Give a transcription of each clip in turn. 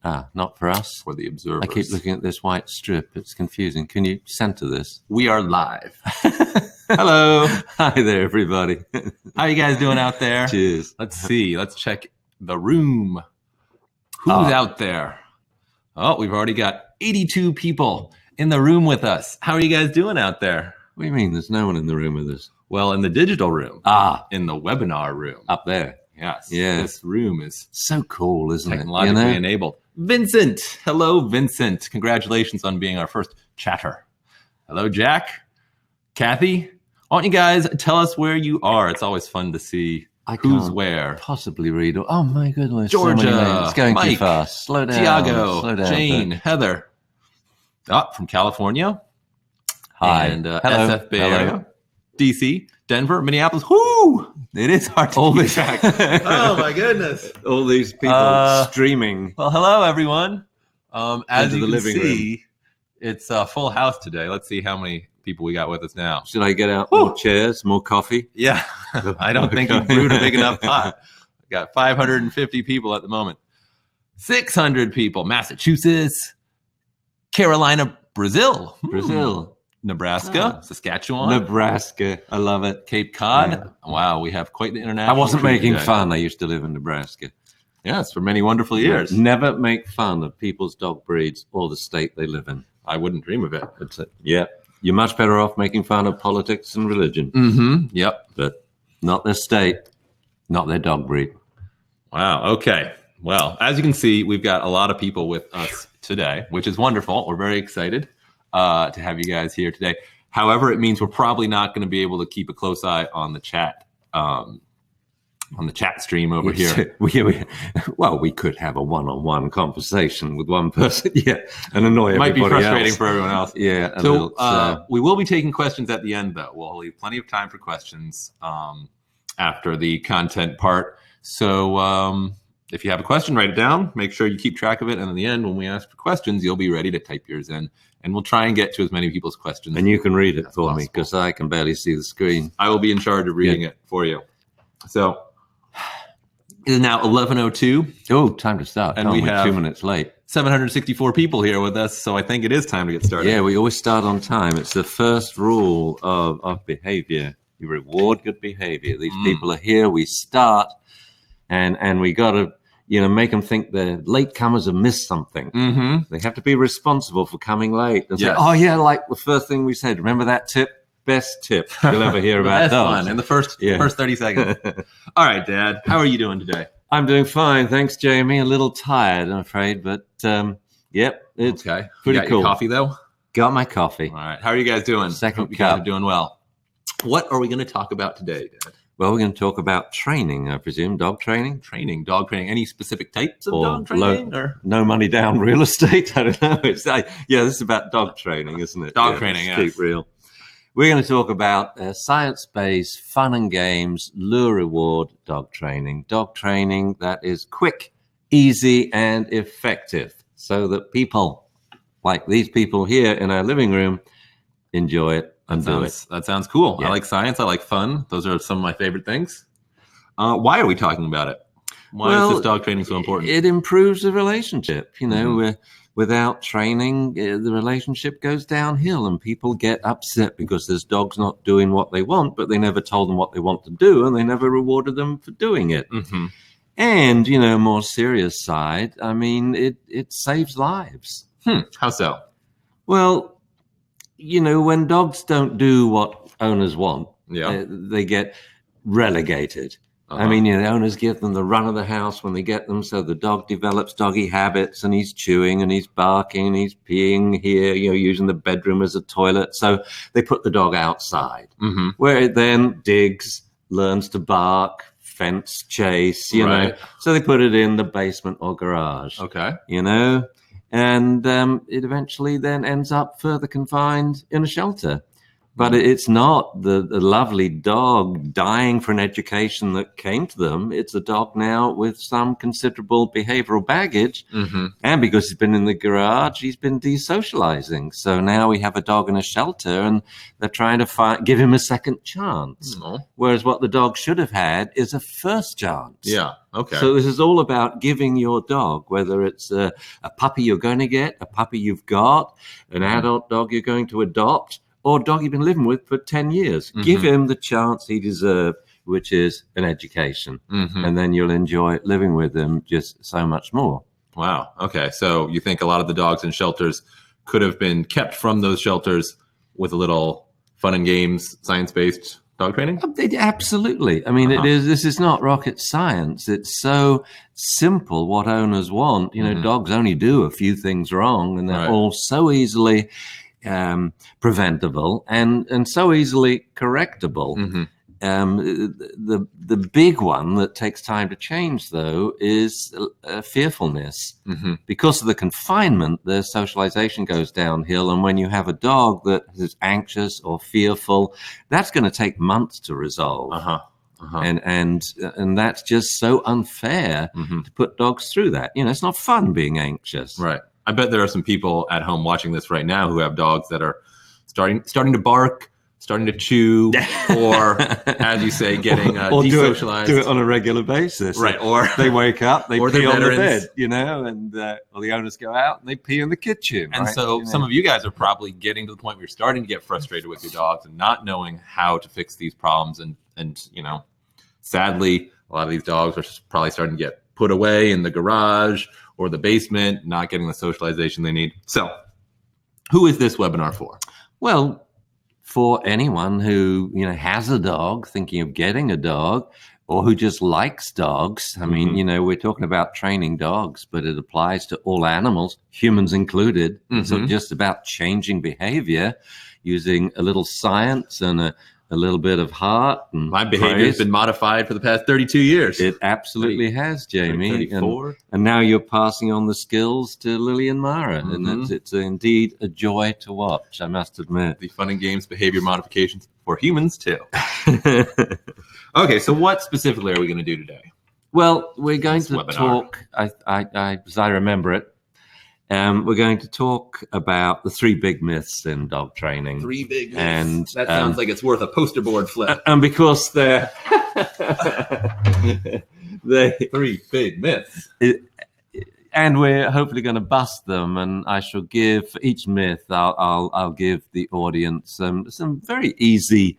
Not for us. For the observers. I keep looking at this white strip. It's confusing. Can you center this? We are live. Hello. Hi there, everybody. How you guys doing out there? Cheers. Let's see. Let's check the room. Who's out there? Oh, we've already got 82 people in the room with us. How are you guys doing out there? What do you mean there's no one in the room with us? Well, in the digital room. In the webinar room. Up there. Yes. Yeah. This room is so cool, isn't technologically enabled. Vincent. Hello, Vincent. Congratulations on being our first chatter. Hello, Jack. Kathy. Why don't you guys tell us where you are? It's always fun to see who's where. Possibly read. Oh, my goodness. Georgia. So it's going Mike, too fast. Slow down. Tiago. Slow down, Jane. Heather. From California. Hi. And Hello. SF Bay Area. DC. Denver. Minneapolis. Whoo! It is hard to keep track. Oh, my goodness. All these people streaming. Well, hello, everyone. As you can see, it's a full house today. Let's see how many people we got with us now. Should I get out more chairs, more coffee? Yeah. I don't think you brewed a big enough pot. We got 550 people at the moment. 600 people. Massachusetts, Carolina, Brazil. Nebraska, Saskatchewan. Nebraska. I love it. Cape Cod. Yeah. Wow, we have quite the international. I wasn't making today. fun. I used to live in Nebraska. Yes, for many wonderful years. Never make fun of people's dog breeds or the state they live in. I wouldn't dream of it. Yeah. You're much better off making fun of politics and religion. Mm-hmm. Yep. But not their state, not their dog breed. Wow. Okay. Well, as you can see, we've got a lot of people with us today, which is wonderful. We're very excited to have you guys here today. However, it means we're probably not going to be able to keep a close eye on the chat stream over here. We could have a one-on-one conversation with one person, and annoy everybody else. Might be frustrating for everyone else. Yeah. So we will be taking questions at the end, though. We'll leave plenty of time for questions after the content part. So if you have a question, write it down. Make sure you keep track of it. And in the end, when we ask for questions, you'll be ready to type yours in. And we'll try and get to as many people's questions. And you can read it for me because I can barely see the screen. I will be in charge of reading it for you. So it is now 11:02. Oh, time to start. And we have 2 minutes late. 764 people here with us. So I think it is time to get started. Yeah, we always start on time. It's the first rule of behavior. You reward good behavior. These people are here. We start and we got to make them think the latecomers have missed something. Mm-hmm. They have to be responsible for coming late. And Yes. say, like the first thing we said, remember that tip? Best tip you'll ever hear about That's dogs. fun. In the first 30 seconds. All right, Dad. How are you doing today? I'm doing fine. Thanks, Jamie. A little tired, I'm afraid. But, it's okay. Pretty you got cool. Your coffee, though? Got my coffee. All right. How are you guys doing? Second Hope you guys cup. are doing well. What are we going to talk about today, Dad? Well, we're going to talk about training, I presume, dog training. Dog training. Any specific types of Or dog training? No money down real estate. I don't know. This is about dog training, isn't it? Dog training, yes. Keep real. We're going to talk about science-based fun and games, lure reward dog training. Dog training that is quick, easy, and effective so that people like these people here in our living room enjoy it. That sounds cool. Yeah. I like science. I like fun. Those are some of my favorite things. Why are we talking about it? Why is this dog training so important? It improves the relationship. Without training, the relationship goes downhill and people get upset because there's dogs not doing what they want, but they never told them what they want to do and they never rewarded them for doing it. Mm-hmm. And, more serious side, I mean, it saves lives. How so? Well, when dogs don't do what owners want, they get relegated. Uh-huh. I mean, the owners give them the run of the house when they get them, so the dog develops doggy habits, and he's chewing, and he's barking, and he's peeing here, using the bedroom as a toilet. So they put the dog outside, where it then digs, learns to bark, fence, chase, Right. So they put it in the basement or garage. Okay. And it eventually then ends up further confined in a shelter. But it's not the lovely dog dying for an education that came to them. It's a dog now with some considerable behavioral baggage. And because he's been in the garage, he's been desocializing. So now we have a dog in a shelter and they're trying to give him a second chance. Whereas what the dog should have had is a first chance. Yeah. Okay. So this is all about giving your dog, whether it's a puppy you're going to get, a puppy you've got, an adult dog you're going to adopt, or a dog you've been living with for 10 years. Give him the chance he deserves, which is an education. And then you'll enjoy living with him just so much more. Wow. Okay. So you think a lot of the dogs in shelters could have been kept from those shelters with a little fun and games, science-based dog training? Absolutely. I mean, this is not rocket science. It's so simple what owners want. You know, dogs only do a few things wrong, and they're all so easily preventable and so easily correctable. The big one that takes time to change, though, is fearfulness. Because of the confinement, their socialization goes downhill. And when you have a dog that is anxious or fearful, that's going to take months to resolve. And that's just so unfair to put dogs through that. You know, it's not fun being anxious. Right. I bet there are some people at home watching this right now who have dogs that are starting to bark, starting to chew, or, as you say, getting desocialized. Do it on a regular basis. Right. Or they wake up, they or pee on the veterans. bed, you know, and the owners go out and they pee in the kitchen. And right? so some of you guys are probably getting to the point where you're starting to get frustrated with your dogs and not knowing how to fix these problems. And you know, sadly, a lot of these dogs are probably starting to get put away in the garage or the basement, not getting the socialization they need. So who is this webinar for? Well, for anyone who, you know, has a dog, thinking of getting a dog, or who just likes dogs. I mean, you know, we're talking about training dogs, but it applies to all animals, humans included. It's not just about changing behavior using a little science and a little bit of heart. And my behavior has been modified for the past 32 years. It absolutely has, Jamie. 34. And now you're passing on the skills to Lily and Mara. And it's indeed a joy to watch, I must admit. The fun and games behavior modifications for humans, too. Okay, so what specifically are we going to do today? Well, we're going to webinar. talk, as I remember it, we're going to talk about the 3 big myths in dog training. 3 big myths. And that sounds like it's worth a poster board flip. And because they're 3 big myths. And we're hopefully going to bust them. And I shall give for each myth, I'll give the audience some very easy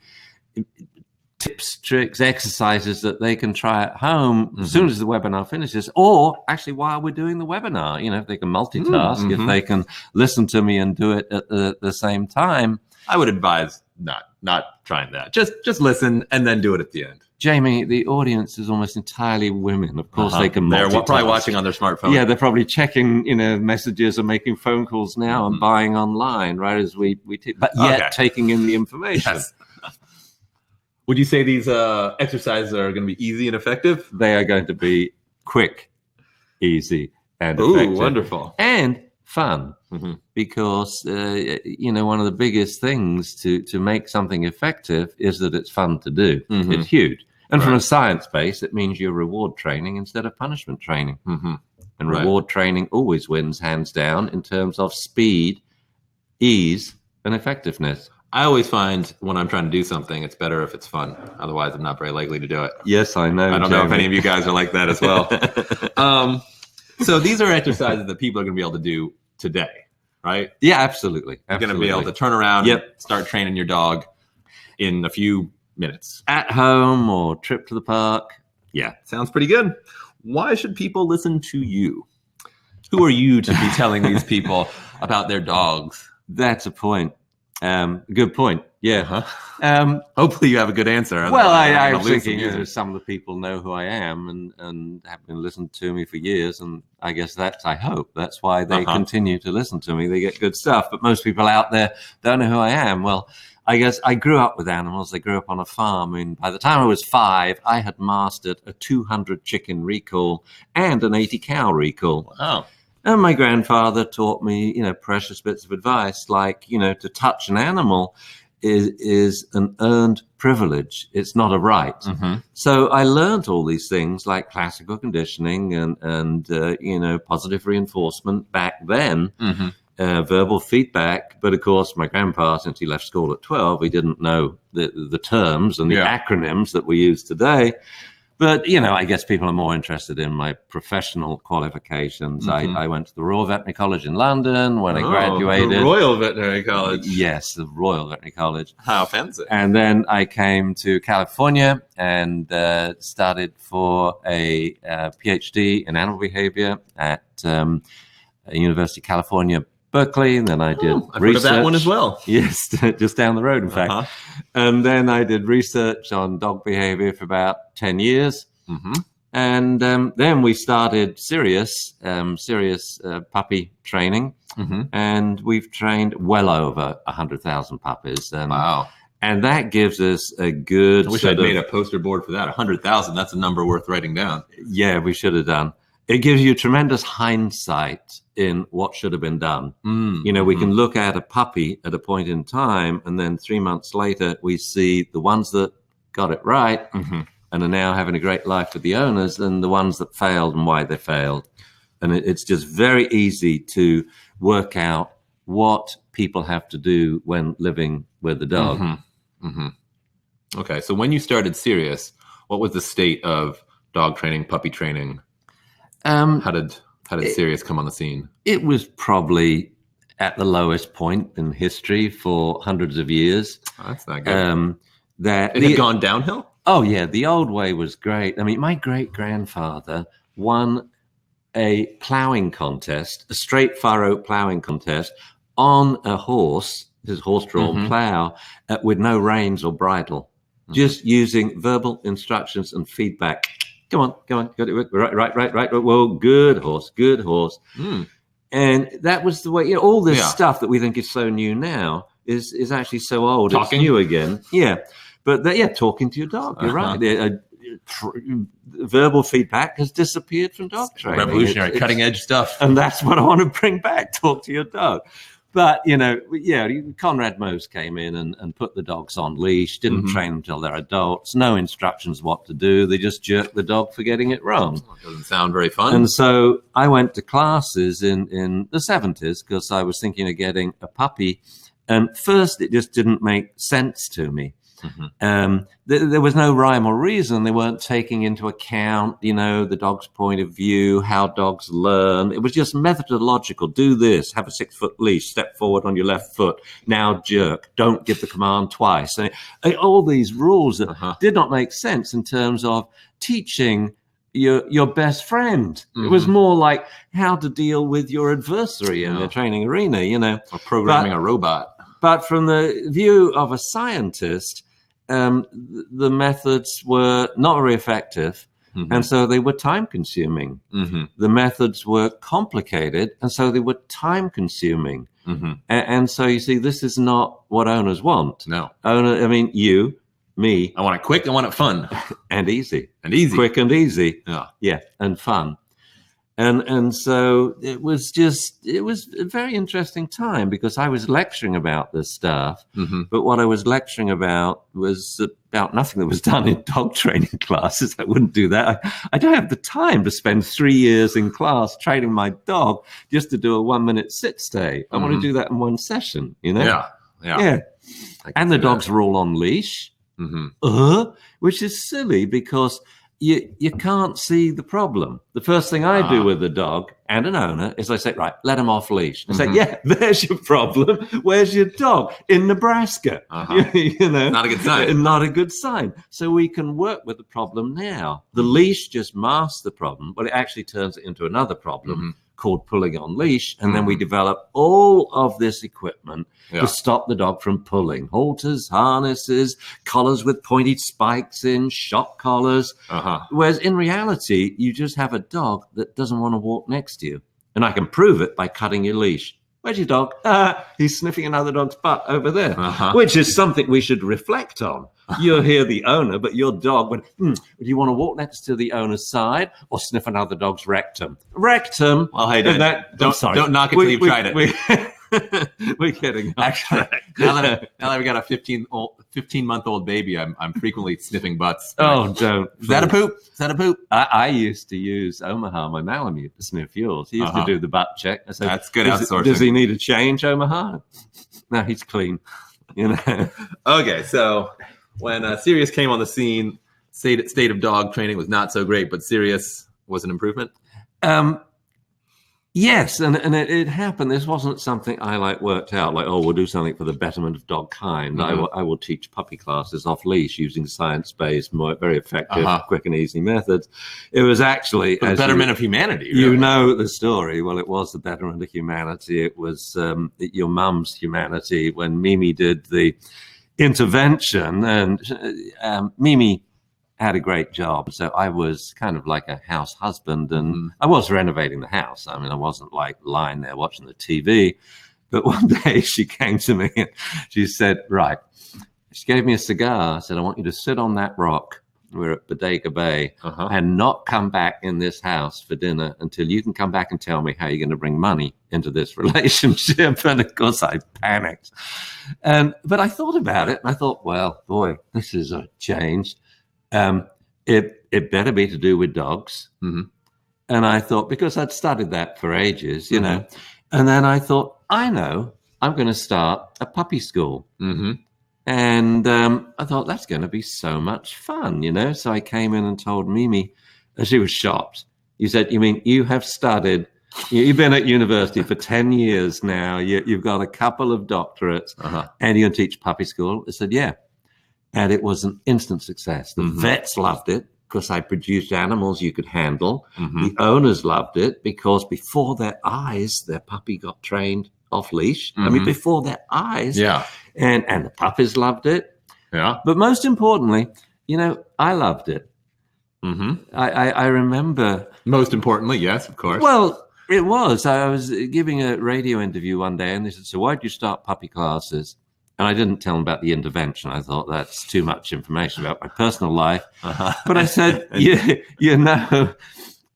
tips, tricks, exercises that they can try at home as soon as the webinar finishes, or actually while we're doing the webinar. You know, if they can multitask, if they can listen to me and do it at the same time. I would advise not trying that. Just listen and then do it at the end. Jamie, the audience is almost entirely women. Of course, they can multitask. They're probably watching on their smartphone. Yeah, they're probably checking, you know, messages and making phone calls now and buying online, right, as we but yet taking in the information. Yes. Would you say these exercises are going to be easy and effective? They are going to be quick, easy, and effective. Ooh, wonderful. And fun. Because, you know, one of the biggest things to make something effective is that it's fun to do. It's huge. And from a science base, it means you're reward training instead of punishment training. And reward training always wins hands down in terms of speed, ease, and effectiveness. I always find when I'm trying to do something, it's better if it's fun. Otherwise, I'm not very likely to do it. Yes, I know. I don't know if any of you guys are like that as well. So these are exercises that people are going to be able to do today, right? Yeah, absolutely. You're going to be able to turn around and start training your dog in a few minutes. At home or trip to the park. Yeah, sounds pretty good. Why should people listen to you? Who are you to be telling these people about their dogs? That's a point. Good point. Yeah. Hopefully you have a good answer. Well, I was thinking some of the people know who I am and have been listening to me for years. And I guess I hope that's why they continue to listen to me. They get good stuff. But most people out there don't know who I am. Well, I guess I grew up with animals. I grew up on a farm. And by the time I was 5, I had mastered a 200 chicken recall and an 80 cow recall. Wow. And my grandfather taught me, you know, precious bits of advice, like, you know, to touch an animal is an earned privilege. It's not a right. Mm-hmm. So I learned all these things like classical conditioning and positive reinforcement back then, Mm-hmm. verbal feedback. But of course, my grandpa, since he left school at 12, he didn't know the terms and the acronyms that we use today. But, I guess people are more interested in my professional qualifications. Mm-hmm. I went to the Royal Veterinary College in London when I graduated. The Royal Veterinary College. Yes, the Royal Veterinary College. How fancy. And then I came to California and started for a PhD in animal behavior at University of California, Berkeley, and then I did I've heard research. of that one as well. Yes, just down the road, in fact. And then I did research on dog behavior for about 10 years. Mm-hmm. And then we started serious puppy training. Mm-hmm. And we've trained well over 100,000 puppies. And, wow. And that gives us a good... I wish I'd made a poster board for that. 100,000, that's a number worth writing down. Yeah, we should have done. It gives you tremendous hindsight in what should have been done. We can look at a puppy at a point in time, and then 3 months later, we see the ones that got it right and are now having a great life with the owners, and the ones that failed and why they failed. And it's just very easy to work out what people have to do when living with the dog. Mm-hmm. Mm-hmm. Okay, so when you started Sirius, what was the state of dog training, puppy training? How did Sirius come on the scene? It was probably at the lowest point in history for hundreds of years. Oh, that's not good. It had gone downhill? Oh, yeah. The old way was great. I mean, my great-grandfather won a plowing contest, a straight furrow plowing contest, on a horse, his horse-drawn plow, with no reins or bridle, just using verbal instructions and feedback. Come on, got it right. Well, good horse. And that was the way, all this stuff that we think is so new now is actually so old. Talking? It's new again. Yeah. But talking to your dog. You're right. Verbal feedback has disappeared from dog training. Revolutionary, cutting edge stuff. And that's what I want to bring back. Talk to your dog. But, Conrad Mose came in and put the dogs on leash, didn't train them until they're adults, no instructions what to do. They just jerked the dog for getting it wrong. Doesn't sound very fun. And so I went to classes in the 70s because I was thinking of getting a puppy. And first, it just didn't make sense to me. There was no rhyme or reason. They weren't taking into account, the dog's point of view, how dogs learn. It was just methodological. Do this, have a 6-foot leash, step forward on your left foot, now jerk, don't give the command twice. And all these rules that did not make sense in terms of teaching your best friend. It was more like how to deal with your adversary in the training arena, Or programming a robot. But from the view of a scientist, the methods were not very effective, and so they were time-consuming. The methods were complicated, and so they were time-consuming. And so, you see, this is not what owners want. No. You, me. I want it quick, I want it fun. And easy. And easy. Quick and easy. Yeah, and fun. And so it was a very interesting time because I was lecturing about this stuff, but what I was lecturing about was about nothing that was done in dog training classes. I wouldn't do that. I don't have the time to spend 3 years in class training my dog just to do a 1-minute sit stay. I want to do that in one session, Yeah. And the dogs were all on leash, which is silly because you can't see the problem. The first thing I do with a dog and an owner is I say, right, let him off leash. I say, there's your problem. Where's your dog? In Nebraska. Not a good sign. Not a good sign. So we can work with the problem now. The leash just masks the problem, but it actually turns it into another problem called pulling on leash. And then we develop all of this equipment to stop the dog from pulling. Halters, harnesses, collars with pointed spikes in, shock collars. Whereas in reality, you just have a dog that doesn't want to walk next to you. And I can prove it by cutting your leash. Where's your dog? He's sniffing another dog's butt over there, which is something we should reflect on. You're here, the owner, but your dog went, do you want to walk next to the owner's side or sniff another dog's rectum? Rectum. Well, hey, don't knock it till you've tried it. We're getting off Actually, track. now that we got a 15-month-old baby, I'm frequently sniffing butts. Oh, don't. Is that a poop? Is that a poop? I used to use Omaha, my Malamute, to sniff yours. He used to do the butt check. I said, that's good outsourcing. Does he need a change, Omaha? No, he's clean. Okay, so when Sirius came on the scene, state of dog training was not so great, but Sirius was an improvement. Yes, and it happened. This wasn't something I worked out, we'll do something for the betterment of dog kind. Mm-hmm. I will teach puppy classes off leash using science-based, very effective, quick and easy methods. It was actually the betterment of humanity. Really. You know the story. Well, it was the betterment of humanity. It was your mum's humanity when Mimi did the intervention, and Mimi had a great job. So I was kind of like a house husband, and I was renovating the house. I mean, I wasn't lying there watching the TV. But one day she came to me and she said, right, she gave me a cigar. I said, I want you to sit on that rock. We're at Bodega Bay and not come back in this house for dinner until you can come back and tell me how you're going to bring money into this relationship. And of course I panicked. But I thought about it and I thought, well, boy, this is a change. It better be to do with dogs. Mm-hmm. And I thought, because I'd studied that for ages, you know, and then I thought, I know, I'm going to start a puppy school. Mm-hmm. And I thought, that's going to be so much fun, you know. So I came in and told Mimi, and she was shocked. You said, you mean you have studied, you've been at university for 10 years now, you've got a couple of doctorates, and you're going to teach puppy school? I said, yeah. And it was an instant success. The vets loved it because I produced animals you could handle. The owners loved it because before their eyes, their puppy got trained off leash. I mean, before their eyes. Yeah. And the puppies loved it. Yeah. But most importantly, you know, I loved it. I remember. Most importantly, yes, of course. Well, it was. I was giving a radio interview one day and they said, so why did you start puppy classes? And I didn't tell them about the intervention. I thought that's too much information about my personal life. But I said, you know,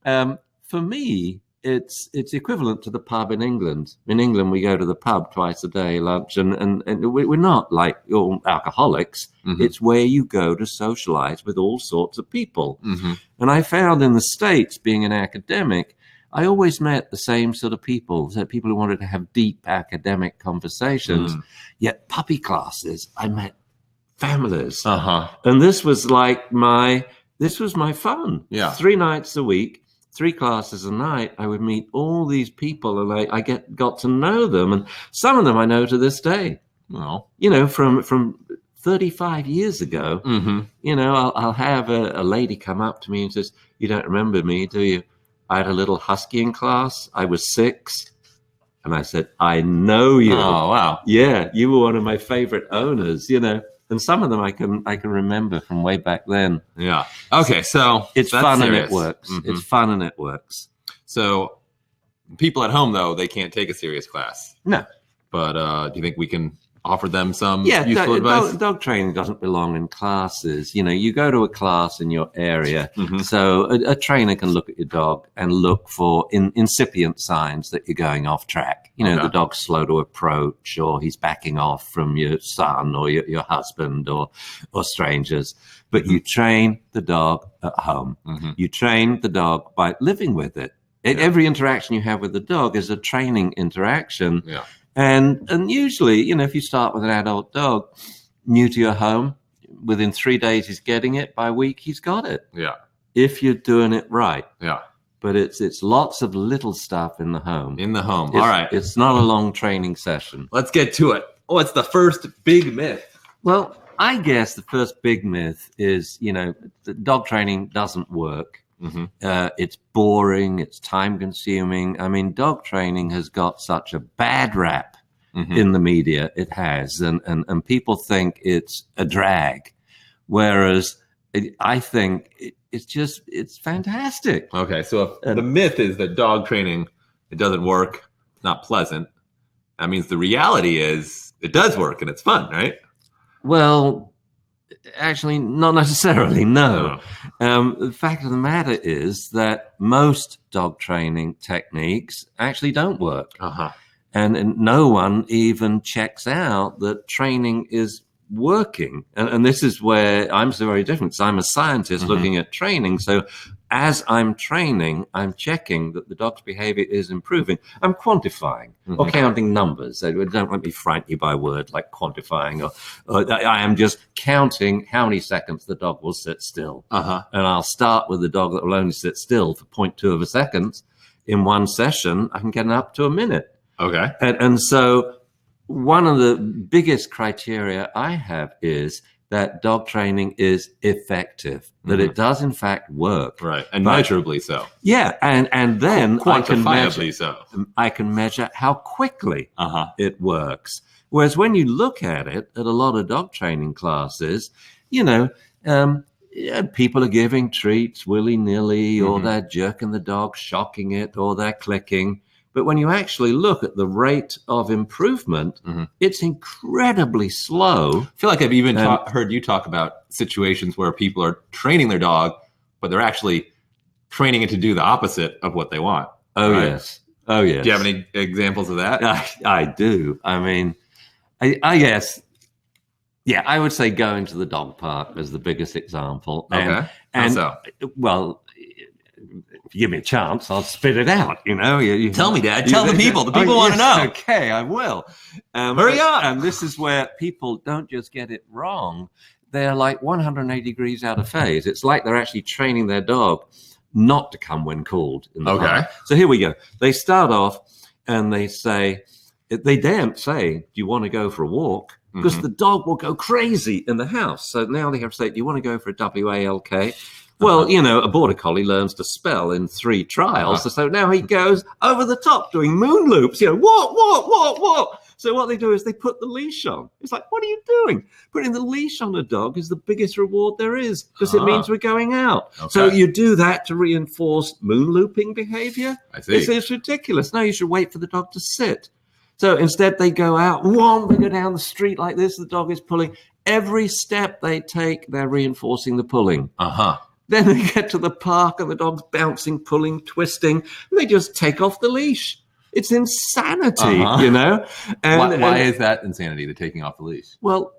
for me, it's equivalent to the pub in England. In England, we go to the pub twice a day, lunch, and we're not like all alcoholics. It's where you go to socialize with all sorts of people. And I found in the States, being an academic, I always met the same sort of people, so people who wanted to have deep academic conversations. Yet puppy classes, I met families. And this was my fun. Yeah. 3 nights a week, 3 classes a night, I would meet all these people and I got to know them. And some of them I know to this day. Well, you know, from 35 years ago, you know, I'll have a lady come up to me and says, you don't remember me, do you? I had a little huskying class. I was 6. And I said, I know you. Oh, wow. Yeah, you were one of my favorite owners, you know. And some of them I can remember from way back then. Yeah. Okay, so it's fun and it works. It's fun and it works. So people at home, though, they can't take a serious class. No. But do you think we can offer them some useful advice? Dog training doesn't belong in classes. You know, you go to a class in your area. So a trainer can look at your dog and look for incipient signs that you're going off track. You know, the dog's slow to approach, or he's backing off from your son or your husband or strangers. But you train the dog at home. You train the dog by living with it. Every interaction you have with the dog is a training interaction. Yeah. And usually, you know, if you start with an adult dog new to your home, within 3 days he's getting it. By a week he's got it. Yeah. If you're doing it right. Yeah. But it's lots of little stuff in the home. In the home. All right. It's not a long training session. Let's get to it. What's the first big myth? Well, I guess the first big myth is, you know, dog training doesn't work. It's boring. It's time consuming. I mean, dog training has got such a bad rap in the media. It has. And people think it's a drag. Whereas I think it's fantastic. Okay. So if the myth is that dog training, it doesn't work, it's not pleasant. That means the reality is it does work and it's fun, right? Well, actually, not necessarily, no. The fact of the matter is that most dog training techniques actually don't work. and no one even checks out that training is working. And this is where I'm so very different, because I'm a scientist looking at training. So as I'm training, I'm checking that the dog's behavior is improving. I'm quantifying or counting numbers. So don't let me frighten you by words like quantifying, or I am just counting how many seconds the dog will sit still. And I'll start with the dog that will only sit still for 0.2 of a second. In one session, I can get up to a minute. Okay. And so one of the biggest criteria I have is that dog training is effective, that it does in fact work. Right. And measurably so. Yeah. And then quantifiably I can measure how quickly it works. Whereas when you look at it at a lot of dog training classes, people are giving treats willy-nilly, or they're jerking the dog, shocking it, or they're clicking. But when you actually look at the rate of improvement, it's incredibly slow. I feel like I've even heard you talk about situations where people are training their dog, but they're actually training it to do the opposite of what they want. Oh, right? Yes. Oh, yes. Do you have any examples of that? I do. I mean, I guess, yeah, I would say going to the dog park is the biggest example. Okay. And so? Well, if you give me a chance, I'll spit it out. You tell me, Dad. Tell the people. The people want to know. Okay, I will. Hurry up. And this is where people don't just get it wrong. They're like 180 degrees out of phase. It's like they're actually training their dog not to come when called in the park. So here we go. They start off and they daren't say, do you want to go for a walk? Because the dog will go crazy in the house. So now they have to say, do you want to go for a WALK? Well, a border collie learns to spell in 3 trials. So now he goes over the top doing moon loops, walk. So what they do is they put the leash on. It's like, what are you doing? Putting the leash on a dog is the biggest reward there is, because it means we're going out. Okay. So you do that to reinforce moon looping behavior. I see. It's ridiculous. No, you should wait for the dog to sit. So instead they go out, they go down the street like this, the dog is pulling. Every step they take, they're reinforcing the pulling. Then they get to the park and the dog's bouncing, pulling, twisting, and they just take off the leash. It's insanity, And why is that insanity, the taking off the leash? Well,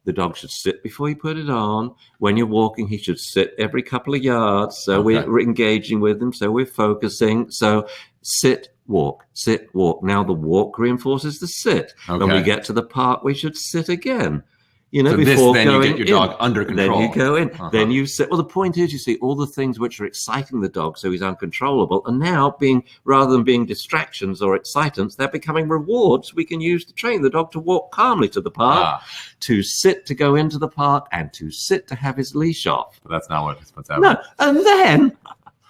the dog should sit before you put it on. When you're walking, he should sit every couple of yards. So we're engaging with him. So we're focusing. So sit, walk, sit, walk. Now the walk reinforces the sit. When we get to the park, we should sit again. Before then going you get your dog under control. Then you go in. Then you sit. Well, the point is, you see, all the things which are exciting the dog, so he's uncontrollable, and now rather than being distractions or excitants, they're becoming rewards we can use to train the dog to walk calmly to the park, to sit to go into the park, and to sit to have his leash off. But that's not what's happening. No, and then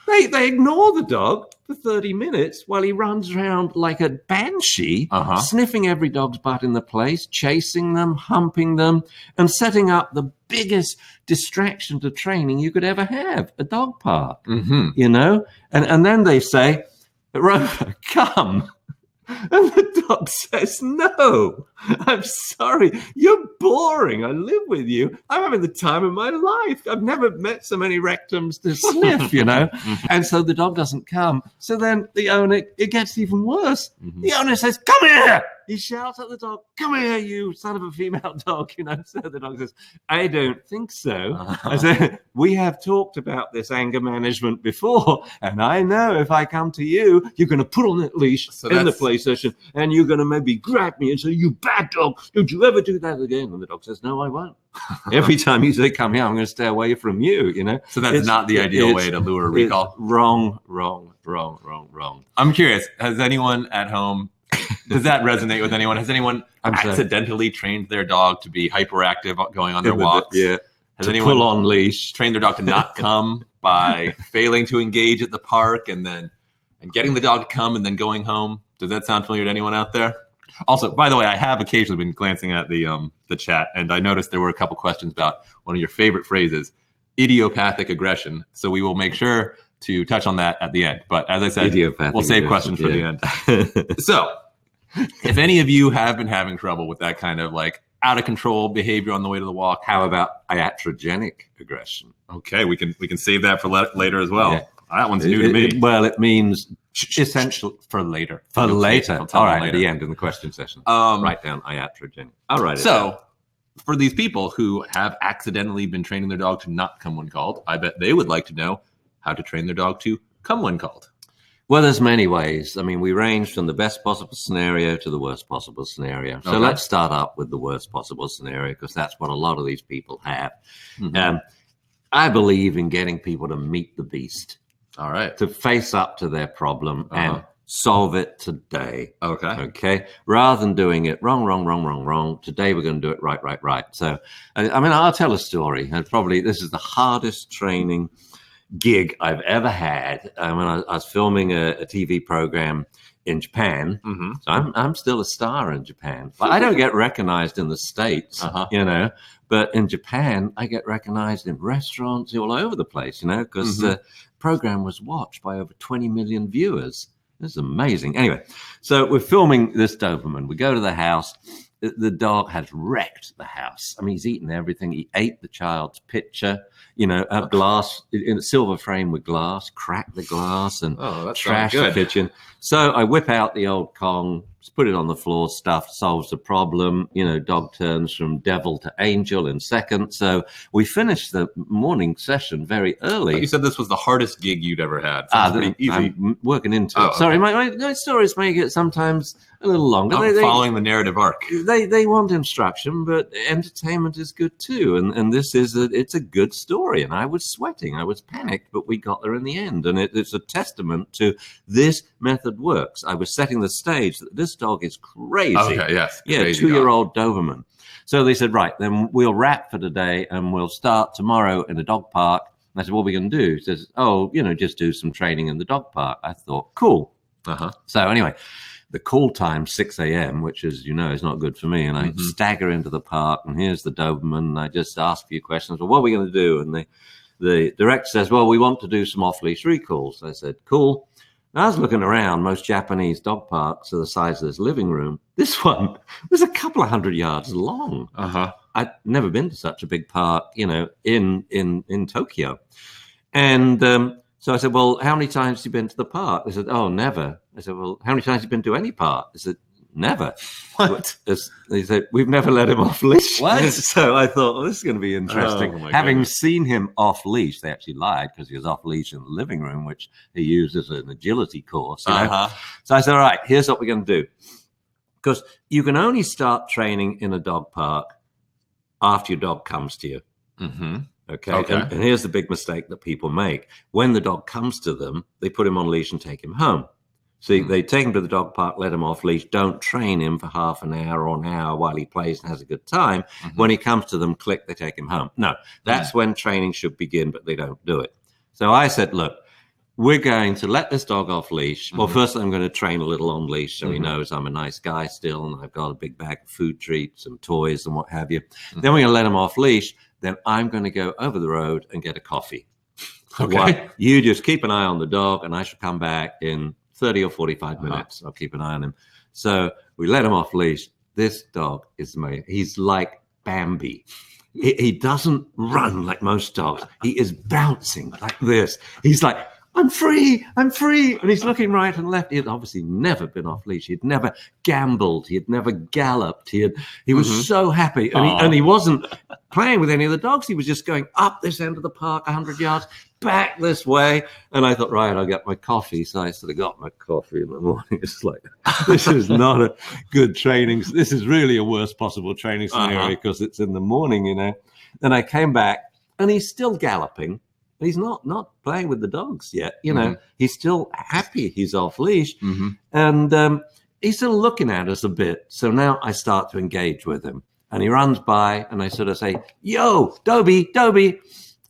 they ignore the dog for 30 minutes while he runs around like a banshee, sniffing every dog's butt in the place, chasing them, humping them, and setting up the biggest distraction to training you could ever have, a dog park, And then they say, Rover, come. And the dog says, no, I'm sorry. You're boring. I live with you. I'm having the time of my life. I've never met so many rectums to sniff, And so the dog doesn't come. So then the owner, it gets even worse. The owner says, come here. He shouts at the dog, come here, you son of a female dog. So the dog says, I don't think so. I said, we have talked about this anger management before. And I know if I come to you, you're going to put on that leash in the play session, and you're going to maybe grab me and say, you bad dog, don't you ever do that again? And the dog says, no, I won't. Every time you say, come here, I'm going to stay away from you, So that's not the ideal way to lure a recall. Wrong. I'm curious, has anyone at home, does that resonate with anyone? Has anyone accidentally trained their dog to be hyperactive going on their walks? Yeah. Has anyone pull on leash, trained their dog to not come by failing to engage at the park and getting the dog to come and then going home? Does that sound familiar to anyone out there? Also, by the way, I have occasionally been glancing at the chat, and I noticed there were a couple questions about one of your favorite phrases, idiopathic aggression. So we will make sure to touch on that at the end. But as I said, we'll save questions for the end. So if any of you have been having trouble with that kind of like out of control behavior on the way to the walk, how about iatrogenic aggression? Okay, we can save that for later as well. Yeah. That one's new to me. Well, it means essential for later. for You'll later. I'll tell All them right, later. at the end in the question session. Um, Write down iatrogenic. I'll write it down. So, for these people who have accidentally been training their dog to not come when called, I bet they would like to know how to train their dog to come when called. Well, there's many ways. I mean, we range from the best possible scenario to the worst possible scenario. So Okay. let's start up with the worst possible scenario, because that's what a lot of these people have. Mhm. I believe in getting people to meet the beast, All right. to face up to their problem Uh-huh. and solve it today. Okay. Okay. Rather than doing it wrong. Today we're going to do it right. So, I mean, I'll tell a story. And probably this is the hardest training gig I've ever had. When I was filming a TV program in Japan. Mm-hmm. So I'm still a star in Japan. But I don't get recognized in the States, Uh-huh. you know. But in Japan, I get recognized in restaurants all over the place, you know, because the program was watched by over 20 million viewers. This is amazing. Anyway, so we're filming this Doberman. We go to the house. The dog has wrecked the house. I mean, he's eaten everything. He ate the child's picture, you know, a glass in a silver frame with glass, cracked the glass and trashed the kitchen. So I whip out the old Kong, put it on the floor, stuff, solves the problem. You know, dog turns from devil to angel in seconds. So we finished the morning session very early. You said this was the hardest gig you'd ever had. Sounds pretty easy. I'm working into Oh, it. Sorry, okay. my stories make it sometimes a little longer. I'm following the narrative arc. They want instruction, but entertainment is good too. And this is it's a good story. And I was sweating, I was panicked, but we got there in the end. And it's a testament to this method works. I was setting the stage that this dog is crazy. Okay, yes. Yeah, crazy 2-year-old Doberman. So they said, right, then we'll wrap for today and we'll start tomorrow in a dog park. And I said, what are we going to do? He says, oh, you know, just do some training in the dog park. I thought, cool. Uh-huh. So anyway, the call time 6 a.m., which, as you know, is not good for me. And I stagger into the park, and here's the Doberman. And I just ask a few questions. Well, what are we going to do? And the director says, well, we want to do some off-leash recalls. I said, cool. And I was looking around. Most Japanese dog parks are the size of this living room. This one was a couple of 100 yards long. Uh-huh. I'd never been to such a big park, you know, in Tokyo. And so I said, well, how many times have you been to the park? They said, oh, never. I said, well, how many times have you been to any park? They said, never. What? They said, we've never let him off leash. What? So I thought, well, this is going to be interesting. Oh, my Having goodness. seen him off leash, they actually lied because he was off leash in the living room, which he used as an agility course. You know? Uh-huh. So I said, all right, here's what we're going to do. Because you can only start training in a dog park after your dog comes to you. Mm-hmm. Okay. Okay. And here's the big mistake that people make. When the dog comes to them, they put him on leash and take him home. See, they take him to the dog park, let him off leash, don't train him for half an hour or an hour while he plays and has a good time. Mm-hmm. When he comes to them, click, they take him home. No, that's when training should begin, but they don't do it. So I said, look, we're going to let this dog off leash. Well, first I'm going to train a little on leash so he knows I'm a nice guy still and I've got a big bag of food treats and toys and what have you. Then we're going to let him off leash. Then I'm going to go over the road and get a coffee. Okay. Well, you just keep an eye on the dog and I shall come back in 30 or 45 minutes. I'll keep an eye on him. So we let him off leash. This dog is amazing. He's like Bambi. He doesn't run like most dogs. He is bouncing like this. He's like, I'm free. And he's looking right and left. He had obviously never been off leash. He'd never gambled. He had never galloped. He was so happy. And he wasn't playing with any of the dogs. He was just going up this end of the park 100 yards, back this way. And I thought, right, I'll get my coffee. So I sort of got my coffee in the morning. It's like, this is not a good training. This is really a worst possible training scenario because it's in the morning, you know. Then I came back and he's still galloping. He's not playing with the dogs yet, you know. He's still happy he's off leash. And he's still looking at us a bit. So now I start to engage with him. And he runs by and I sort of say, yo, Dobie.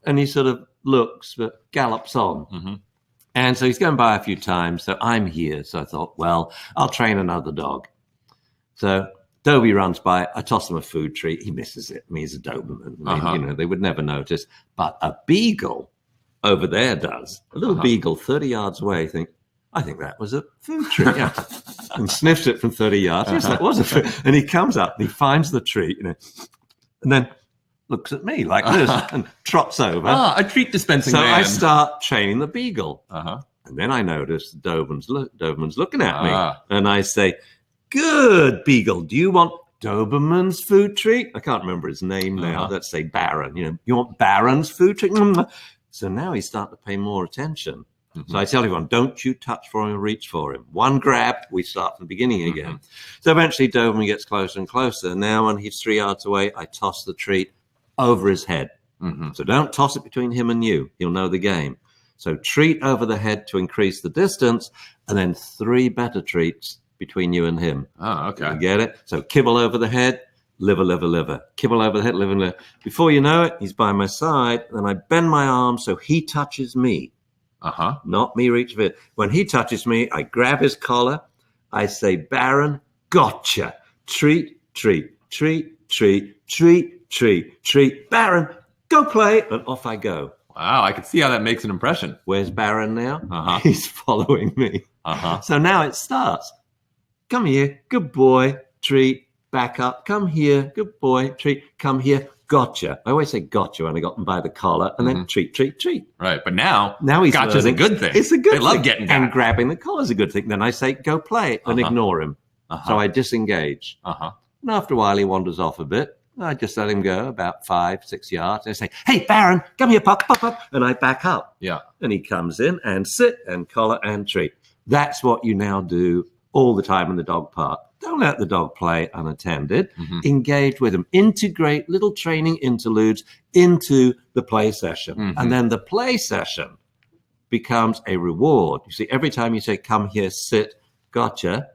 And he sort of looks but gallops on. And so he's going by a few times. So I'm here. So I thought, well, I'll train another dog. So Dobie runs by. I toss him a food treat. He misses it. I mean, he's a Doberman. I mean, you know, they would never notice. But a beagle over there does. A little beagle 30 yards away. I think that was a food treat. Yeah. And sniffs it from 30 yards. Yes, that was a food. And he comes up and he finds the treat, you know, and then looks at me like this and trots over. A treat dispensing so man. I start training the beagle. And then I notice Doberman's looking at me. Ah. And I say, good, Beagle. Do you want Doberman's food treat? I can't remember his name now. Let's say Baron. You want Baron's food treat? So now he's starting to pay more attention. So I tell everyone, don't you touch for him or reach for him. One grab, we start from the beginning again. So eventually Doberman gets closer and closer. Now when he's 3 yards away, I toss the treat over his head. So don't toss it between him and you. He'll know the game. So treat over the head to increase the distance, and then 3 better treats between you and him. Oh, okay. You get it? So kibble over the head, liver, liver, liver. Kibble over the head, liver, liver. Before you know it, he's by my side, and I bend my arm so he touches me. Not me reach for it. When he touches me, I grab his collar. I say, Baron, gotcha. Treat, treat, treat, treat, treat, treat, treat. Baron, go play. And off I go. Wow, I can see how that makes an impression. Where's Baron now? He's following me. So now it starts. Come here, good boy, treat, back up. Come here, good boy, treat, come here, gotcha. I always say gotcha when I got them by the collar, and then treat, treat, treat. Right, but now he's gotcha's learning. A good thing. It's a good thing. They love getting got. And grabbing the collar is a good thing. Then I say, go play, and ignore him. So I disengage. And after a while, he wanders off a bit. I just let him go about 5, 6 yards. I say, hey, Baron, come here, pup, pup, pup. And I back up. Yeah. And he comes in and sit and collar and treat. That's what you now do all the time in the dog park. Don't let the dog play unattended. Engage with him. Integrate little training interludes into the play session. And then the play session becomes a reward. You see, every time you say, come here, sit, gotcha,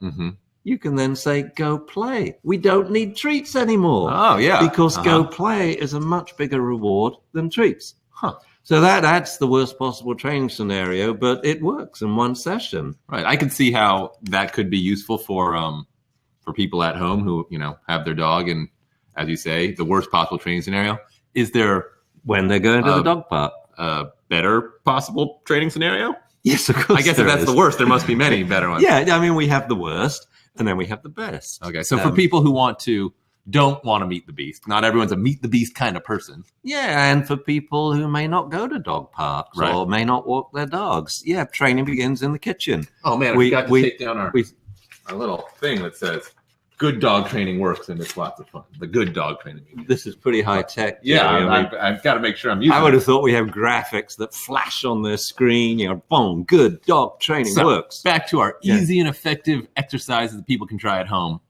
you can then say, go play. We don't need treats anymore. Oh, yeah. Because go play is a much bigger reward than treats. So that's the worst possible training scenario, but it works in one session. Right. I can see how that could be useful for people at home who, have their dog and, as you say, the worst possible training scenario. Is there, when they're going to the dog park, a better possible training scenario? Yes, of course. I guess if that's the worst, there must be many better ones. Yeah, I mean, we have the worst, and then we have the best. Okay, so for people who don't want to meet the beast, not everyone's a meet the beast kind of person. Yeah, and for people who may not go to dog parks or may not walk their dogs, training begins in the kitchen. Oh man, we got to take down our little thing that says good dog training works and it's lots of fun. The good dog training. This is pretty high tech. Yeah, I've got to make sure I'm using it. I would have thought we have graphics that flash on the screen, boom, good dog training works. Back to our easy and effective exercises that people can try at home.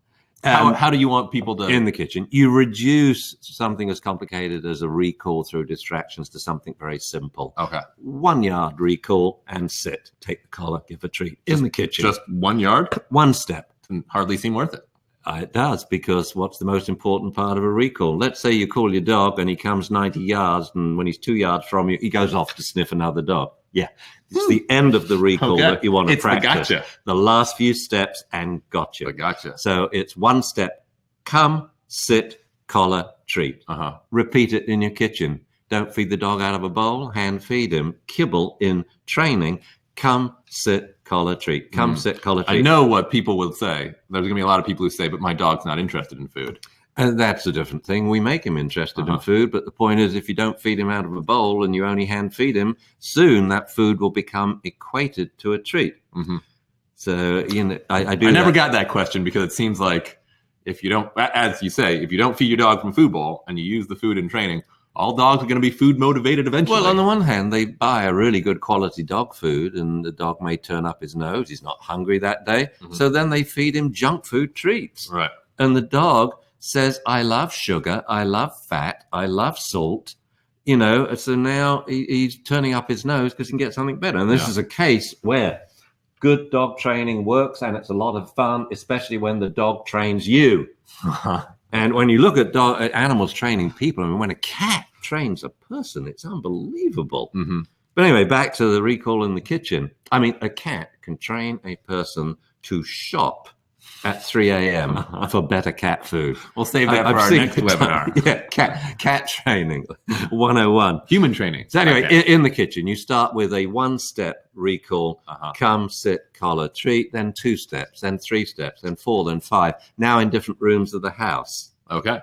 How do you want people to... In the kitchen, you reduce something as complicated as a recall through distractions to something very simple. Okay. 1 yard recall and sit. Take the collar, give a treat. In the kitchen. Just 1 yard? One step. Doesn't hardly seem worth it. It does, because what's the most important part of a recall? Let's say you call your dog and he comes 90 yards, and when he's 2 yards from you, he goes off to sniff another dog. Yeah. It's the end of the recall that you want to practice. The last few steps and gotcha. The gotcha. So it's one step. Come, sit, collar, treat. Repeat it in your kitchen. Don't feed the dog out of a bowl. Hand feed him. Kibble in training. Come, sit, collar, treat. Come, sit, collar, treat. I know what people will say. There's going to be a lot of people who say, but my dog's not interested in food. And that's a different thing. We make him interested in food, but the point is, if you don't feed him out of a bowl and you only hand feed him, soon that food will become equated to a treat. So, I never got that question, because it seems like if you don't, as you say, if you don't feed your dog from a food bowl and you use the food in training, all dogs are going to be food motivated eventually. Well, on the one hand, they buy a really good quality dog food and the dog may turn up his nose. He's not hungry that day. So then they feed him junk food treats. Right. And the dog says, I love sugar, I love fat, I love salt, so now he's turning up his nose because he can get something better. And this is a case where good dog training works, and it's a lot of fun, especially when the dog trains you. And when you look at animals training people, when a cat trains a person, it's unbelievable. But anyway, back to the recall in the kitchen. I mean, a cat can train a person to shop at 3 a.m. for better cat food. We'll save that for our next webinar. Yeah, cat training 101. Human training. So anyway, in the kitchen, you start with a one-step recall. Come, sit, collar, treat, then 2 steps, then 3 steps, then 4, then 5. Now in different rooms of the house. Okay.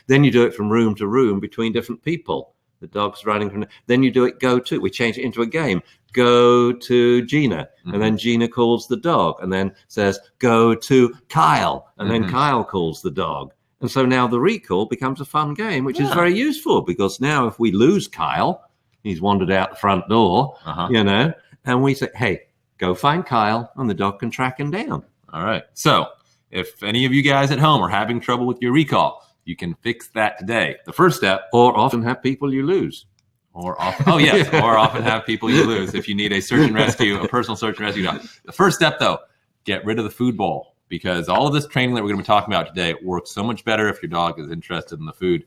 Then you do it from room to room between different people. The dog's running from. Then you do it go to. We change it into a game. go to Gina, and then Gina calls the dog, and then says, go to Kyle, and then Kyle calls the dog. And so now the recall becomes a fun game, which is very useful, because now if we lose Kyle, he's wandered out the front door, and we say, hey, go find Kyle, and the dog can track him down. All right. So if any of you guys at home are having trouble with your recall, you can fix that today. The first step, or often have people you lose. Or often have people you lose if you need a search and rescue, a personal search and rescue dog. The first step, though, get rid of the food bowl, because all of this training that we're going to be talking about today works so much better if your dog is interested in the food.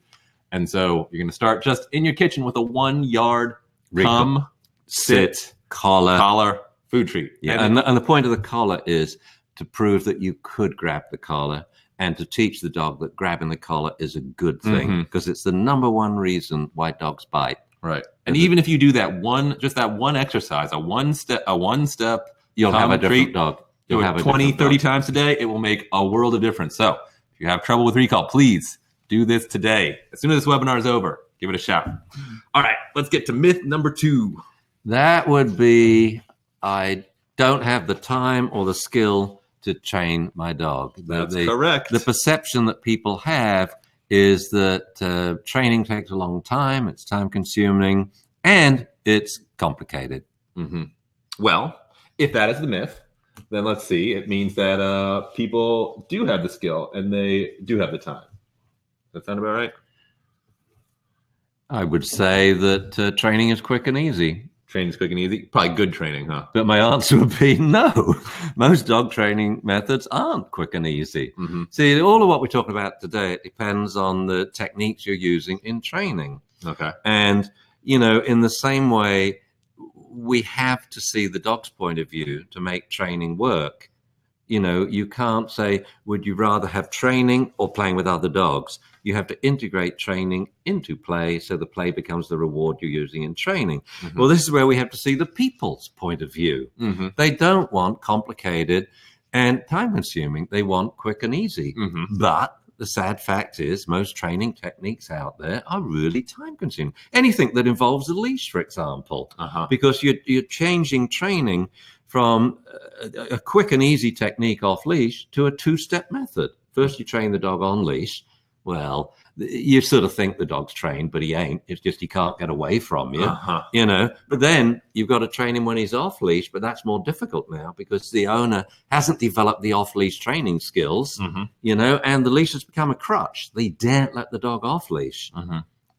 And so you're going to start just in your kitchen with a 1 yard come, sit, collar food treat. Yeah, and the point of the collar is to prove that you could grab the collar, and to teach the dog that grabbing the collar is a good thing, because it's the number one reason why dogs bite. Right. And even if you do that one exercise, a one step, you'll have a different dog. You'll have 20, 30 times a day. It will make a world of difference. So if you have trouble with recall, please do this today. As soon as this webinar is over, give it a shot. All right, let's get to myth number 2. That would be, I don't have the time or the skill to train my dog. That's correct. The perception that people have is that training takes a long time, it's time consuming, and it's complicated. Well, if that is the myth, then let's see. It means that people do have the skill and they do have the time. Does that sound about right? I would say that training is quick and easy. Training is quick and easy? Probably good training, huh? But my answer would be no. Most dog training methods aren't quick and easy. See, all of what we're talking about today, it depends on the techniques you're using in training. Okay. And, in the same way, we have to see the dog's point of view to make training work. You can't say, would you rather have training or playing with other dogs? You have to integrate training into play, so the play becomes the reward you're using in training. Well, this is where we have to see the people's point of view. They don't want complicated and time-consuming. They want quick and easy. But the sad fact is most training techniques out there are really time-consuming. Anything that involves a leash, for example, because you're changing training from a quick and easy technique off leash to a 2-step method. First, you train the dog on leash. Well, you sort of think the dog's trained, but he ain't. It's just he can't get away from you, But then you've got to train him when he's off leash, but that's more difficult now because the owner hasn't developed the off leash training skills, and the leash has become a crutch. They daren't let the dog off leash.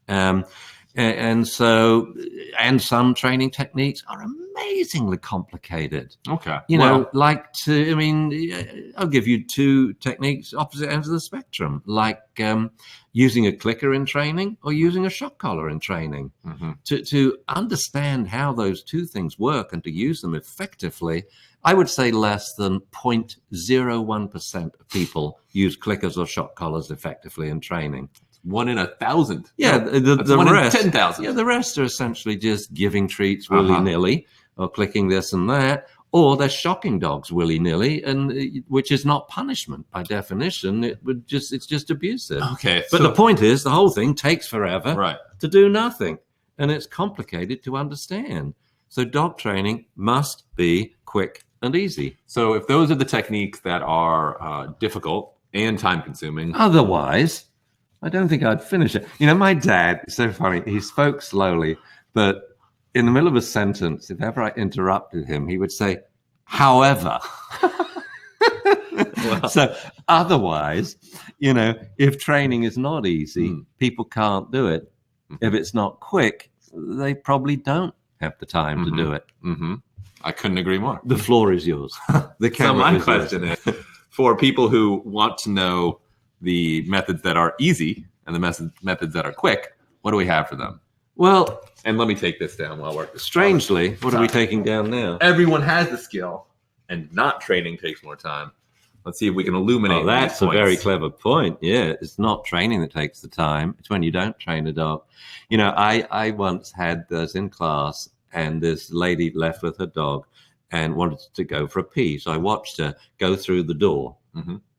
And some training techniques are amazingly complicated. Okay. I'll give you 2 techniques, opposite ends of the spectrum, like using a clicker in training or using a shock collar in training. To understand how those 2 things work and to use them effectively, I would say less than 0.01% of people use clickers or shock collars effectively in training. 1 in 1,000. Yeah, the 1 rest, in 10,000. Yeah, the rest are essentially just giving treats willy-nilly or clicking this and that, or they're shocking dogs willy-nilly, and which is not punishment by definition. It's just abusive. Okay, but the point is, the whole thing takes forever to do nothing, and it's complicated to understand. So dog training must be quick and easy. So if those are the techniques that are difficult and time-consuming, otherwise, I don't think I'd finish it. My dad, it's so funny, he spoke slowly, but in the middle of a sentence, if ever I interrupted him, he would say, however. So otherwise, if training is not easy, people can't do it. If it's not quick, they probably don't have the time to do it. I couldn't agree more. The floor is yours. So my question is, for people who want to know the methods that are easy and the methods that are quick, what do we have for them? Well, and let me take this down while we're strangely, what are we taking down now? Everyone has the skill, and not training takes more time. Let's see if we can illuminate. Oh, that's a very clever point. Yeah, it's not training that takes the time. It's when you don't train a dog. I once had this in class, and this lady left with her dog and wanted to go for a pee. So I watched her go through the door.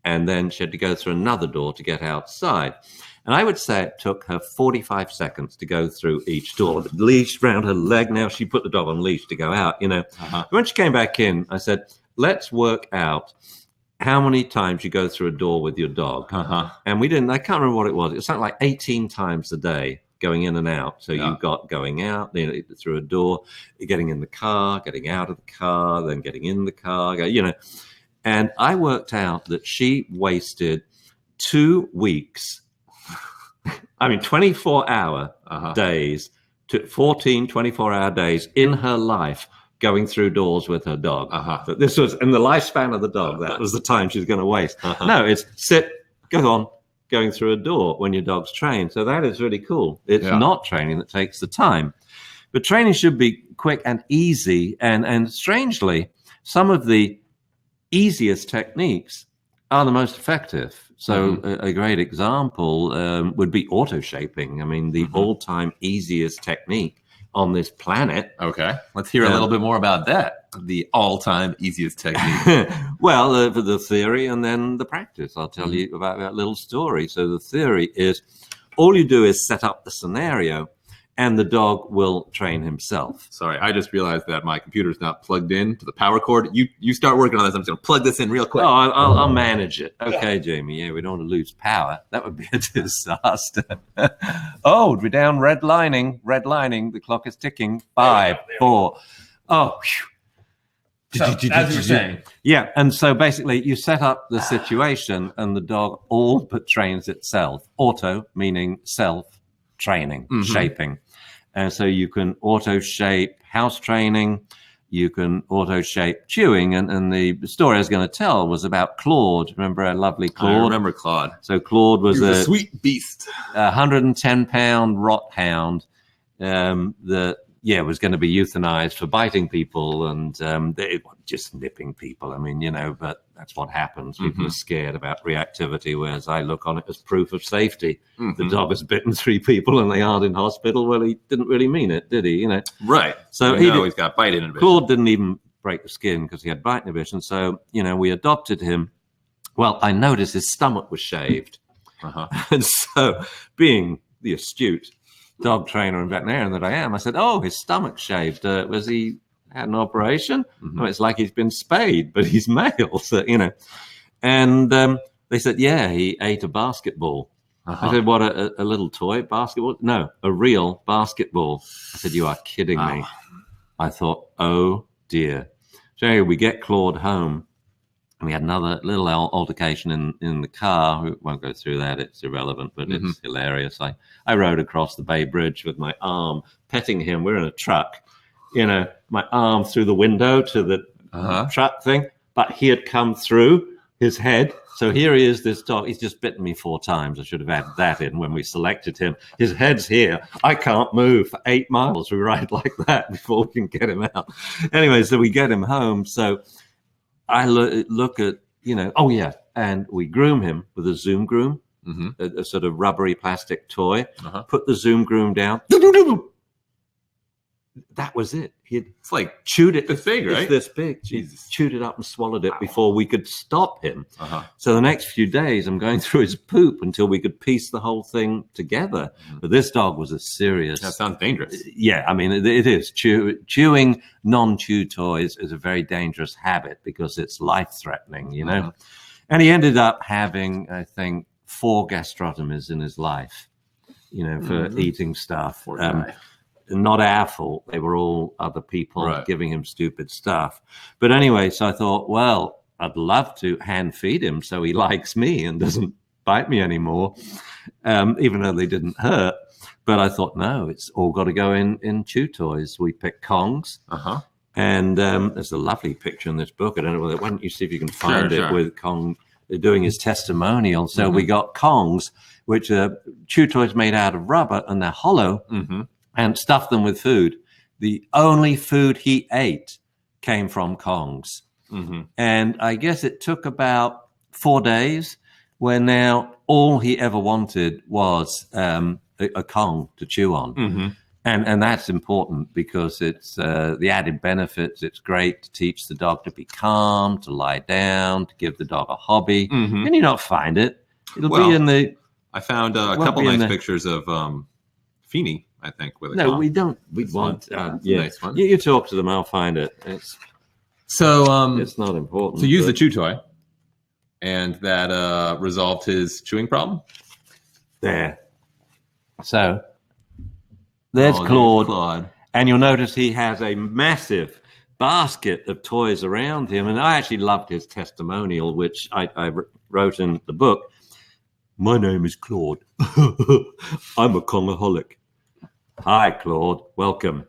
and then she had to go through another door to get outside. And I would say it took her 45 seconds to go through each door. The leash around her leg. Now she put the dog on leash to go out, When she came back in, I said, let's work out how many times you go through a door with your dog. And we didn't, I can't remember what it was. It was something like 18 times a day going in and out. So you've got going out through a door, getting in the car, getting out of the car, then getting in the car, And I worked out that she wasted 2 weeks, 24-hour days, to 14 24-hour days in her life going through doors with her dog. But this was in the lifespan of the dog. That was the time she's going to waste. No, it's sit, go on, going through a door when your dog's trained. So that is really cool. It's not training that takes the time. But training should be quick and easy. And strangely, some of the easiest techniques are the most effective. So a great example would be auto shaping. I mean, the all-time easiest technique on this planet. Okay. Let's hear a little bit more about that. The all-time easiest technique. Well, the theory and then the practice. I'll tell you about that little story. So the theory is all you do is set up the scenario and the dog will train himself. Sorry, I just realized that my computer's not plugged in to the power cord. You start working on this. I'm just going to plug this in real quick. Oh, I'll manage it. Okay, Jamie. Yeah, we don't want to lose power. That would be a disaster. Oh, we're down red lining. Red lining. The clock is ticking. 5, 4. Oh, so, as you were saying. Yeah, and so basically you set up the situation and the dog all but trains itself. Auto, meaning self-training, shaping. And so you can auto-shape house training, you can auto-shape chewing. And the story I was going to tell was about Claude. Remember our lovely Claude? I remember Claude. So Claude was a sweet beast. 110-pound rot hound that was going to be euthanized for biting people and just nipping people. I mean, but that's what happens. People are scared about reactivity, whereas I look on it as proof of safety. The dog has bitten 3 people and they aren't in hospital. Well, he didn't really mean it, did he? Right. So he's got bite inhibition. Claude didn't even break the skin because he had bite inhibition. So, we adopted him. Well, I noticed his stomach was shaved. And so being the astute dog trainer and veterinarian that I am, I said, oh, his stomach's shaved. Was he had an operation? No, it's like he's been spayed, but he's male, so, And they said, yeah, he ate a basketball. I said, what, a little toy basketball? No, a real basketball. I said, you are kidding me. I thought, oh, dear. So anyway, we get Claude home. And we had another little altercation in the car. We won't go through that. It's irrelevant, but it's hilarious. I rode across the Bay Bridge with my arm, petting him. We're in a truck, my arm through the window to the truck thing. But he had come through his head. So here he is, this dog. He's just bitten me 4 times. I should have added that in when we selected him. His head's here. I can't move for 8 miles. We ride like that before we can get him out. Anyway, so we get him home. So I look at, and we groom him with a Zoom groom, a sort of rubbery plastic toy, put the Zoom groom down. That was it. It's like chewed it. This big, right? It's this big. Jesus. Chewed it up and swallowed it before we could stop him. So the next few days, I'm going through his poop until we could piece the whole thing together. But this dog was a serious. That sounds dangerous. Yeah, I mean, it is. Chewing non-chew toys is a very dangerous habit because it's life-threatening, And he ended up having, I think, 4 gastrotomies in his life, for eating stuff. Not our fault. They were all other people giving him stupid stuff. But anyway, so I thought, well, I'd love to hand feed him so he likes me and doesn't bite me anymore, even though they didn't hurt. But I thought, no, it's all got to go in chew toys. We picked Kongs. And there's a lovely picture in this book. I don't know whether, why don't you see if you can find it with Kong doing his testimonial. So we got Kongs, which are chew toys made out of rubber, and they're hollow. And stuffed them with food. The only food he ate came from Kongs. And I guess it took about 4 days where now all he ever wanted was a Kong to chew on. And that's important because it's the added benefits. It's great to teach the dog to be calm, to lie down, to give the dog a hobby. And you not find it. It'll be in the... I found a couple nice pictures of Feeney, I think, with a No, Kong. we don't. We want... a nice one. You talk to them, I'll find it. It's not important. So use the chew toy, and that resolved his chewing problem? There. So... There's Claude, and you'll notice he has a massive basket of toys around him. And I actually loved his testimonial, which I wrote in the book. My name is Claude. I'm a Kongaholic. Hi, Claude. Welcome.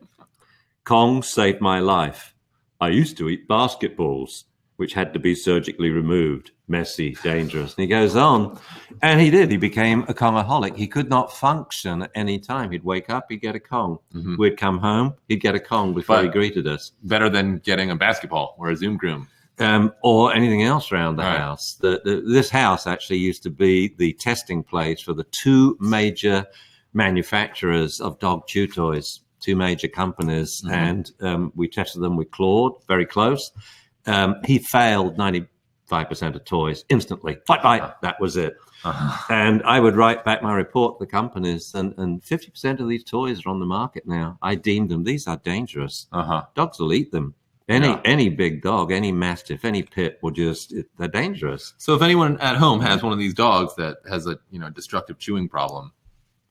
Kong saved my life. I used to eat basketballs, which had to be surgically removed. Messy, dangerous. And he goes on. And he did. He became a Kongaholic. He could not function at any time. He'd wake up, he'd get a Kong. We'd come home, he'd get a Kong before he greeted us. Better than getting a basketball or a Zoom groom. Or anything else around the house. This house actually used to be the testing place for the two major manufacturers of dog chew toys, two major companies. And we tested them with Claude, very close. He failed 95% of toys instantly. Bye. That was it. And I would write back my report to the companies, and 50% of these toys are on the market now. I deemed them, these are dangerous. Dogs will eat them. Any big dog, any mastiff, any pit will they're dangerous. So if anyone at home has one of these dogs that has a destructive chewing problem,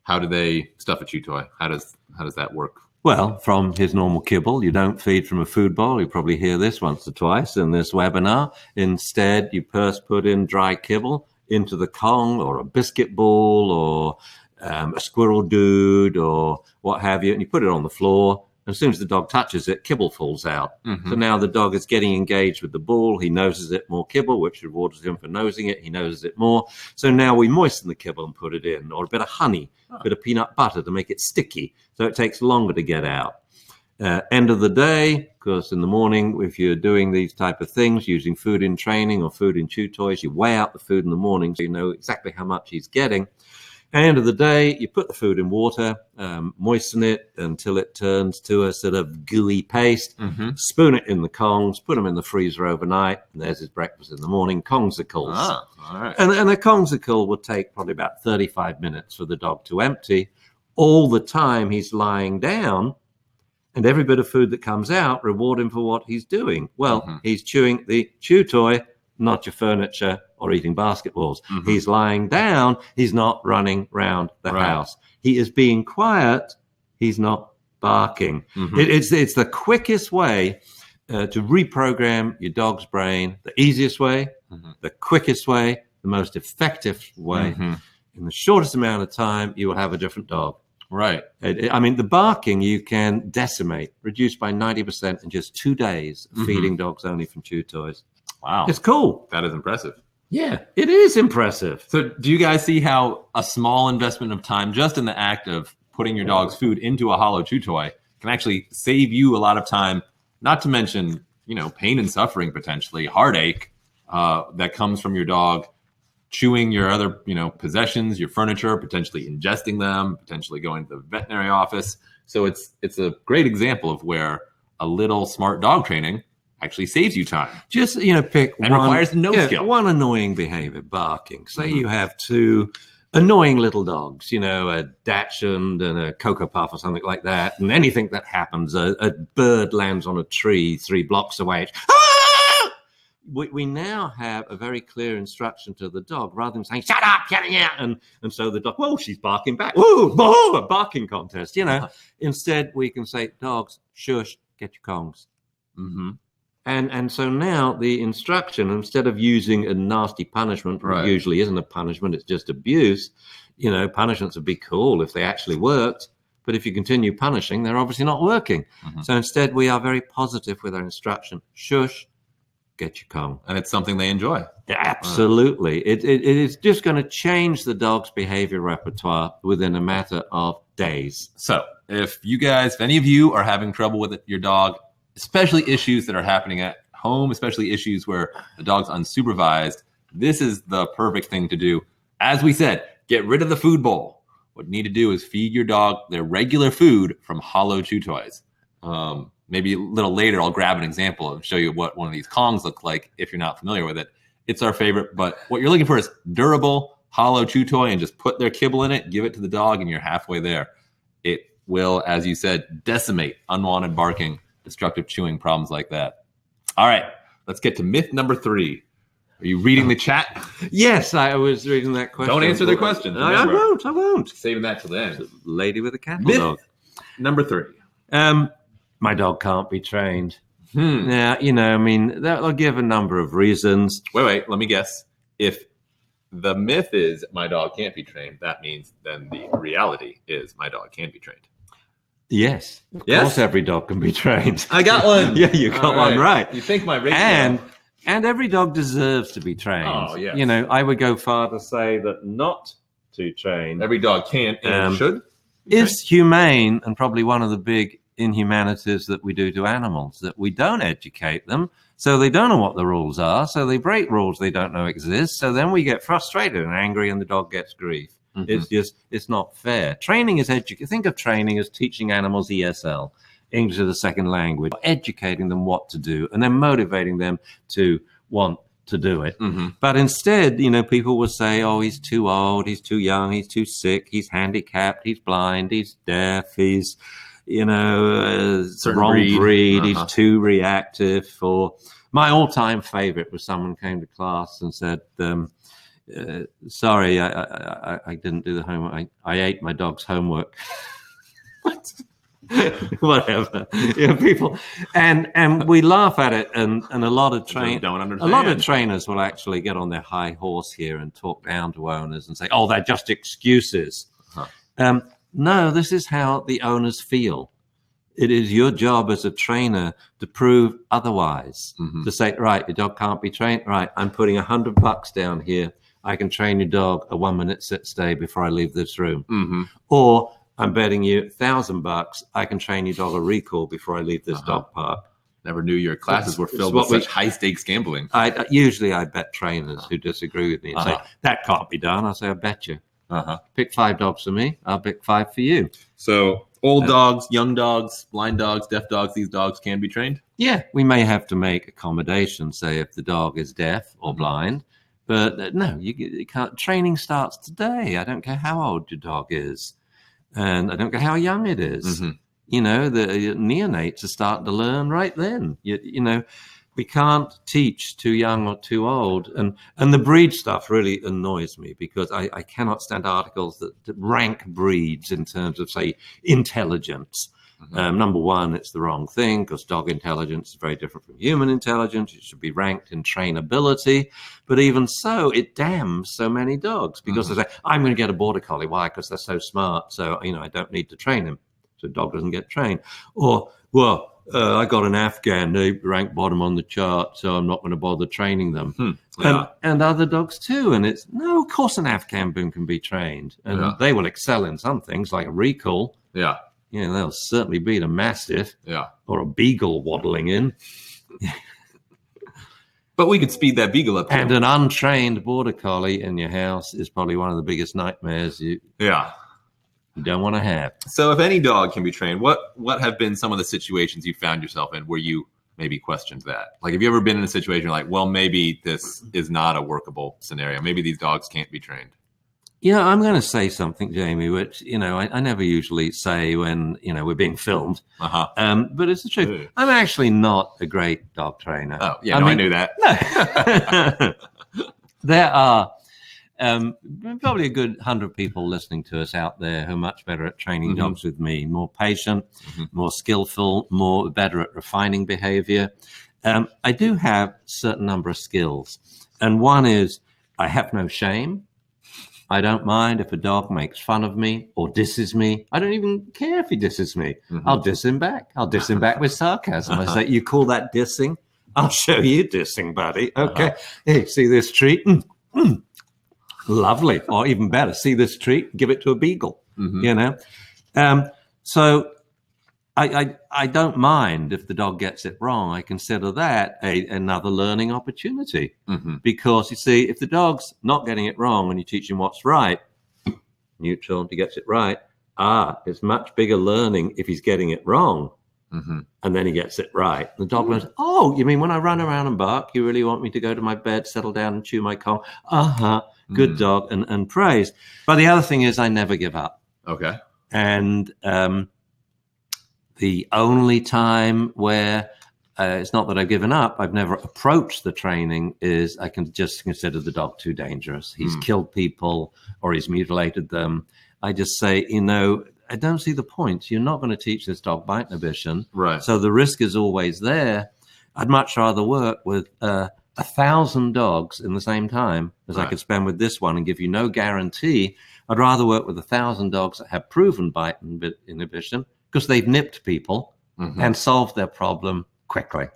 how do they stuff a chew toy? How does that work? Well, from his normal kibble, you don't feed from a food bowl. You probably hear this once or twice in this webinar. Instead, you first put in dry kibble into the Kong or a biscuit ball or a squirrel dude or what have you, and you put it on the floor. And as soon as the dog touches it, kibble falls out. So now the dog is getting engaged with the ball. He noses it more kibble, which rewards him for nosing it. He noses it more. So now we moisten the kibble and put it in, or a bit of honey, a bit of peanut butter to make it sticky. So it takes longer to get out. End of the day, of course, in the morning, if you're doing these type of things, using food in training or food in chew toys, you weigh out the food in the morning so you know exactly how much he's getting. At the end of the day, you put the food in water, moisten it until it turns to a sort of gooey paste, spoon it in the Kongs, put them in the freezer overnight, and there's his breakfast in the morning, Kongsicles. All right. And a Kongsicle will take probably about 35 minutes for the dog to empty. All the time he's lying down, and every bit of food that comes out, reward him for what he's doing. Well, he's chewing the chew toy, not your furniture or eating basketballs. He's lying down. He's not running round the house. He is being quiet. He's not barking. It's the quickest way to reprogram your dog's brain, the easiest way, the quickest way, the most effective way. In the shortest amount of time, you will have a different dog. Right. I mean, the barking you can decimate, reduce by 90% in just 2 days, feeding dogs only from chew toys. Wow. It's cool. That is impressive. Yeah, it is impressive. So do you guys see how a small investment of time just in the act of putting your dog's food into a hollow chew toy can actually save you a lot of time, not to mention, pain and suffering, potentially heartache that comes from your dog chewing your other, possessions, your furniture, potentially ingesting them, potentially going to the veterinary office. So it's a great example of where a little smart dog training actually saves you time. Just, pick and one, requires no skill. One annoying behavior, barking. Say you have two annoying little dogs, a Dachshund and a Cocoa Puff or something like that. And anything that happens, a bird lands on a tree 3 blocks away. We now have a very clear instruction to the dog rather than saying, shut up, and so the dog, whoa, she's barking back. Whoa, a barking contest, Instead, we can say, dogs, shush, get your Kongs. And so now the instruction, instead of using a nasty punishment, which usually isn't a punishment, it's just abuse, punishments would be cool if they actually worked. But if you continue punishing, they're obviously not working. So instead, we are very positive with our instruction. Shush, get your Kong. And it's something they enjoy. Yeah, absolutely. It is just going to change the dog's behavior repertoire within a matter of days. So if any of you are having trouble with your dog, especially issues that are happening at home, especially issues where the dog's unsupervised, this is the perfect thing to do. As we said, get rid of the food bowl. what you need to do is feed your dog their regular food from hollow chew toys. Maybe a little later, I'll grab an example and show you what one of these Kongs look like if you're not familiar with it. It's our favorite, but what you're looking for is durable, hollow chew toy, and just put their kibble in it, give it to the dog, and you're halfway there. It will, as you said, decimate unwanted barking, destructive chewing, problems like that. All right, let's get to myth number 3. Are you reading the chat? Yes, I was reading that question. Don't answer their questions. I won't. Saving that till the end. Lady with a cattle Myth dog. number 3. My dog can't be trained. Now, I mean, they'll give a number of reasons. Wait, let me guess. If the myth is my dog can't be trained, that means then the reality is my dog can be trained. Yes. Of course every dog can be trained. I got one. Yeah, you got one right. You think my ratio... And every dog deserves to be trained. Oh, yes. I would go far to say that not to train. Every dog can and should. Is humane, and probably one of the big inhumanities that we do to animals, that we don't educate them, so they don't know what the rules are, so they break rules they don't know exist, so then we get frustrated and angry and the dog gets grief. It's not fair. Training is think of training as teaching animals ESL. English as a second language, educating them what to do, and then motivating them to want to do it. But instead, people will say, oh, he's too old, he's too young, he's too sick, he's handicapped, he's blind, he's deaf, he's, wrong breed, he's too reactive. Or my all-time favorite was someone came to class and said, sorry, I didn't do the homework. I ate my dog's homework. What? Whatever, people, and we laugh at it, and a lot of trainers will actually get on their high horse here and talk down to owners and say, "Oh, they're just excuses." No, this is how the owners feel. It is your job as a trainer to prove otherwise. To say, right, your dog can't be trained. Right, I'm putting $100 down here. I can train your dog a 1-minute sit stay before I leave this room, or I'm betting you $1,000 I can train your dog a recall before I leave this dog park. Never knew your classes were filled with such high-stakes gambling. Usually I bet trainers who disagree with me and say, that can't be done. I say, I bet you. Pick 5 dogs for me. I'll pick 5 for you. So old dogs, young dogs, blind dogs, deaf dogs, these dogs can be trained? Yeah. We may have to make accommodations, say if the dog is deaf or blind. But no, you can't. Training starts today. I don't care how old your dog is. And I don't care how young it is. The neonates are starting to learn right then. We can't teach too young or too old. And the breed stuff really annoys me because I cannot stand articles that rank breeds in terms of, say, intelligence. Number one, it's the wrong thing because dog intelligence is very different from human intelligence. It should be ranked in trainability. But even so, it damns so many dogs because they say, I'm going to get a border collie. Why? Because they're so smart. So, I don't need to train him. So dog doesn't get trained. Or, I got an Afghan. They rank bottom on the chart, so I'm not going to bother training them. And other dogs too. And it's, no, of course an Afghan boom can be trained. And they will excel in some things like a recall. They'll certainly beat a Mastiff or a Beagle waddling in. But we could speed that Beagle up. And an untrained border collie in your house is probably one of the biggest nightmares you don't want to have. So if any dog can be trained, what have been some of the situations you found yourself in where you maybe questioned that? Like, have you ever been in a situation like, well, maybe this is not a workable scenario. Maybe these dogs can't be trained. I'm going to say something, Jamie, which, I never usually say when, we're being filmed. But it's the truth. I'm actually not a great dog trainer. Oh, yeah, I knew that. No. There are probably a good 100 people listening to us out there who are much better at training dogs with me, more patient, more skillful, better at refining behavior. I do have a certain number of skills. And one is I have no shame. I don't mind if a dog makes fun of me or disses me. I don't even care if he disses me. I'll diss him back. I'll diss him back with sarcasm. I say, you call that dissing? I'll show you dissing, buddy. Okay. Hey, see this treat? Lovely. Or even better, see this treat? Give it to a beagle, So I don't mind if the dog gets it wrong. I consider that another learning opportunity because, you see, if the dog's not getting it wrong and you teach him what's right, neutral, and he gets it right. It's much bigger learning if he's getting it wrong. Mm-hmm. And then he gets it right. The dog goes, oh, you mean when I run around and bark, you really want me to go to my bed, settle down and chew my Kong? Good dog, and praise. But the other thing is I never give up. Okay. And the only time where it's not that I've given up, I've never approached the training, is I can just consider the dog too dangerous. He's killed people or he's mutilated them. I just say, I don't see the point. You're not going to teach this dog bite inhibition. Right. So the risk is always there. I'd much rather work with 1,000 dogs in the same time as I could spend with this one and give you no guarantee. I'd rather work with 1,000 dogs that have proven bite inhibition because they've nipped people and solved their problem quickly.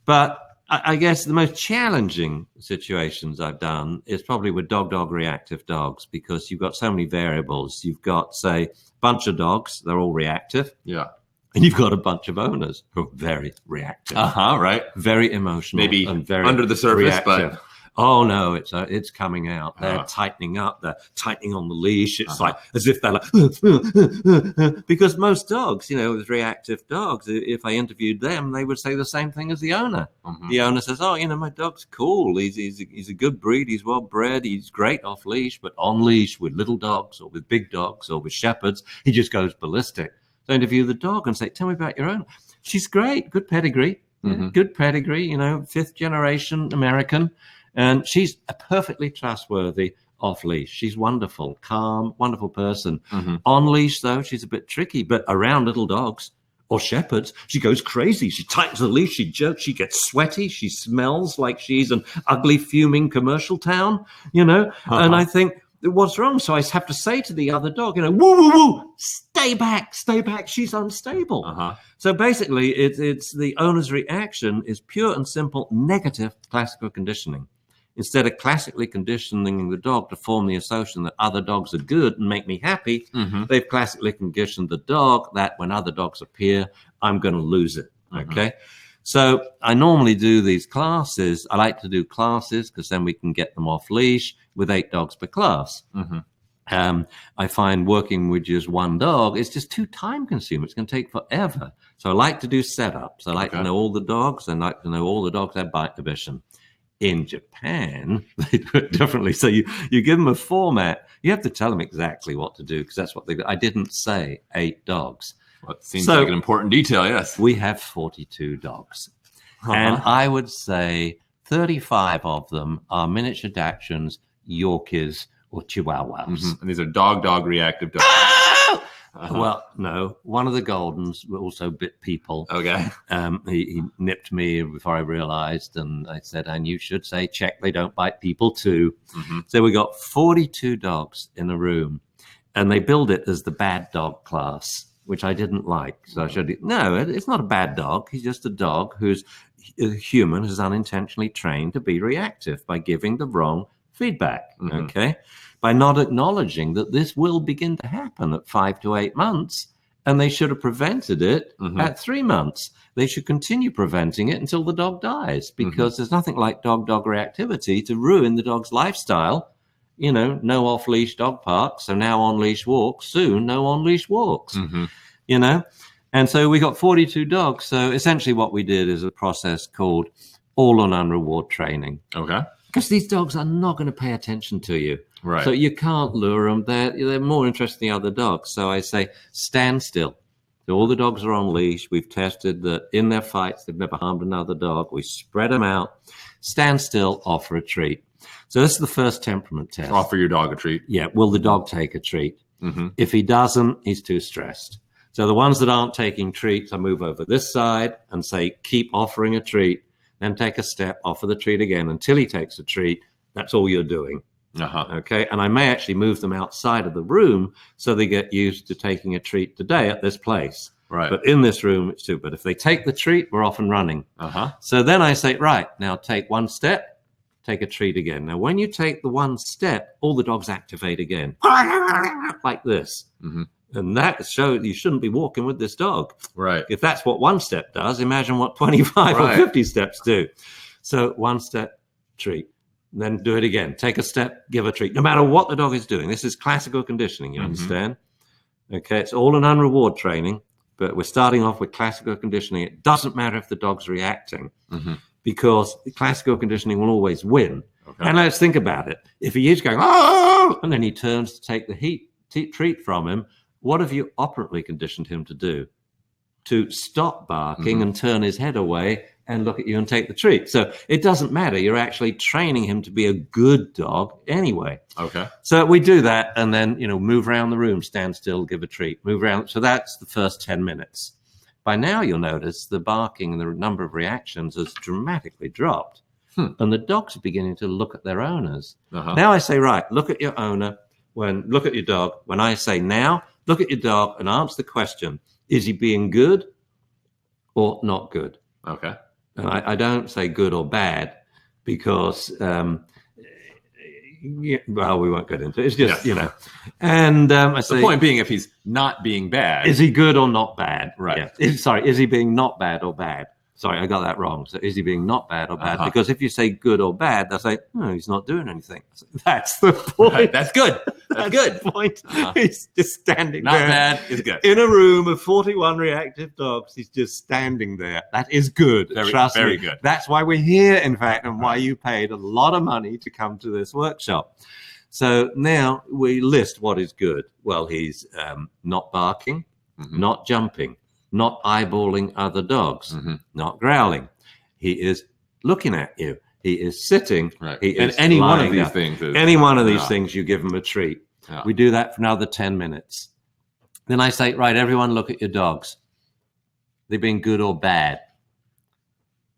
But I guess the most challenging situations I've done is probably with dog reactive dogs, because you've got so many variables. You've got, say, a bunch of dogs, they're all reactive. Yeah. And you've got a bunch of owners who are very reactive. Right. Very emotional. Maybe and very under the surface, reactive. but... Oh, no, it's coming out. They're tightening up. They're tightening on the leash. It's like as if they're like, because most dogs, with reactive dogs, if I interviewed them, they would say the same thing as the owner. The owner says, oh, my dog's cool. He's a good breed. He's well bred. He's great off leash, but on leash with little dogs or with big dogs or with shepherds, he just goes ballistic. So I interview the dog and say, tell me about your owner. She's great. Good pedigree. Good pedigree, 5th generation American. And she's a perfectly trustworthy off-leash. She's wonderful, calm, wonderful person. On-leash, though, she's a bit tricky. But around little dogs or shepherds, she goes crazy. She tightens the leash, she jerks, she gets sweaty, she smells like she's an ugly, fuming commercial town, And I think, what's wrong? So I have to say to the other dog, woo, woo, woo, stay back, she's unstable. So basically, it's the owner's reaction is pure and simple negative classical conditioning. Instead of classically conditioning the dog to form the assumption that other dogs are good and make me happy, they've classically conditioned the dog that when other dogs appear, I'm going to lose it. Okay. So I normally do these classes. I like to do classes because then we can get them off leash with 8 dogs per class. I find working with just one dog is just too time consuming. It's going to take forever. So I like to do setups. I like to know all the dogs. I like to know all the dogs have bite inhibition. In Japan, they do it differently. So you give them a format. You have to tell them exactly what to do because that's what they do. I didn't say 8 dogs. Well, it seems like an important detail, yes. We have 42 dogs. And I would say 35 of them are miniature Dachshunds, Yorkies, or Chihuahuas. And these are dog reactive dogs. Well, no. One of the Goldens also bit people. Okay. He nipped me before I realized, and I said, and you should say, check they don't bite people too. So we got 42 dogs in a room, and they billed it as the bad dog class, which I didn't like. So I showed you, no, it's not a bad dog. He's just a dog who's a human who's unintentionally trained to be reactive by giving the wrong feedback. Okay. By not acknowledging that this will begin to happen at 5 to 8 months, and they should have prevented it at 3 months. They should continue preventing it until the dog dies, because there's nothing like dog reactivity to ruin the dog's lifestyle. No off-leash dog parks, so now on-leash walks. Soon, no on-leash walks, And so we got 42 dogs. So essentially what we did is a process called all-or-none reward training. Okay. Because these dogs are not going to pay attention to you. Right. So you can't lure them. They're more interested in the other dogs. So I say, stand still. So all the dogs are on leash. We've tested that in their fights, they've never harmed another dog. We spread them out. Stand still, offer a treat. So this is the first temperament test. Offer your dog a treat. Yeah. Will the dog take a treat? If he doesn't, he's too stressed. So the ones that aren't taking treats, I move over this side and say, keep offering a treat. Then take a step, offer the treat again until he takes a treat. That's all you're doing. Okay. And I may actually move them outside of the room so they get used to taking a treat today at this place. Right. But in this room, it's too. But if they take the treat, we're off and running. So then I say, right, now take one step, take a treat again. Now, when you take the one step, all the dogs activate again. Like this. And that shows you shouldn't be walking with this dog. Right. If that's what one step does, imagine what 25 or 50 steps do. So one step, treat. Then do it again. Take a step, give a treat. No matter what the dog is doing. This is classical conditioning, you understand? Okay, it's all an unreward training, but we're starting off with classical conditioning. It doesn't matter if the dog's reacting because classical conditioning will always win. Okay. And let's think about it. If he is going, oh, and then he turns to take the treat from him, what have you operantly conditioned him to do? To stop barking and turn his head away and look at you and take the treat. So it doesn't matter. You're actually training him to be a good dog anyway. Okay. So we do that and then, move around the room, stand still, give a treat, move around. So that's the first 10 minutes. By now, you'll notice the barking and the number of reactions has dramatically dropped. And the dogs are beginning to look at their owners. Now I say, right, look at your owner. Look at your dog. When I say now, look at your dog and answer the question, is he being good or not good? Okay. And I don't say good or bad because, well, we won't get into it. It's just, And I say, the point being, if he's not being bad, is he good or not bad? Right. Yeah. Is he being not bad or bad? Sorry, I got that wrong. So is he being not bad or bad? Because if you say good or bad, they'll say, no, he's not doing anything. That's the point. Right. That's good. That's good. The point. He's just standing not there. Not bad is good. In a room of 41 reactive dogs, he's just standing there. That is good. Trust me. Very good. That's why we're here, in fact, and why you paid a lot of money to come to this workshop. So now we list what is good. Well, he's not barking, not jumping, not eyeballing other dogs, not growling. He is looking at you. He is sitting. Right. He is and any one of these up. things. Any one of these things, you give him a treat. Yeah. We do that for another 10 minutes. Then I say, right, everyone look at your dogs. They've been good or bad?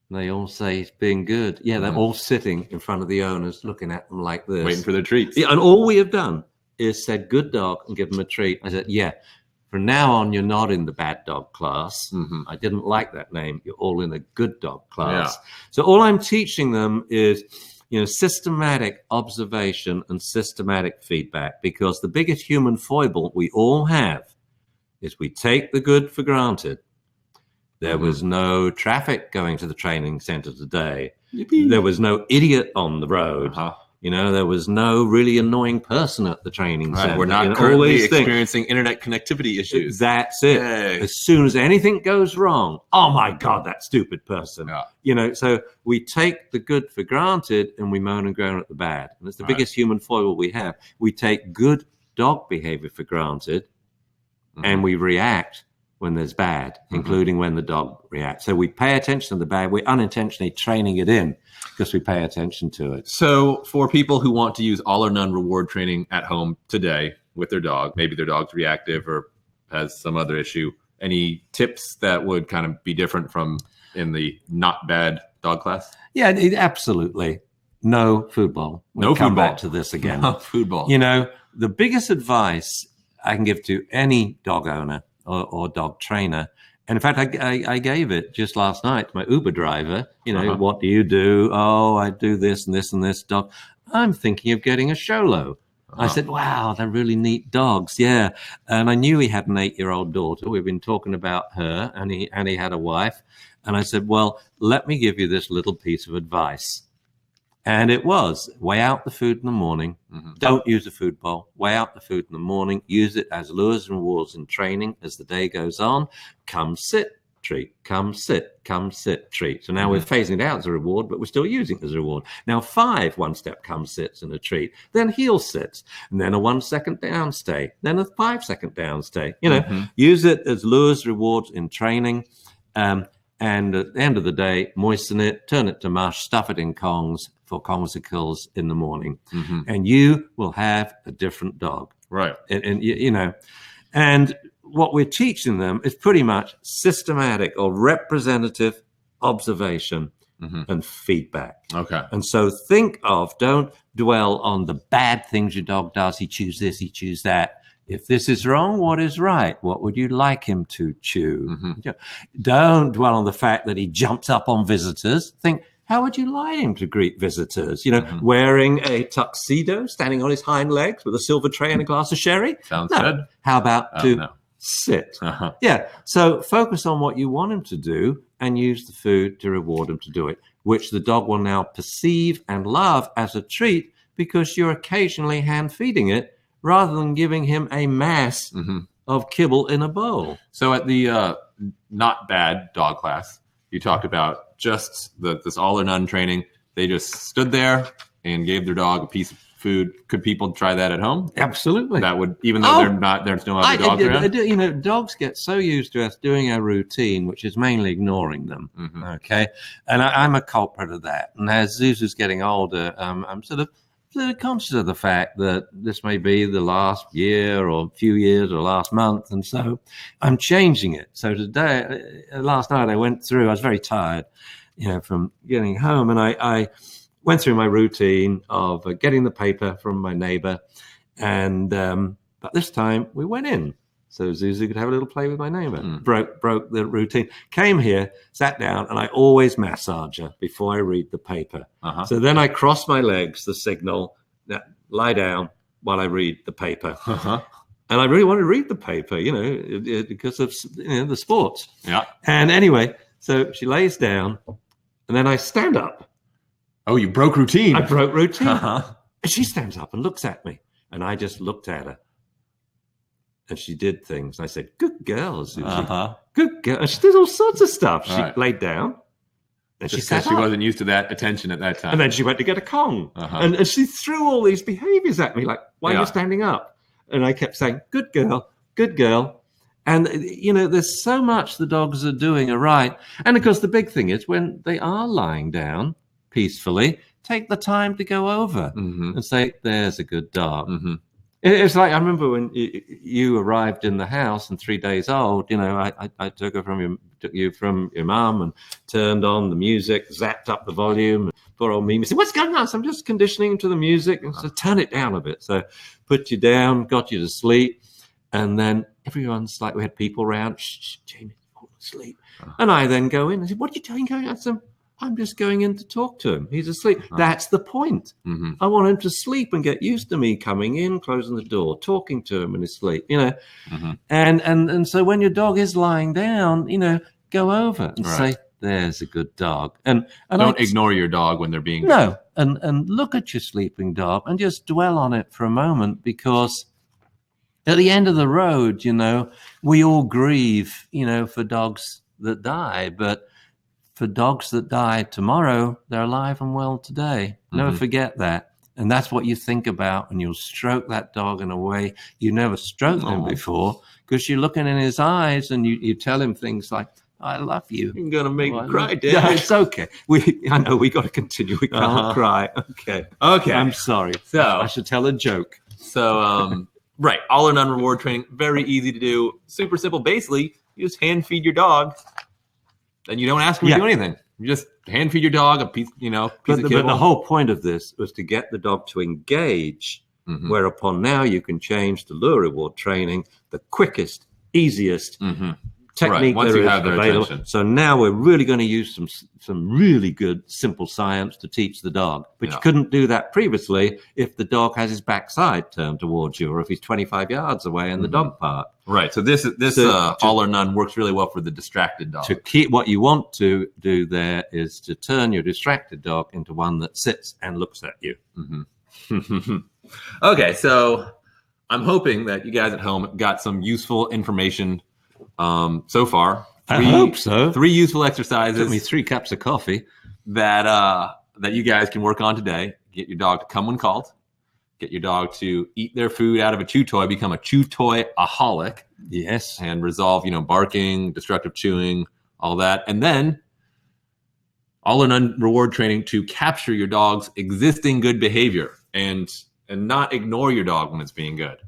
And they all say it's been good. Yeah, they're all sitting in front of the owners looking at them like this. Waiting for their treats. Yeah, and all we have done is said, good dog, and give them a treat. I said, yeah. From now on, you're not in the bad dog class. I didn't like that name. You're all in the good dog class. Yeah. So all I'm teaching them is, systematic observation and systematic feedback, because the biggest human foible we all have is we take the good for granted. There was no traffic going to the training center today. Yippee. There was no idiot on the road. There was no really annoying person at the training center. We're not currently experiencing internet connectivity issues. That's it. Yay. As soon as anything goes wrong, oh my God, that stupid person. Yeah. So we take the good for granted and we moan and groan at the bad. And it's the biggest human foible we have. We take good dog behavior for granted and we react when there's bad, including when the dog reacts. So we pay attention to the bad. We're unintentionally training it in because we pay attention to it. So for people who want to use all or none reward training at home today with their dog, maybe their dog's reactive or has some other issue, any tips that would kind of be different from in the not bad dog class? Yeah, absolutely. No food ball. We'll come back to this again. No food ball. The biggest advice I can give to any dog owner or dog trainer, and in fact, I gave it just last night to my Uber driver. What do you do? Oh, I do this and this and this dog. I'm thinking of getting a Sholo. I said, wow, they're really neat dogs. Yeah. And I knew he had an 8-year-old daughter. We've been talking about her, and he had a wife. And I said, well, let me give you this little piece of advice. And it was, weigh out the food in the morning. Don't use a food bowl. Weigh out the food in the morning. Use it as lures and rewards in training as the day goes on. Come sit, treat. Come sit, treat. So now we're phasing it out as a reward, but we're still using it as a reward. Now 5 one-step come sits and a treat. Then heel sits. And then a 1-second down stay. Then a 5-second down stay. Use it as lures, rewards in training. And at the end of the day, moisten it, turn it to mush, stuff it in kongs for kongsikles in the morning. And you will have a different dog. Right. And what we're teaching them is pretty much systematic or representative observation and feedback. Okay. And so don't dwell on the bad things your dog does. He chews this, he chews that. If this is wrong, what is right? What would you like him to chew? Don't dwell on the fact that he jumps up on visitors. Think, how would you like him to greet visitors? Wearing a tuxedo, standing on his hind legs with a silver tray and a glass of sherry? Sounds good. How about sit? Yeah. So focus on what you want him to do and use the food to reward him to do it. which the dog will now perceive and love as a treat because you're occasionally hand feeding it rather than giving him a mass of kibble in a bowl. So at the not bad dog class, you talked about just this all or none training. They just stood there and gave their dog a piece of food. Could people try that at home? Absolutely. That would, even though there's no other dogs around? You know, dogs get so used to us doing a routine, which is mainly ignoring them. Okay. And I'm a culprit of that. And as Zuzu's getting older, I'm sort of conscious of the fact that this may be the last year or few years or last month. And so I'm changing it. So last night I went through, I was very tired, you know, from getting home, and I went through my routine of getting the paper from my neighbor. And, but this time we went in so Zuzu could have a little play with my neighbor. Broke the routine, came here, sat down, and I always massage her before I read the paper. So then I cross my legs, the signal, lie down while I read the paper. And I really want to read the paper, you know, because of the sports. Yeah. And anyway, so she lays down, and then I stand up. Oh, you broke routine. I broke routine. And she stands up and looks at me, and I just looked at her. And she did things. And I said, "Good girl, Susie. Good girl." And she did all sorts of stuff. She laid down. And she sat up. She wasn't used to that attention at that time. And then she went to get a Kong. And she threw all these behaviors at me, like, "Why are you standing up?" And I kept saying, "Good girl, good girl." And, you know, there's so much the dogs are doing right. And, of course, the big thing is when they are lying down peacefully, take the time to go over and say, "There's a good dog." It's like, I remember when you arrived in the house and 3 days old, you know, I took you from your mum and turned on the music, zapped up the volume. Poor old Mimi said, "What's going on?" So I'm just conditioning to the music. And so turn it down a bit. So put you down, got you to sleep. And then everyone's like, we had people around. "Shh, Jamie, fall asleep." And I then go in and say, "What are you doing going on?" I said, "I'm just going in to talk to him. He's asleep." That's the point. I want him to sleep and get used to me coming in, closing the door, talking to him in his sleep, you know. And so when your dog is lying down, you know, go over and say, "There's a good dog." And don't ignore your dog when they're being no. And look at your sleeping dog and just dwell on it for a moment, because at the end of the road, you know, we all grieve, you know, for dogs that die, but for dogs that die tomorrow, they're alive and well today. Never forget that. And that's what you think about, and you'll stroke that dog in a way you never stroked him before, because you're looking in his eyes and you tell him things like, "I love you." You're going to make me cry, Dad. Yeah, it's okay. I know we got to continue. We can't cry. Okay. I'm sorry. So I should tell a joke. So, right. All or none reward training. Very easy to do. Super simple. Basically, you just hand feed your dog. And you don't ask them to do anything. You just hand feed your dog a piece, of kibble. But the whole point of this was to get the dog to engage, whereupon now you can change to lure reward training, the quickest, easiest technique once there you is have their available. attention. So now we're really going to use some really good simple science to teach the dog. But you couldn't do that previously if the dog has his backside turned towards you, or if he's 25 yards away in the dog park. Right. So this all or none works really well for the distracted dog. To keep what you want to do there is to turn your distracted dog into one that sits and looks at you. Okay, so I'm hoping that you guys at home got some useful information so far. I hope so. 3 useful exercises. Took me 3 cups of coffee that you guys can work on today. Get your dog to come when called. Get your dog to eat their food out of a chew toy, become a chew toy-aholic. Yes. And resolve, barking, destructive chewing, all that. And then all or none reward training to capture your dog's existing good behavior and not ignore your dog when it's being good.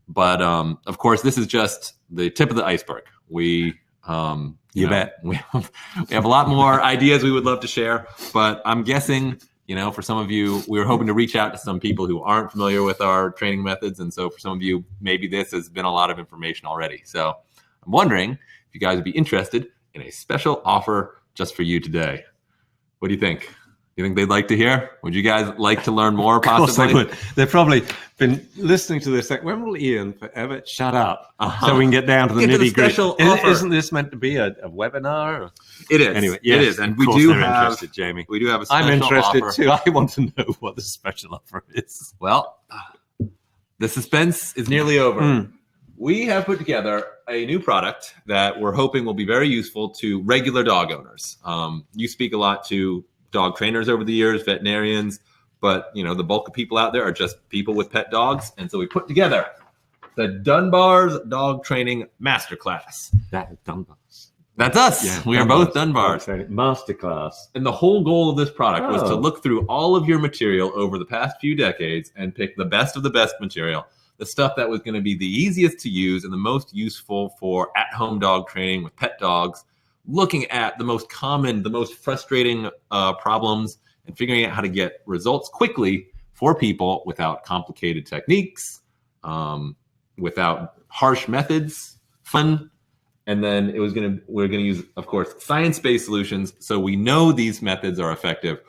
But of course, this is just the tip of the iceberg. We bet. We have a lot more ideas we would love to share, but I'm guessing, for some of you, we were hoping to reach out to some people who aren't familiar with our training methods. And so for some of you, maybe this has been a lot of information already. So I'm wondering if you guys would be interested in a special offer just for you today. What do you think? You think they'd like to hear? Would you guys like to learn more? Of course they Possibly. would. They've probably been listening to this. Like, when will Ian forever shut up Uh-huh. so we can get down to the Get to the nitty gritty? special offer. Isn't this meant to be a webinar? Or? It is. Anyway, It yes, is, and of we course do they're have. interested, Jamie. We do have a special I'm interested offer. too. I want to know what the special offer is. Well, the suspense is nearly over. Mm. We have put together a new product that we're hoping will be very useful to regular dog owners. You speak a lot to dog trainers over the years, veterinarians, but the bulk of people out there are just people with pet dogs. And so we put together the Dunbar's Dog Training Masterclass. That is Dunbar's. That's us. Yeah, we are both Dunbar's. Masterclass. And the whole goal of this product was to Oh. look through all of your material over the past few decades and pick the best of the best material, the stuff that was going to be the easiest to use and the most useful for at-home dog training with pet dogs, looking at the most common, the most frustrating problems, and figuring out how to get results quickly for people without complicated techniques, without harsh methods, fun. And then we're going to use, of course, science-based solutions. So we know these methods are effective.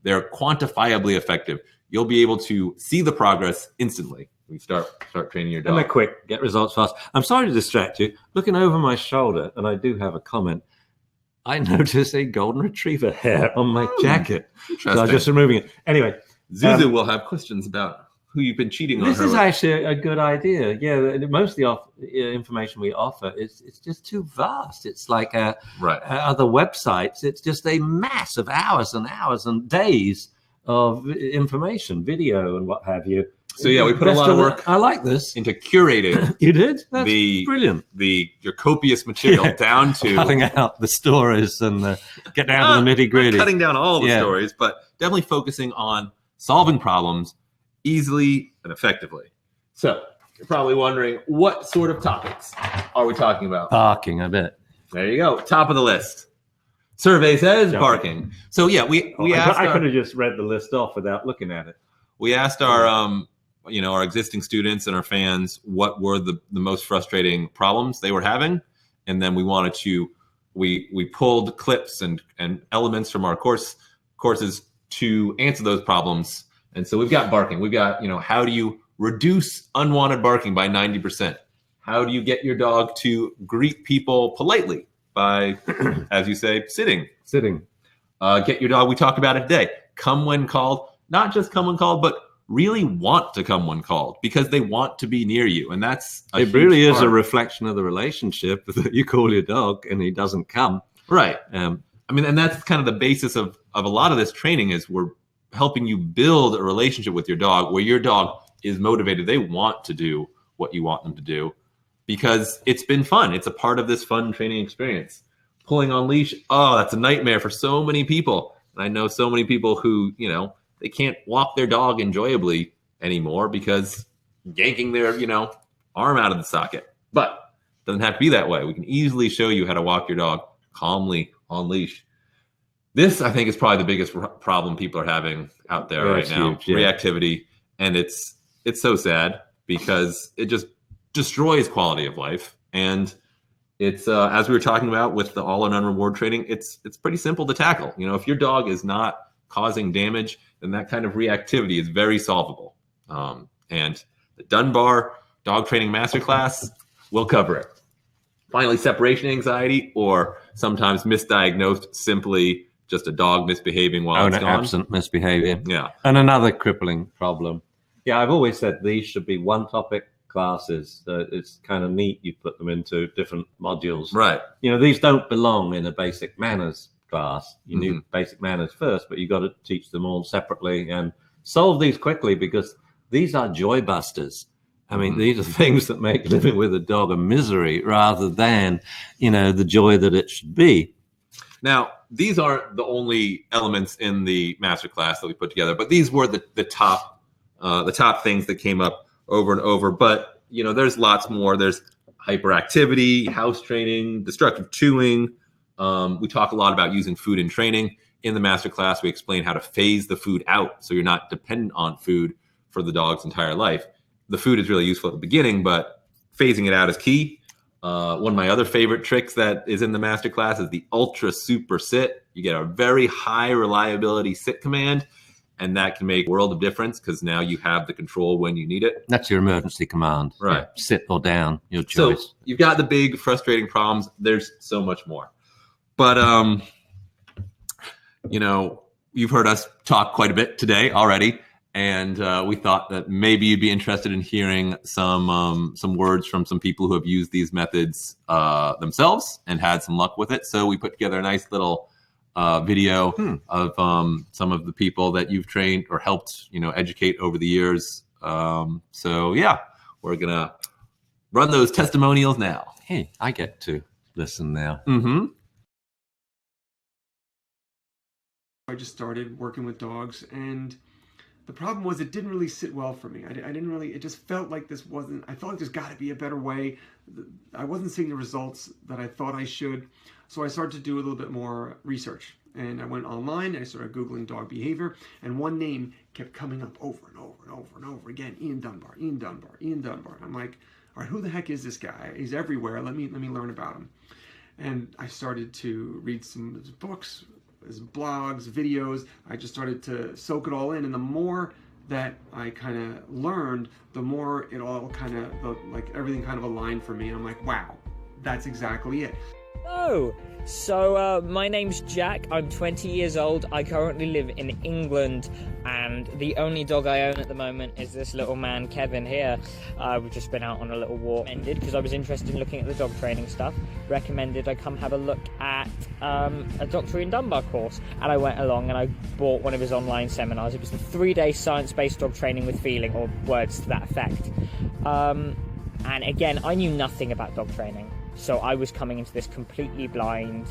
They're quantifiably effective. You'll be able to see the progress instantly. We start training your dog. And they're quick, get results fast. I'm sorry to distract you. Looking over my shoulder, and I do have a comment, I noticed a golden retriever hair on my jacket. So I'm just removing it. Anyway. Zuzu will have questions about who you've been cheating on. This her is with. actually a good idea. Yeah, most of the information we offer it's just too vast. It's like other websites. It's just a mass of hours and hours and days of information, video and what have you. So yeah, we put a lot of work. I like this. Into curating. You did? That's brilliant. Your copious material down to cutting out the stories and get down to the nitty gritty. Cutting down all the stories, but definitely focusing on solving problems easily and effectively. So you're probably wondering, what sort of topics are we talking about? Barking, I bet. There you go. Top of the list. Survey says barking. So yeah, we asked. I could have just read the list off without looking at it. We asked our our existing students and our fans what were the most frustrating problems they were having, and then we wanted to we pulled clips and elements from our courses to answer those problems. And so we've got barking. We've got, how do you reduce unwanted barking by 90%? How do you get your dog to greet people politely by, as you say, sitting? Get your dog, we talk about it today, come when called, not just come when called, but really want to come when called because they want to be near you. And that's it really is a reflection of the relationship that you call your dog and he doesn't come. Right. And that's kind of the basis of a lot of this training is we're helping you build a relationship with your dog where your dog is motivated. They want to do what you want them to do because it's been fun. It's a part of this fun training experience. Pulling on leash. Oh, that's a nightmare for so many people. And I know so many people who, they can't walk their dog enjoyably anymore because yanking their, arm out of the socket. But it doesn't have to be that way. We can easily show you how to walk your dog calmly on leash. This, I think, is probably the biggest problem people are having out there right now. Huge, yeah. Reactivity. And it's so sad because it just destroys quality of life. And it's, as we were talking about with the all or none reward training, it's pretty simple to tackle. If your dog is not causing damage, then that kind of reactivity is very solvable. And the Dunbar Dog Training Masterclass will cover it. Finally, separation anxiety, or sometimes misdiagnosed simply just a dog misbehaving while it's gone. Absent misbehavior. Yeah. And another crippling problem. Yeah, I've always said these should be one topic classes. It's kind of neat you put them into different modules. Right. These don't belong in a basic manners class. You need basic manners first, but you've got to teach them all separately and solve these quickly because these are joy busters. I mean, these are things that make living with a dog a misery rather than, the joy that it should be. Now, these aren't the only elements in the masterclass that we put together, but these were the top things that came up over and over. But, there's lots more. There's hyperactivity, house training, destructive chewing. We talk a lot about using food in training. In the masterclass, we explain how to phase the food out so you're not dependent on food for the dog's entire life. The food is really useful at the beginning, but phasing it out is key. One of my other favorite tricks that is in the masterclass is the ultra super sit. You get a very high reliability sit command, and that can make a world of difference because now you have the control when you need it. That's your emergency command. Right. Yeah, sit or down, your So choice. you've got the big frustrating problems. There's so much more. But, you've heard us talk quite a bit today already. And we thought that maybe you'd be interested in hearing some words from some people who have used these methods themselves and had some luck with it. So we put together a nice little video of some of the people that you've trained or helped, educate over the years. So yeah, we're gonna run those testimonials now. Hey, I get to listen now. Mm-hmm. I just started working with dogs, and the problem was it didn't really sit well for me. I didn't really, it just felt like I felt like there's got to be a better way. I wasn't seeing the results that I thought I should. So I started to do a little bit more research, and I went online and I started Googling dog behavior, and one name kept coming up over and over and over and over again. Ian Dunbar. I'm like, all right, who the heck is this guy? He's everywhere. Let me learn about him. And I started to read some of his books, his blogs, videos. I just started to soak it all in, and the more that I kind of learned, the more it all kind of, like everything kind of aligned for me. And I'm like, wow, that's exactly it. Hello. So my name's Jack. I'm 20 years old. I currently live in England, and the only dog I own at the moment is this little man, Kevin, here. We've just been out on a little walk. Because I was interested in looking at the dog training stuff, recommended I come have a look at a Dr. Ian Dunbar course, and I went along and I bought one of his online seminars. It was the 3-day science-based dog training with feeling, or words to that effect. And again, I knew nothing about dog training. So I was coming into this completely blind.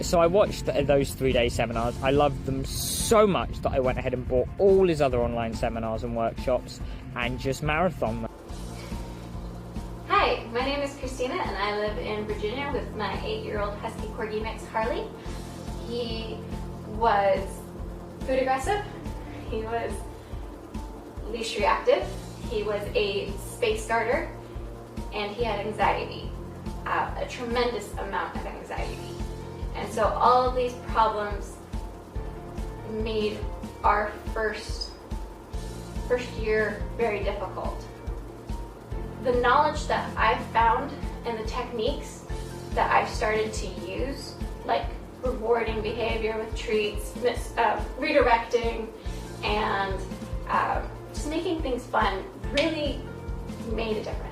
So I watched those 3-day seminars. I loved them so much that I went ahead and bought all his other online seminars and workshops and just marathoned them. Hi, my name is Christina and I live in Virginia with my 8-year-old Husky Corgi mix, Harley. He was food aggressive. He was leash reactive. He was a space starter, and he had anxiety. A tremendous amount of anxiety. And so all of these problems made our first year very difficult. The knowledge that I found and the techniques that I started to use, like rewarding behavior with treats, redirecting, and just making things fun, really made a difference.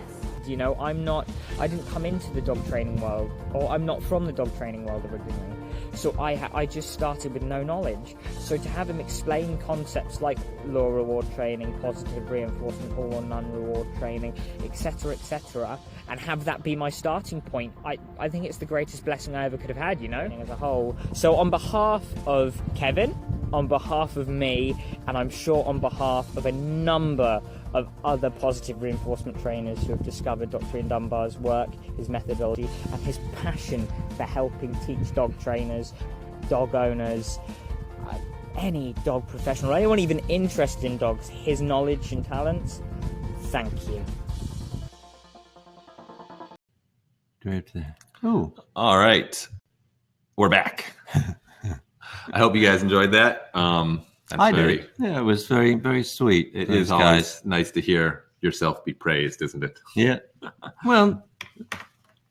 I didn't come into the dog training world, or I'm not from the dog training world originally. So I just started with no knowledge. So to have him explain concepts like law reward training, positive reinforcement, all or none reward training, etc., and have that be my starting point, I think it's the greatest blessing I ever could have had, as a whole. So on behalf of Kevin, on behalf of me, and I'm sure on behalf of a number of other positive reinforcement trainers who have discovered Dr. Ian Dunbar's work, his methodology, and his passion for helping teach dog trainers, dog owners, any dog professional, or anyone even interested in dogs, his knowledge and talents. Thank you. Oh, All right. We're back. I hope you guys enjoyed that. I did. Yeah, it was very, very sweet. It is always nice to hear yourself be praised, isn't it? Yeah. Well,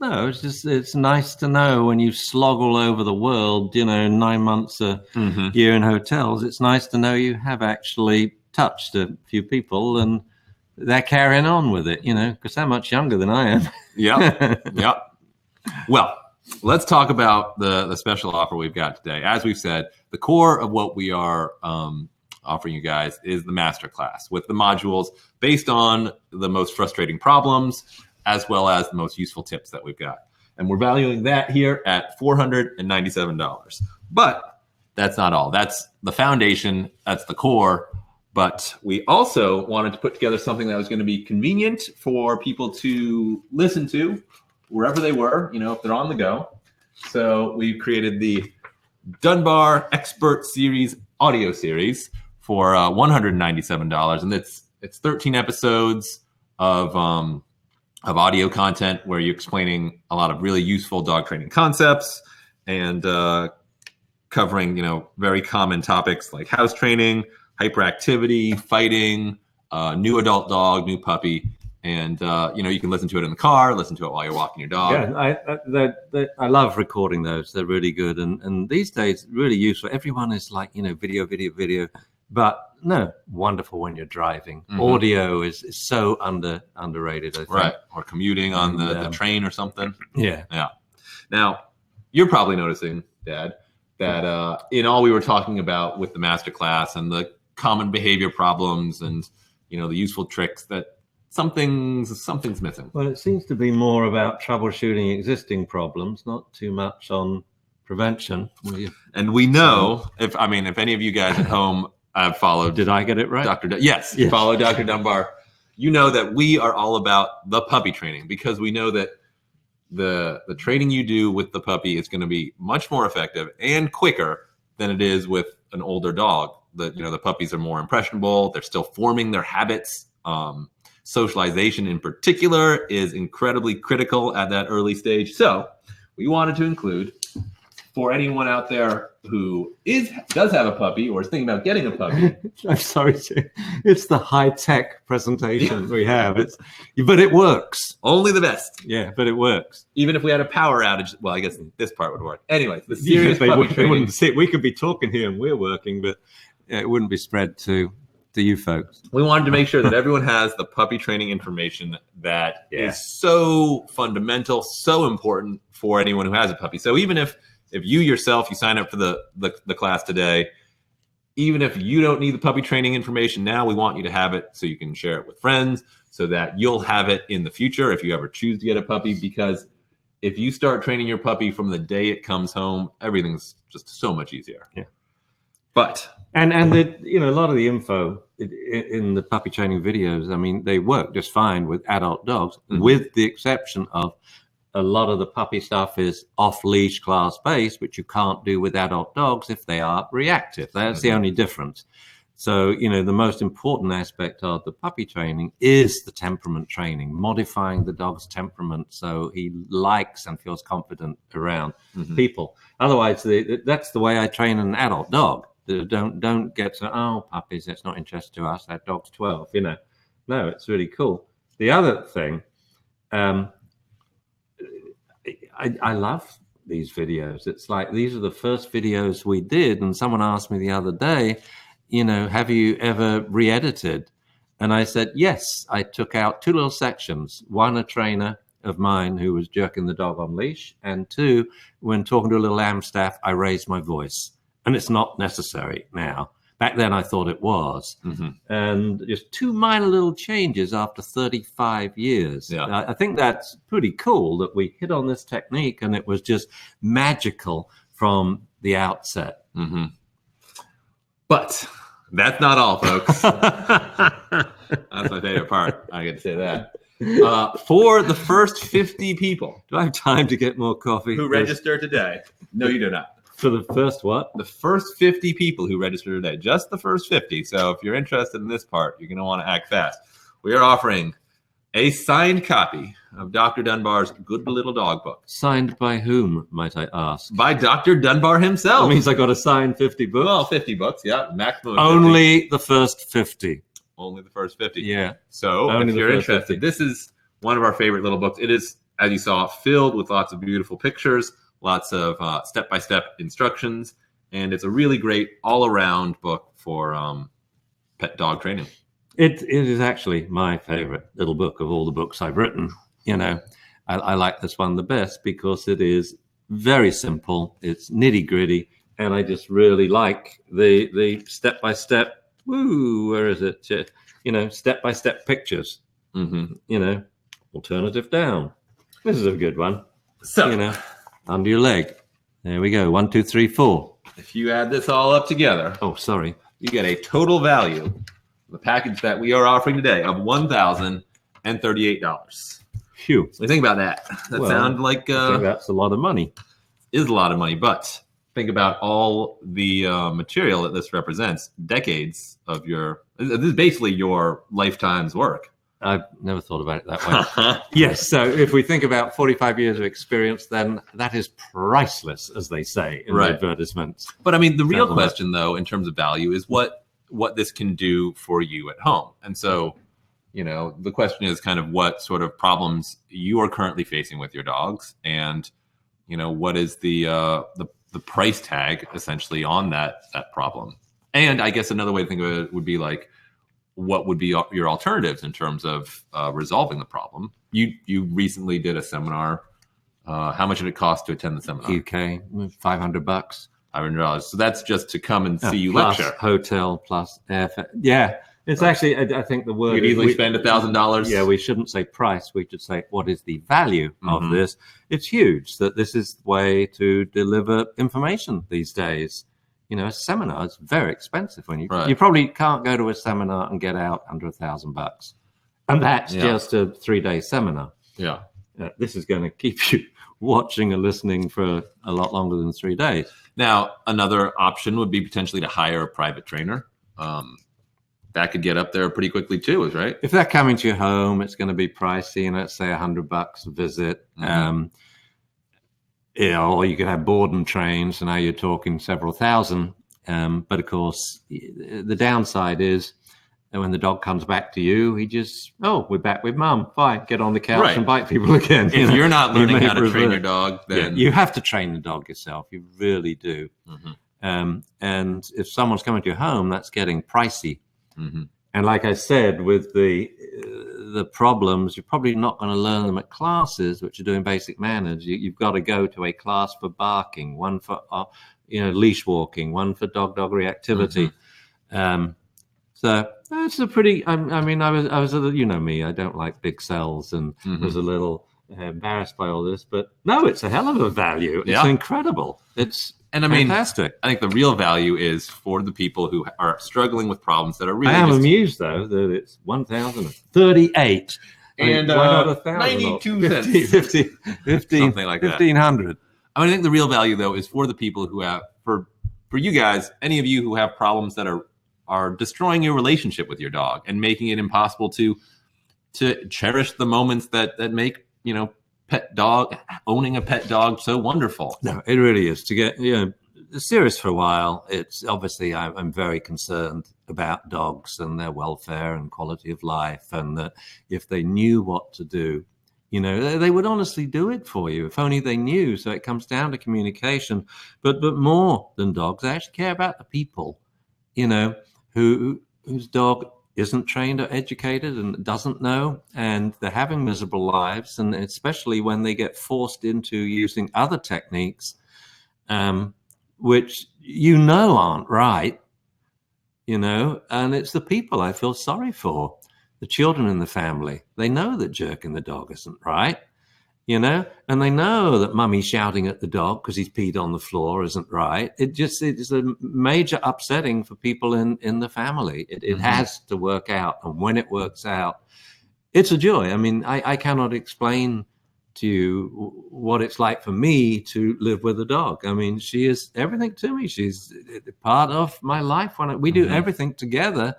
no, it's nice to know when you slog all over the world, 9 months a year in hotels. It's nice to know you have actually touched a few people and they're carrying on with it, because they're much younger than I am. Yep. Well, let's talk about the special offer we've got today. As we've said, the core of what we are offering you guys is the masterclass with the modules based on the most frustrating problems as well as the most useful tips that we've got. And we're valuing that here at $497. But that's not all. That's the foundation. That's the core. But we also wanted to put together something that was going to be convenient for people to listen to wherever they were, if they're on the go. So we've created the Dunbar Expert Series audio series for $197, and it's 13 episodes of audio content where you're explaining a lot of really useful dog training concepts and covering, very common topics like house training, hyperactivity, fighting, new adult dog, new puppy. And, you can listen to it in the car, listen to it while you're walking your dog. Yeah, I love recording those. They're really good. And these days, really useful. Everyone is like, video. But no, wonderful when you're driving. Mm-hmm. Audio is so underrated, I think. Right. Or commuting on the train or something. Yeah. Yeah. Now, you're probably noticing, Dad, that in all we were talking about with the masterclass and the common behavior problems and, the useful tricks, that something's missing. Well, it seems to be more about troubleshooting existing problems, not too much on prevention. And we know, if any of you guys at home have followed, did I get it right? Yes. Follow Dr. Dunbar. You know that we are all about the puppy training, because we know that the training you do with the puppy is going to be much more effective and quicker than it is with an older dog. The puppies are more impressionable. They're still forming their habits. Socialization in particular is incredibly critical at that early stage. So we wanted to include, for anyone out there who does have a puppy or is thinking about getting a puppy. I'm sorry, it's the high-tech presentation we have. But it works. Only the best. Yeah, but it works. Even if we had a power outage, well, I guess this part would work. Anyway, the serious puppy training. Wouldn't see it. We could be talking here and we're working, but it wouldn't be spread to you folks. We wanted to make sure that everyone has the puppy training information that is so fundamental, so important for anyone who has a puppy. So even if you yourself, you sign up for the class today, even if you don't need the puppy training information now, we want you to have it so you can share it with friends, so that you'll have it in the future if you ever choose to get a puppy. Because if you start training your puppy from the day it comes home, everything's just so much easier. Yeah. But and a lot of the info in the puppy training videos, they work just fine with adult dogs, with the exception of a lot of the puppy stuff is off-leash class-based, which you can't do with adult dogs if they are reactive. That's the only difference. So, the most important aspect of the puppy training is the temperament training, modifying the dog's temperament so he likes and feels confident around people. Otherwise, that's the way I train an adult dog. Don't get to, puppies, that's not interesting to us. That dog's 12, No, it's really cool. The other thing, I love these videos. It's like, these are the first videos we did. And someone asked me the other day, have you ever re-edited? And I said, yes, I took out 2 little sections. One, a trainer of mine who was jerking the dog on leash. And 2, when talking to a little Amstaff, I raised my voice. And it's not necessary now. Back then I thought it was. And just 2 minor little changes after 35 years. Yeah. I think that's pretty cool that we hit on this technique and it was just magical from the outset. But that's not all, folks. That's my favorite part. I get to say that. For the first 50 people. Do I have time to get more coffee? Who register today? No, you do not. For the first what? The first 50 people who register today. Just the first 50. So if you're interested in this part, you're going to want to act fast. We are offering a signed copy of Dr. Dunbar's Good Little Dog book. Signed by whom, might I ask? By Dr. Dunbar himself. That means I got to sign 50 books? Well, 50 books, yeah. Maximum of 50. Only the first 50. Only the first 50. Yeah. So Only if you're interested, 50. This is one of our favorite little books. It is, as you saw, filled with lots of beautiful pictures, lots of step-by-step instructions, and it's a really great all-around book for pet dog training. It is actually my favorite little book of all the books I've written. I like this one the best because it is very simple. It's nitty-gritty, and I just really like the step-by-step, where is it? Step-by-step pictures. Alternative down. This is a good one. So, under your leg. There we go. 1, 2, 3, 4. If you add this all up together, oh, sorry, you get a total value, the package that we are offering today, of $1,038. Phew. What do you think about that? That sounds like I think that's a lot of money. Is a lot of money, but think about all the material that this represents. Decades of this is basically your lifetime's work. I've never thought about it that way. Yes, so if we think about 45 years of experience, then that is priceless, as they say in the advertisements. But I mean, the real question, though, in terms of value, is what this can do for you at home. And so, the question is kind of what sort of problems you are currently facing with your dogs, and what is the price tag essentially on that problem. And I guess another way to think of it would be like, what would be your alternatives in terms of resolving the problem? You recently did a seminar. How much did it cost to attend the seminar? UK, $500. $500. So that's just to come and see you plus lecture. Hotel plus airfare. Yeah, it's actually. I think the word. You'd easily spend $1,000. Yeah, we shouldn't say price. We should say what is the value of this. It's huge that this is the way to deliver information these days. A seminar is very expensive. When you probably can't go to a seminar and get out under $1,000, and that's just a 3-day seminar. Yeah, this is going to keep you watching and listening for a lot longer than 3 days. Now, another option would be potentially to hire a private trainer. That could get up there pretty quickly too, right? If they're coming to your home, it's going to be pricey. Let's say $100 a visit. Or you could have board and train, so now you're talking several thousand. But of course, the downside is that when the dog comes back to you, he just, we're back with mum. Fine, get on the couch and bite people again. If you're not learning how to train your dog, then you have to train the dog yourself. You really do. And if someone's coming to your home, that's getting pricey. And like I said, with the problems, you're probably not going to learn them at classes, which are doing basic manners. You've got to go to a class for barking, one for leash walking, one for dog reactivity. So that's a pretty. I was me. I don't like big cells, and was a little embarrassed by all this. But no, it's a hell of a value. It's incredible. It's fantastic. I think the real value is for the people who are struggling with problems that are really. I am amused though that it's 1,038 and 92 cents, 50, something like that, 1,500. I think the real value though is for the people who have for you guys, any of you who have problems that are destroying your relationship with your dog and making it impossible to cherish the moments that make owning a pet dog so wonderful. No, it really is. To get serious for a while, it's obviously I'm very concerned about dogs and their welfare and quality of life, and that if they knew what to do, they would honestly do it for you if only they knew. So it comes down to communication, but more than dogs, I actually care about the people, whose dog isn't trained or educated and doesn't know, and they're having miserable lives, and especially when they get forced into using other techniques, which aren't right, and it's the people I feel sorry for, the children in the family. They know that jerking the dog isn't right, and they know that mummy's shouting at the dog because he's peed on the floor isn't right. It's a major upsetting for people in the family. It has to work out. And when it works out, it's a joy. I mean, I cannot explain to you what it's like for me to live with a dog. I mean, she is everything to me. She's part of my life. When we do everything together.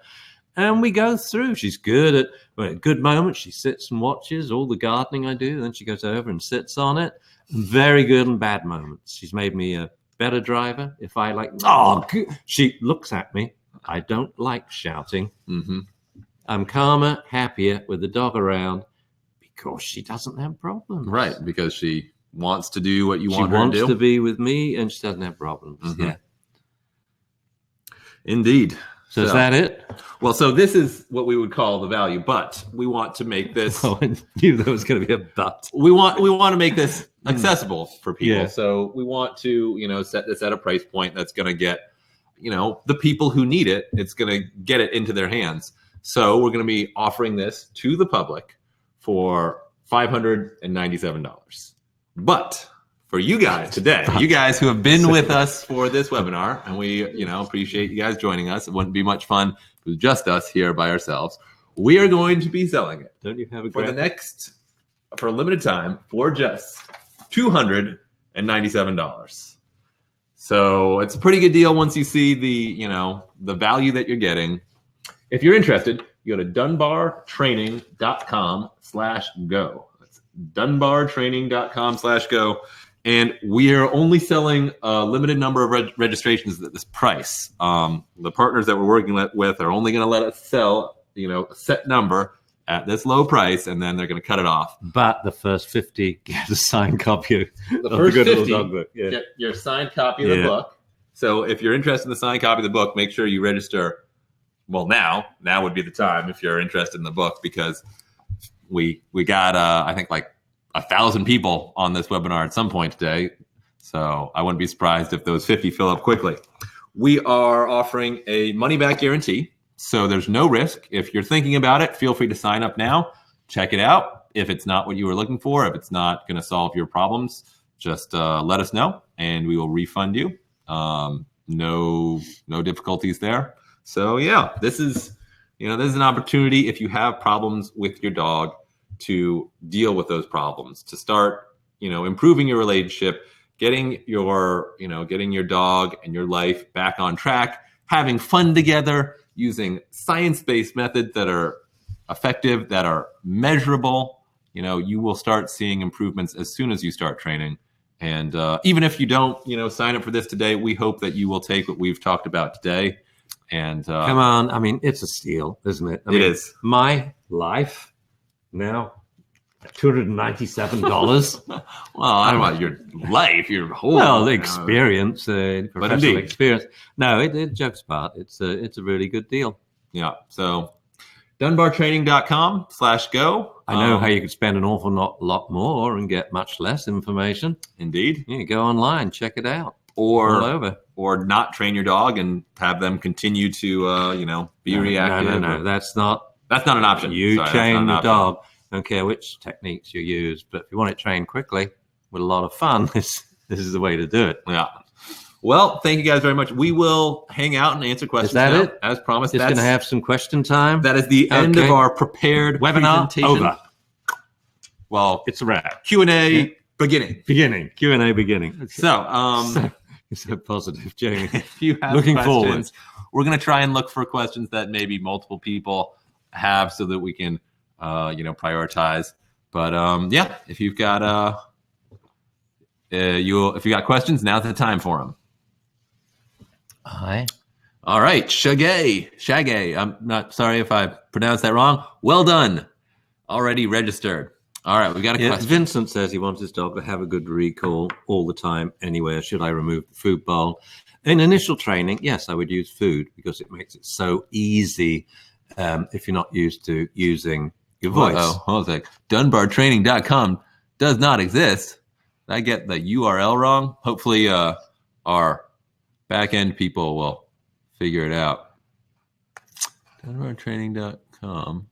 And we go through. She's good at good moments. She sits and watches all the gardening I do. Then she goes over and sits on it. Very good and bad moments. She's made me a better driver. If I she looks at me. I don't like shouting. I'm calmer, happier with the dog around because she doesn't have problems. Right, because she wants to do what you want her to do. She wants to be with me, and she doesn't have problems. Yeah. Indeed. So is that it? Well, so this is what we would call the value, but we want to make this. Oh, I knew there was going to be a but. We want to make this accessible for people. Yeah. So we want to, set this at a price point that's going to get, the people who need it. It's going to get it into their hands. So we're going to be offering this to the public for $597. But for you guys today, you guys who have been with us for this webinar, and we, appreciate you guys joining us. It wouldn't be much fun if it was just us here by ourselves. We are going to be selling it. Don't you have a for a limited time for just $297. So it's a pretty good deal once you see the value that you're getting. if you're interested, you go to dunbartraining.com/go. That's dunbartraining.com/go. And we are only selling a limited number of registrations at this price. The partners that we're working with are only going to let us sell, a set number at this low price, and then they're going to cut it off. But the first 50 get a signed copy of The the first Good 50 Little Dog Book. Yeah. get your signed copy of the book. So if you're interested in the signed copy of the book, make sure you register. Well, now would be the time if you're interested in the book, because we got I think like 1,000 people on this webinar at some point today. So I wouldn't be surprised if those 50 fill up quickly. We are offering a money back guarantee, so there's no risk. If you're thinking about it, feel free to sign up now. Check it out. If it's not what you were looking for, if it's not going to solve your problems, just let us know and we will refund you. No difficulties there. So yeah, this is an opportunity if you have problems with your dog to deal with those problems, to start, improving your relationship, getting your dog and your life back on track, having fun together, using science-based methods that are effective, that are measurable. You will start seeing improvements as soon as you start training. And even if you don't, sign up for this today, we hope that you will take what we've talked about today. And come on, I mean, it's a steal, isn't it? It is. My life now, $297. Well, I don't know about your life, your whole The experience, professional experience. No, it jokes apart. It's a really good deal. Yeah. So dunbartraining.com/go. I know how you could spend an awful lot more and get much less information. Indeed. Go online, check it out. Or not train your dog and have them continue to be reactive. No, that's not an option. You train the dog. Don't care which techniques you use, but if you want it trained quickly with a lot of fun, this is the way to do it. Yeah. Well, thank you guys very much. We will hang out and answer questions. Is that now, it? As promised. Just going to have some question time. That is the end of our prepared webinar. Presentation. Over. Well, it's a wrap. Q&A beginning. Q&A beginning. Okay. So, you're so positive, Jamie. If you have looking questions, forward, we're going to try and look for questions that maybe multiple people have, so that we can, prioritize. But if you've got if you got questions, now's the time for them. Hi. All right, Shagay. I'm not sorry if I pronounced that wrong. Well done. Already registered. All right, we got a question. Vincent says he wants his dog to have a good recall all the time anywhere. Should I remove the food bowl? In initial training, yes, I would use food because it makes it so easy if you're not used to using your voice. Hold on a sec. Dunbartraining.com does not exist. Did I get the URL wrong? Hopefully our back-end people will figure it out. Dunbartraining.com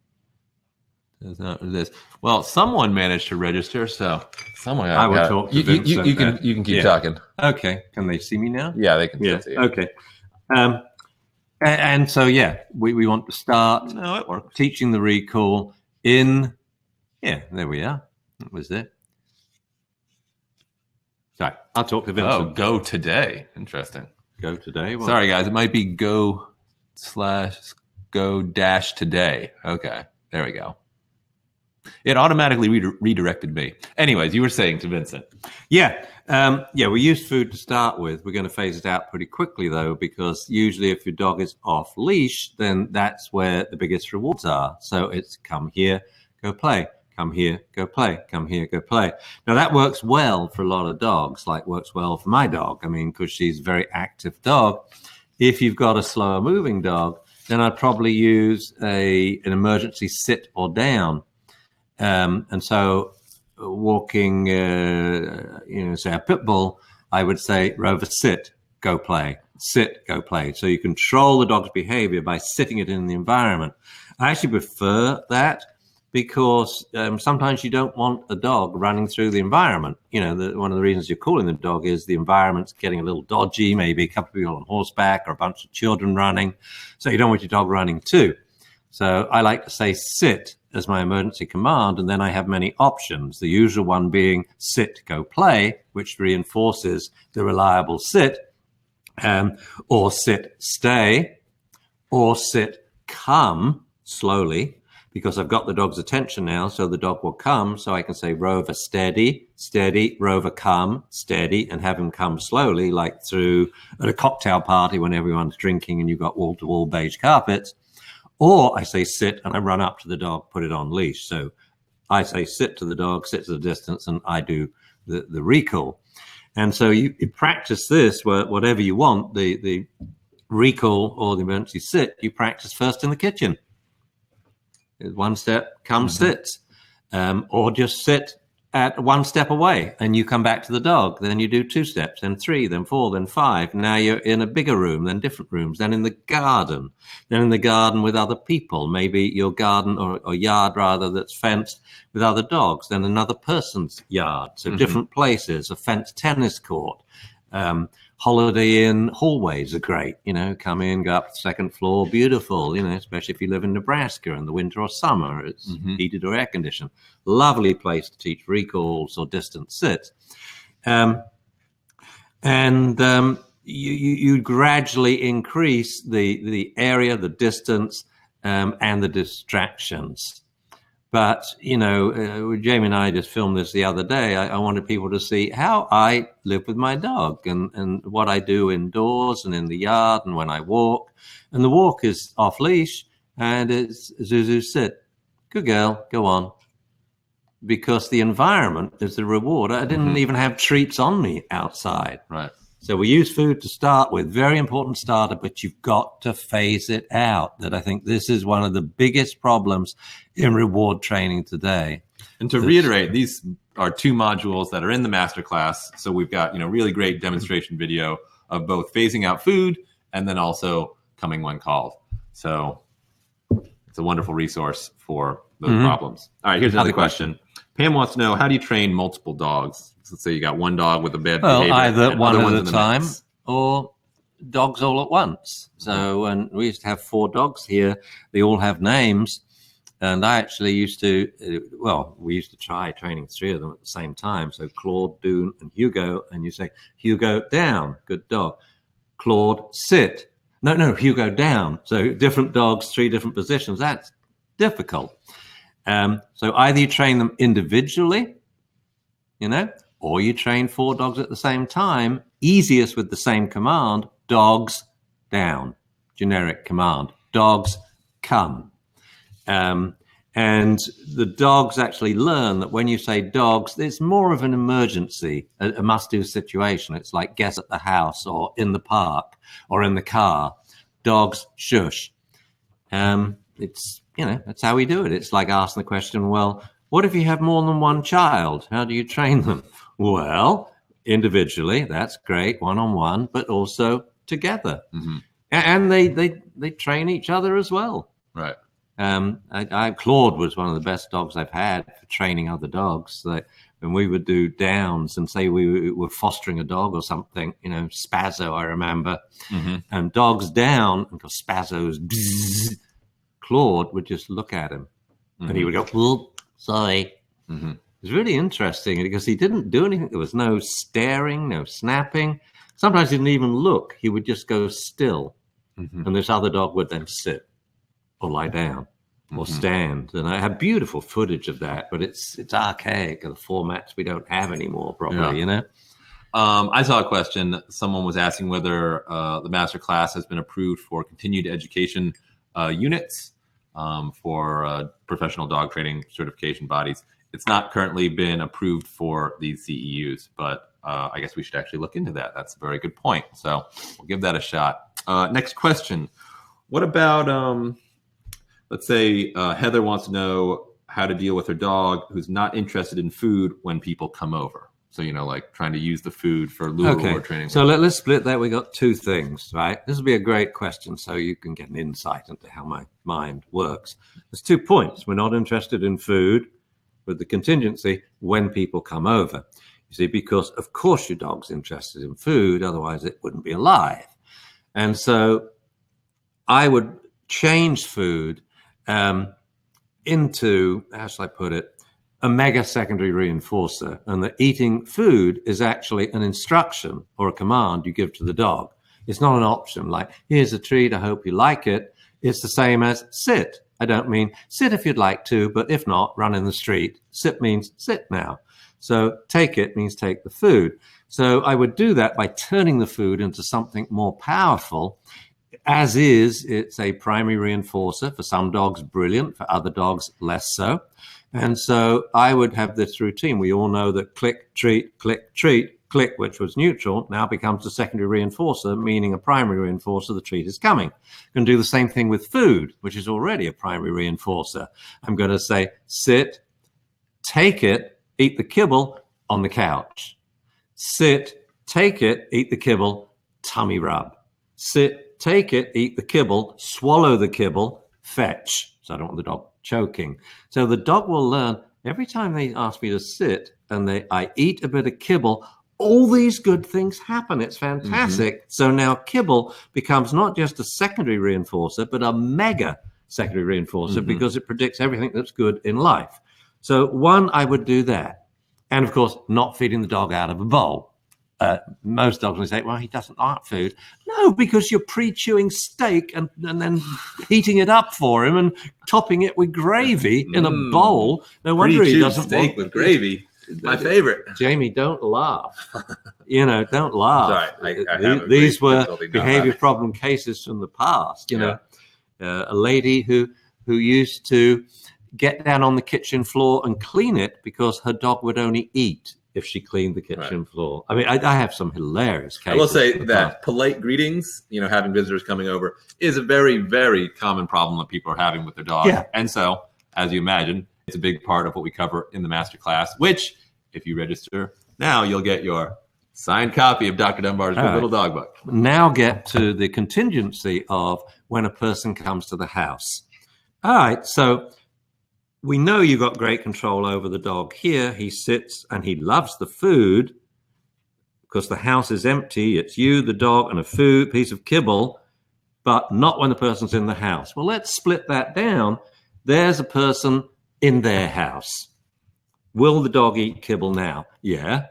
does not exist. Well, someone managed to register, so someone. I will talk to Vincent. You can keep talking. Okay. Can they see me now? Yeah, they can see you. Okay. And so, we want to start teaching the recall in, there we are. That was it. Sorry, I'll talk to Vincent. Oh, go today. Interesting. Go today? What? Sorry, guys. It might be go/go-today. Okay, there we go. It automatically redirected me. Anyways, you were saying to Vincent. We use food to start with. We're going to phase it out pretty quickly, though, because usually if your dog is off leash, then that's where the biggest rewards are. So it's come here, go play. Come here, go play. Come here, go play. Now, that works well for a lot of dogs, like works well for my dog. I mean, because she's a very active dog. If you've got a slower moving dog, then I'd probably use an emergency sit or down. And so walking, say a pit bull, I would say, Rover, sit, go play. Sit, go play. So you control the dog's behavior by sitting it in the environment. I actually prefer that because sometimes you don't want a dog running through the environment. One of the reasons you're calling the dog is the environment's getting a little dodgy, maybe a couple of people on horseback or a bunch of children running. So you don't want your dog running too. So I like to say sit as my emergency command, and then I have many options. The usual one being sit, go play, which reinforces the reliable sit, or sit, stay, or sit, come slowly, because I've got the dog's attention now, so the dog will come. So I can say, Rover, steady, steady, Rover, come, steady, and have him come slowly, like through at a cocktail party when everyone's drinking and you've got wall-to-wall beige carpets. Or I say sit, and I run up to the dog, put it on leash. So I say sit to the dog, sit to the distance, and I do the recall. And so you practice this, whatever you want, the recall or the emergency sit, you practice first in the kitchen. One step, come sit, or just sit at one step away and you come back to the dog. Then you do 2 steps, then 3, then 4, then 5. Now you're in a bigger room, then different rooms, then in the garden, with other people, maybe your garden or yard rather that's fenced with other dogs, then another person's yard. So different places, a fenced tennis court. Holiday Inn hallways are great, come in, go up to the 2nd floor, beautiful, especially if you live in Nebraska in the winter or summer, it's heated or air conditioned. Lovely place to teach recalls or distance sits. You gradually increase the area, the distance, and the distractions. But, Jamie and I just filmed this the other day. I wanted people to see how I live with my dog and what I do indoors and in the yard and when I walk. And the walk is off leash and it's Zuzu, sit. Good girl, go on. Because the environment is the reward. I didn't even have treats on me outside. Right. So we use food to start with, very important starter, but you've got to phase it out. That I think this is one of the biggest problems in reward training today. And to reiterate, these are 2 modules that are in the masterclass. So we've got, really great demonstration video of both phasing out food and then also coming when called. So it's a wonderful resource for those problems. All right, here's another question. Pam wants to know, how do you train multiple dogs? Let's say you got one dog with a bad behavior. Either one at a time or dogs all at once. So when we used to have 4 dogs here, they all have names. And I actually used to, we used to try training 3 of them at the same time. So Claude, Dune, and Hugo. And you say, Hugo, down, good dog. Claude, sit. No, Hugo, down. So different dogs, 3 different positions. That's difficult. So either you train them individually, or you train 4 dogs at the same time. Easiest with the same command, dogs down, generic command, dogs come. And the dogs actually learn that when you say dogs, it's more of an emergency, a must-do situation. It's like guess at the house or in the park or in the car. Dogs, shush. It's, that's how we do it. It's like asking the question, well, what if you have more than one child? How do you train them? Well, individually, that's great, one-on-one, but also together. And they train each other as well. Right. Claude was one of the best dogs I've had for training other dogs. Like when we would do downs and say we were fostering a dog or something, Spazzo, I remember, and dogs down, and because Spazzo's bzzz, Claude would just look at him and he would go, oh, sorry. It was really interesting because he didn't do anything. There was no staring, no snapping. Sometimes he didn't even look. He would just go still. And this other dog would then sit or lie down or stand. And I have beautiful footage of that, but it's archaic. The formats we don't have anymore, probably, I saw a question. Someone was asking whether the master class has been approved for continued education units for professional dog training certification bodies. It's not currently been approved for these CEUs, but I guess we should actually look into that. That's a very good point. So we'll give that a shot. Next question. What about, let's say Heather wants to know how to deal with her dog who's not interested in food when people come over. So, like trying to use the food for lure or training. So let's split that. We got 2 things, right? This will be a great question so you can get an insight into how my mind works. There's 2 points. We're not interested in food with the contingency when people come over. You see, because of course your dog's interested in food, otherwise it wouldn't be alive. And so I would change food into, how shall I put it, a mega secondary reinforcer, and that eating food is actually an instruction or a command you give to the dog. It's not an option like, here's a treat, I hope you like it. It's the same as sit. I don't mean sit if you'd like to, but if not, run in the street. Sit means sit now. So take it means take the food. So I would do that by turning the food into something more powerful. As is, it's a primary reinforcer. For some dogs, brilliant. For other dogs, less so. And so I would have this routine. We all know that click, treat, click, which was neutral, now becomes a secondary reinforcer, meaning a primary reinforcer, the treat is coming. I'm going to do the same thing with food, which is already a primary reinforcer. I'm going to say, sit, take it, eat the kibble on the couch. Sit, take it, eat the kibble, tummy rub. Sit, take it, eat the kibble, swallow the kibble, fetch. So I don't want the dog choking. So the dog will learn every time they ask me to sit and I eat a bit of kibble, all these good things happen. It's fantastic. Mm-hmm. So now kibble becomes not just a secondary reinforcer, but a mega secondary reinforcer because it predicts everything that's good in life. So one, I would do that. And of course, not feeding the dog out of a bowl. Most dogs will say, well, he doesn't like food. No, because you're pre-chewing steak and then heating it up for him and topping it with gravy in a bowl. No wonder he doesn't steak with gravy. My favorite. Jamie, don't laugh. Don't laugh. Sorry, these were behavior problem cases from the past. You know, a lady who used to get down on the kitchen floor and clean it because her dog would only eat if she cleaned the kitchen floor. I mean, I have some hilarious cases. I will say that polite greetings, having visitors coming over, is a very, very common problem that people are having with their dogs. Yeah. And so, as you imagine, it's a big part of what we cover in the master class, which, if you register now, you'll get your signed copy of Dr. Dunbar's Little Dog Book. Now get to the contingency of when a person comes to the house. All right, so we know you've got great control over the dog here. He sits and he loves the food because the house is empty. It's you, the dog, and a piece of kibble, but not when the person's in the house. Well, let's split that down. There's a person in their house. Will the dog eat kibble now? Yeah.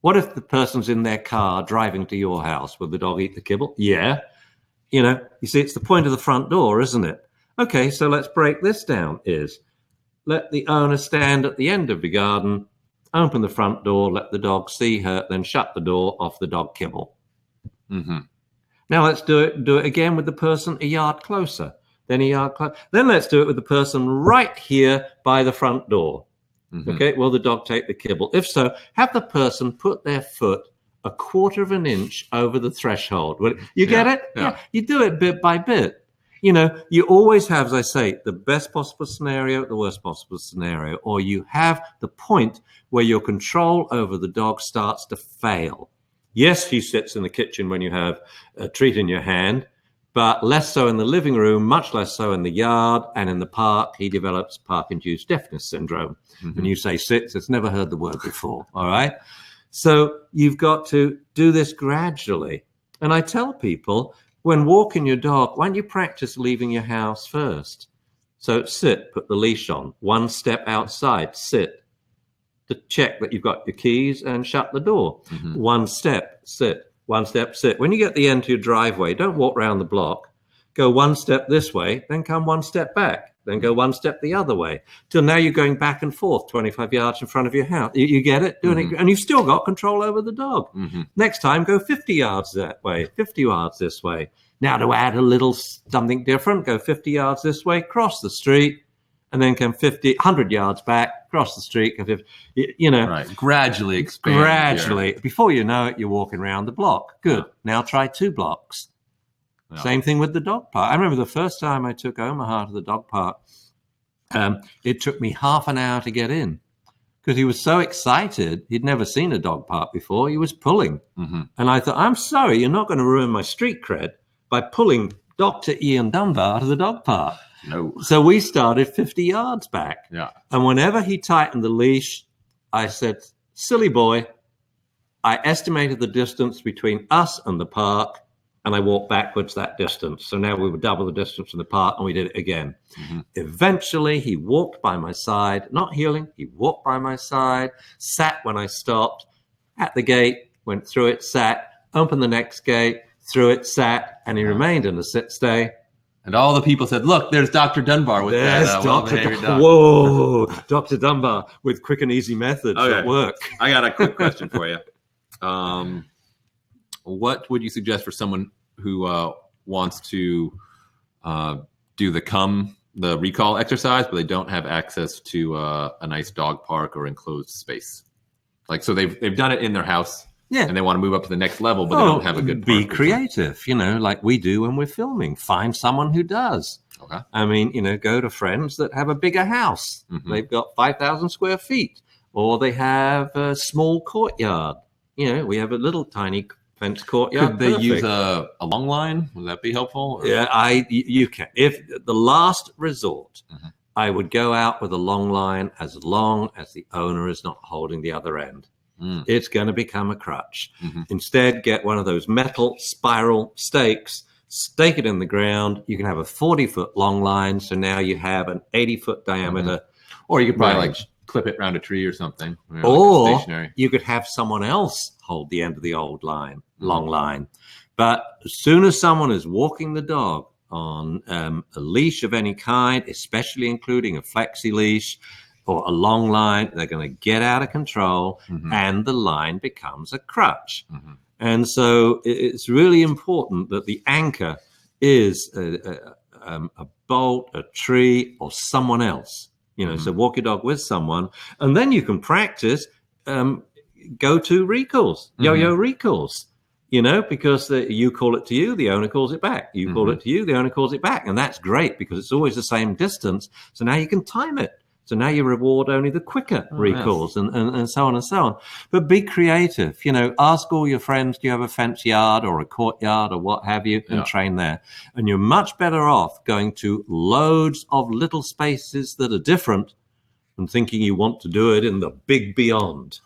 What if the person's in their car driving to your house? Will the dog eat the kibble? Yeah. You see, it's the point of the front door, isn't it? Okay, so let's break this down. Let the owner stand at the end of the garden, open the front door, let the dog see her, then shut the door, off the dog kibble. Mm-hmm. Now let's do it again with the person a yard closer, then a yard closer. Then let's do it with the person right here by the front door. Mm-hmm. Okay, will the dog take the kibble? If so, have the person put their foot a quarter of an inch over the threshold. You get it? Yeah. You do it bit by bit. You always have, as I say, the best possible scenario, the worst possible scenario, or you have the point where your control over the dog starts to fail. Yes, he sits in the kitchen when you have a treat in your hand, but less so in the living room, much less so in the yard, and in the park, he develops park-induced deafness syndrome. Mm-hmm. And you say sits, it's never heard the word before, all right? So you've got to do this gradually. And I tell people, when walking your dog, why don't you practice leaving your house first? So sit, put the leash on, one step outside, sit, to check that you've got your keys and shut the door. Mm-hmm. One step, sit, one step, sit. When you get the end to your driveway, don't walk around the block. Go one step this way, then come one step back, then go one step the other way, till now you're going back and forth 25 yards in front of your house. You get it? Doing it, and you've still got control over the dog. Mm-hmm. Next time, go 50 yards that way, 50 yards this way. Now to add a little something different, go 50 yards this way, cross the street, and then come 100 yards back, cross the street. Right. Gradually expand. Gradually. Yeah. Before you know it, you're walking around the block. Good. Yeah. Now try 2 blocks. Yeah. Same thing with the dog park. I remember the first time I took Omaha to the dog park, it took me half an hour to get in because he was so excited. He'd never seen a dog park before. He was pulling. Mm-hmm. And I thought, I'm sorry, you're not going to ruin my street cred by pulling Dr. Ian Dunbar out of the dog park. No. So we started 50 yards back. Yeah. And whenever he tightened the leash, I said, silly boy, I estimated the distance between us and the park, and I walked backwards that distance. So now we would double the distance from the park, and we did it again. Mm-hmm. Eventually, he walked by my side, not heeling, he walked by my side, sat when I stopped, at the gate, went through it, sat, opened the next gate, through it, sat, and he remained in the sit stay And all the people said, "Look, there's Dr. Dunbar with that well-behaved dog." Whoa, Dr. Dunbar with quick and easy methods Okay. at work. I got a quick question for you. What would you suggest for someone who wants to do the recall exercise, but they don't have access to a nice dog park or enclosed space? Like, so they've done it in their house, and they want to move up to the next level, but they don't have a good park. Be creative, like we do when we're filming. Find someone who does. Okay. I mean, go to friends that have a bigger house. Mm-hmm. They've got 5,000 square feet, or they have a small courtyard. We have a little tiny fence courtyard. Could they use a long line? Would that be helpful? Or? Yeah, you can. If the last resort, Mhm. I would go out with a long line as long as the owner is not holding the other end. It's going to become a crutch. Mm-hmm. Instead, get one of those metal spiral stakes, stake it in the ground. You can have a 40-foot long line, so now you have an 80-foot diameter. Or you could probably range. clip it around a tree or something. Or like stationary. you could have someone else hold the end of the long line. But as soon as someone is walking the dog on a leash of any kind, especially including a flexi leash or a long line, they're going to get out of control, and the line becomes a crutch. Mm-hmm. And so it's really important that the anchor is a bolt, a tree, or someone else. So walk your dog with someone, and then you can practice go-to recalls, yo-yo recalls, because you call it to you, the owner calls it back. You call it to you, the owner calls it back. And that's great because it's always the same distance. So now you can time it. So now you reward only the quicker recalls and so on and so on. But be creative. Ask all your friends, do you have a fence yard or a courtyard or what have you, and train there. And you're much better off going to loads of little spaces that are different than thinking you want to do it in the big beyond.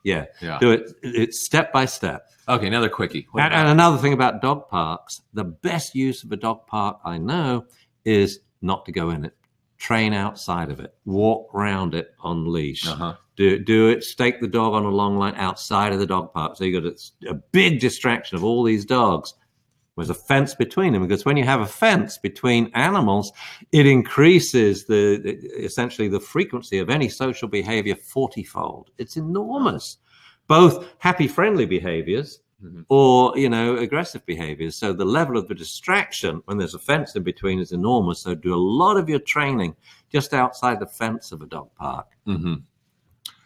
Yeah. Do it. It's step by step. Okay, another quickie. And another thing about dog parks, the best use of a dog park I know is not to go in it. Train outside of it. Walk around it on leash. Do it. Stake the dog on a long line outside of the dog park. So you got a big distraction of all these dogs. There's a fence between them, because when you have a fence between animals, it increases essentially the frequency of any social behavior 40-fold. It's enormous. Both happy, friendly behaviors or, aggressive behaviors. So the level of the distraction when there's a fence in between is enormous. So do a lot of your training just outside the fence of a dog park. Mm-hmm.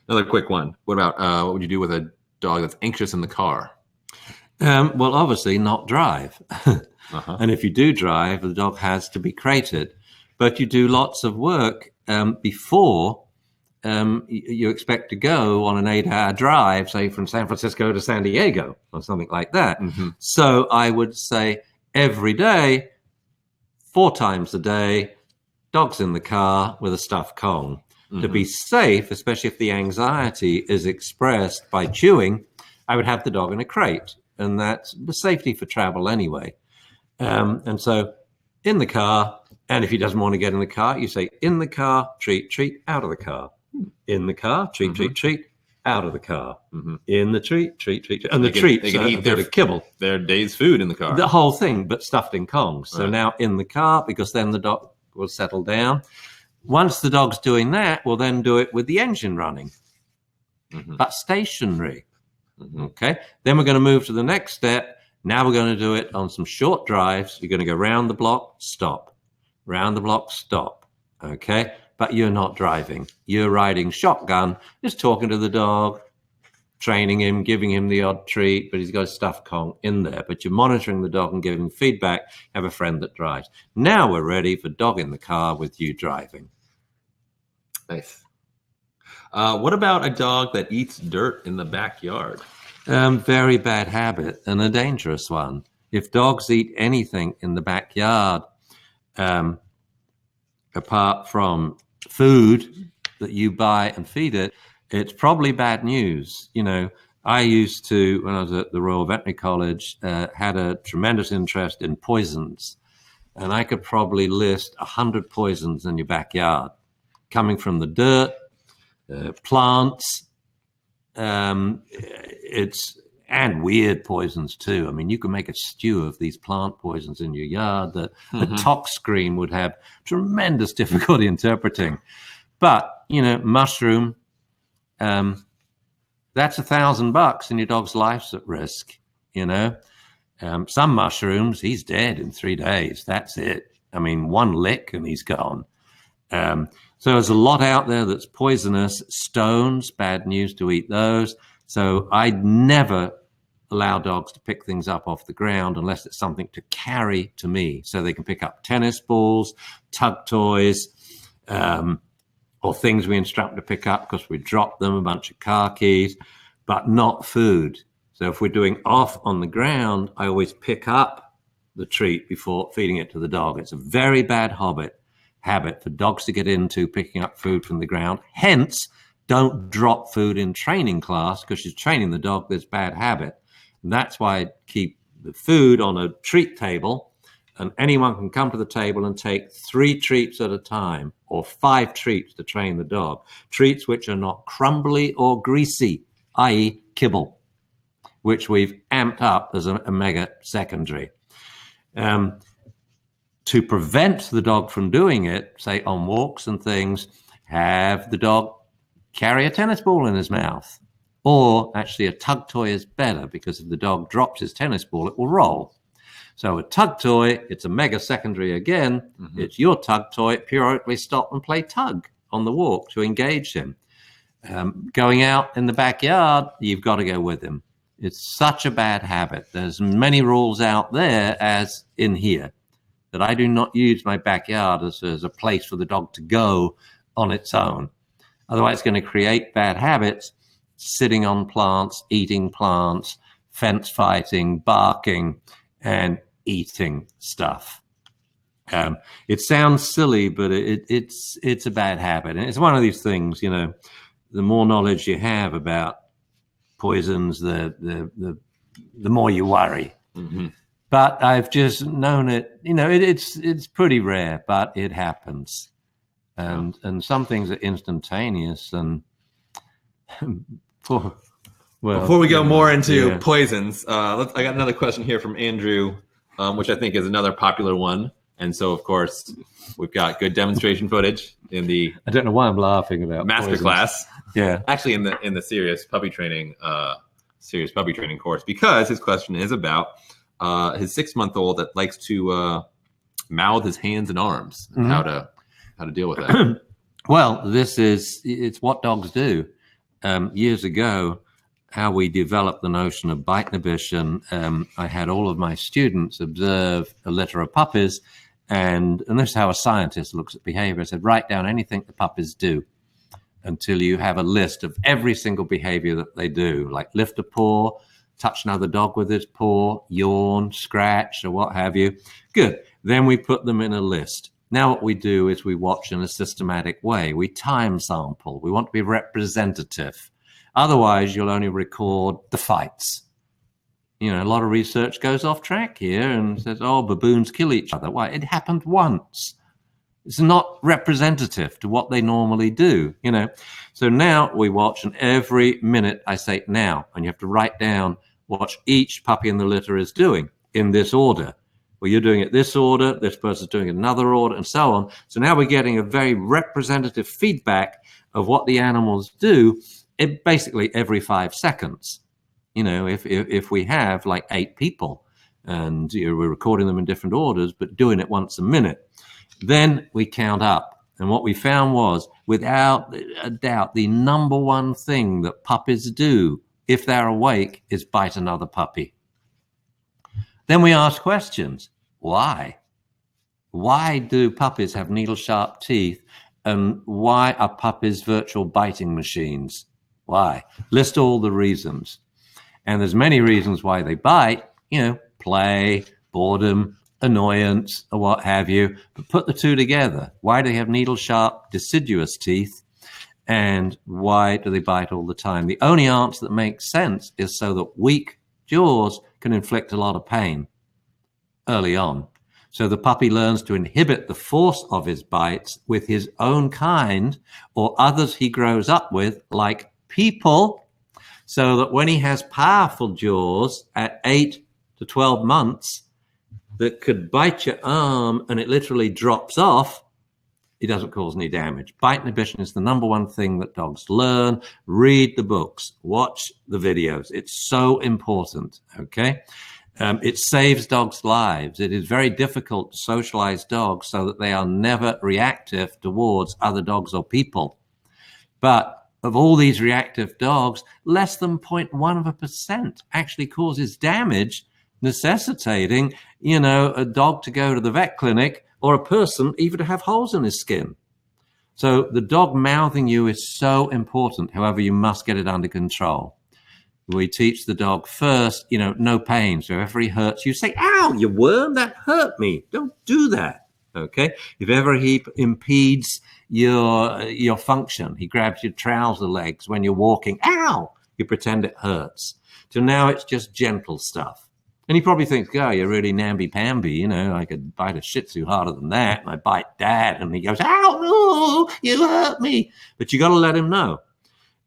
Another quick one. What about what would you do with a dog that's anxious in the car? Well, obviously not drive. And if you do drive, the dog has to be crated. But you do lots of work before you expect to go on an 8-hour drive, say from San Francisco to San Diego or something like that. So I would say every day, 4 times a day, dog's in the car with a stuffed Kong. To be safe, especially if the anxiety is expressed by chewing, I would have the dog in a crate. And that's the safety for travel anyway. And so in the car, and if he doesn't want to get in the car, you say, in the car, treat, treat, out of the car. In the car, treat, treat, treat, out of the car. In the treat, treat, treat. And the treats, they can eat their kibble. Their day's food in the car. The whole thing, but stuffed in Kongs. So now in the car, because then the dog will settle down. Once the dog's doing that, we'll then do it with the engine running, but stationary. Okay. Then we're going to move to the next step. Now we're going to do it on some short drives. You're going to go round the block, stop. Round the block, stop. Okay. But you're not driving. You're riding shotgun, just talking to the dog, training him, giving him the odd treat, but he's got a stuffed Kong in there. But you're monitoring the dog and giving feedback. Have a friend that drives. Now we're ready for dog in the car with you driving. Nice. What about a dog that eats dirt in the backyard? Very bad habit and a dangerous one. If dogs eat anything in the backyard, apart from food that you buy and feed it, it's probably bad news. I used to, when I was at the Royal Veterinary College, had a tremendous interest in poisons. And I could probably list 100 poisons in your backyard, coming from the dirt, plants. It's and weird poisons too. I mean, you can make a stew of these plant poisons in your yard that a tox screen would have tremendous difficulty interpreting. But, mushroom, that's $1,000 and your dog's life's at risk, Some mushrooms, he's dead in 3 days. That's it. I mean, one lick and he's gone. So there's a lot out there that's poisonous. Stones, bad news to eat those. So I'd never allow dogs to pick things up off the ground unless it's something to carry to me. So they can pick up tennis balls, tug toys, or things we instruct to pick up because we drop them, a bunch of car keys, but not food. So if we're doing off on the ground, I always pick up the treat before feeding it to the dog. It's a very bad habit for dogs to get into, picking up food from the ground. Hence, don't drop food in training class because you're training the dog this bad habit. And that's why I keep the food on a treat table, and anyone can come to the table and take 3 treats at a time or 5 treats to train the dog. Treats which are not crumbly or greasy, i.e. kibble, which we've amped up as a mega secondary. To prevent the dog from doing it, say on walks and things, have the dog carry a tennis ball in his mouth. Or actually a tug toy is better because if the dog drops his tennis ball, it will roll. So a tug toy, it's a mega secondary again. It's your tug toy. Periodically stop and play tug on the walk to engage him. Going out in the backyard, you've got to go with him. It's such a bad habit. There's many rules out there as in here that I do not use my backyard as a place for the dog to go on its own. Otherwise, it's going to create bad habits, sitting on plants, eating plants, fence fighting, barking, and eating stuff. It sounds silly, but it's a bad habit. And it's one of these things, the more knowledge you have about poisons, the more you worry. But I've just known it, it's pretty rare, but it happens. And some things are instantaneous. And before we go more into poisons, I got another question here from Andrew, which I think is another popular one. And so, of course, we've got good demonstration footage in the I don't know why I'm laughing about masterclass. Yeah, actually, in the serious puppy training course, because his question is about his 6-month-old that likes to mouth his hands and arms, and how to deal with that. Well, it's what dogs do. Years ago, how we developed the notion of bite inhibition, I had all of my students observe a litter of puppies, and this is how a scientist looks at behavior. I said, write down anything the puppies do until you have a list of every single behavior that they do, like lift a paw, touch another dog with his paw, yawn, scratch, or what have you. Good. Then we put them in a list. Now what we do is we watch in a systematic way. We time sample. We want to be representative. Otherwise, you'll only record the fights. A lot of research goes off track here and says, baboons kill each other. Why? It happened once. It's not representative to what they normally do, So now we watch, and every minute I say now, and you have to write down what each puppy in the litter is doing in this order. Well, you're doing it this order, this person's doing it another order, and so on. So now we're getting a very representative feedback of what the animals do basically every 5 seconds. If we have like 8 people and we're recording them in different orders, but doing it once a minute, then we count up. And what we found was, without a doubt, the number one thing that puppies do if they're awake is bite another puppy. Then we ask questions. Why? Why do puppies have needle-sharp teeth? And why are puppies virtual biting machines? Why? List all the reasons. And there's many reasons why they bite, play, boredom, annoyance, or what have you. But put the two together. Why do they have needle-sharp, deciduous teeth? And why do they bite all the time? The only answer that makes sense is so that weak jaws can inflict a lot of pain early on. So the puppy learns to inhibit the force of his bites with his own kind or others he grows up with, like people, so that when he has powerful jaws at 8 to 12 months that could bite your arm and it literally drops off, it doesn't cause any damage. Bite inhibition is the number one thing that dogs learn. Read the books, watch the videos. It's so important, okay? It saves dogs' lives. It is very difficult to socialize dogs so that they are never reactive towards other dogs or people. But of all these reactive dogs, less than 0.1% actually causes damage, necessitating, a dog to go to the vet clinic or a person even to have holes in his skin. So the dog mouthing you is so important. However, you must get it under control. We teach the dog first, no pain. So if he hurts you, say, ow, you worm, that hurt me. Don't do that, okay? If ever he impedes your function, he grabs your trouser legs when you're walking, ow, you pretend it hurts. So now it's just gentle stuff. And he probably thinks, oh, you're really namby-pamby, I could bite a Shih Tzu harder than that. And I bite Dad, and he goes, ow, no, you hurt me. But you got to let him know.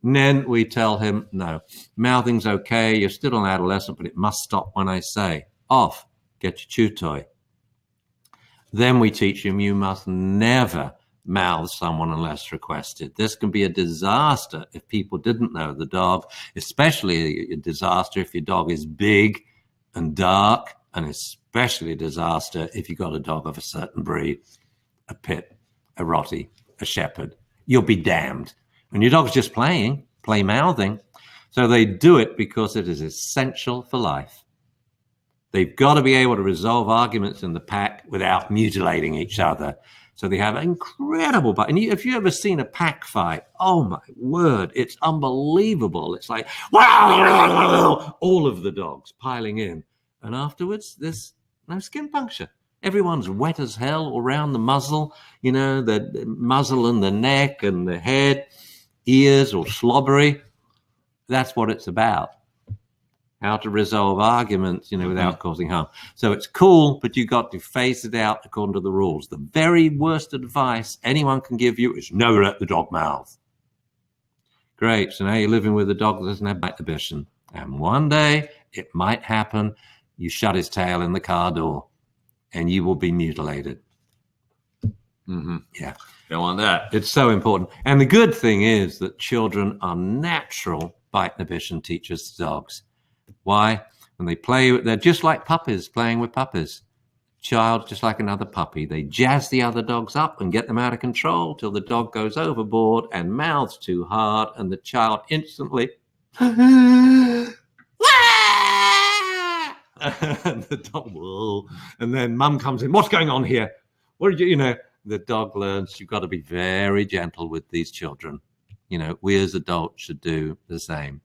And then we tell him, no, mouthing's okay. You're still an adolescent, but it must stop when I say, off, get your chew toy. Then we teach him you must never mouth someone unless requested. This can be a disaster if people didn't know the dog, especially a disaster if your dog is big and dark, and especially a disaster if you got a dog of a certain breed, a pit, a rottie, a shepherd. You'll be damned. And your dog's just play mouthing. So they do it because it is essential for life. They've got to be able to resolve arguments in the pack without mutilating each other. So they have incredible, and if you've ever seen a pack fight, oh my word, it's unbelievable. It's like, wow, all of the dogs piling in. And afterwards, there's no skin puncture. Everyone's wet as hell around the muzzle, the muzzle and the neck and the head, ears all slobbery. That's what it's about. How to resolve arguments, without causing harm. So it's cool, but you got to phase it out according to the rules. The very worst advice anyone can give you is never let the dog mouth. Great. So now you're living with a dog that doesn't have bite inhibition. And one day it might happen. You shut his tail in the car door and you will be mutilated. Mm-hmm. Yeah. Don't want that. It's so important. And the good thing is that children are natural bite inhibition teachers to dogs. Why? When they play, they're just like puppies playing with puppies. Child, just like another puppy. They jazz the other dogs up and get them out of control till the dog goes overboard and mouths too hard, and the child instantly and the dog will. And then mum comes in. What's going on here? What did you? The dog learns you've got to be very gentle with these children. We as adults should do the same.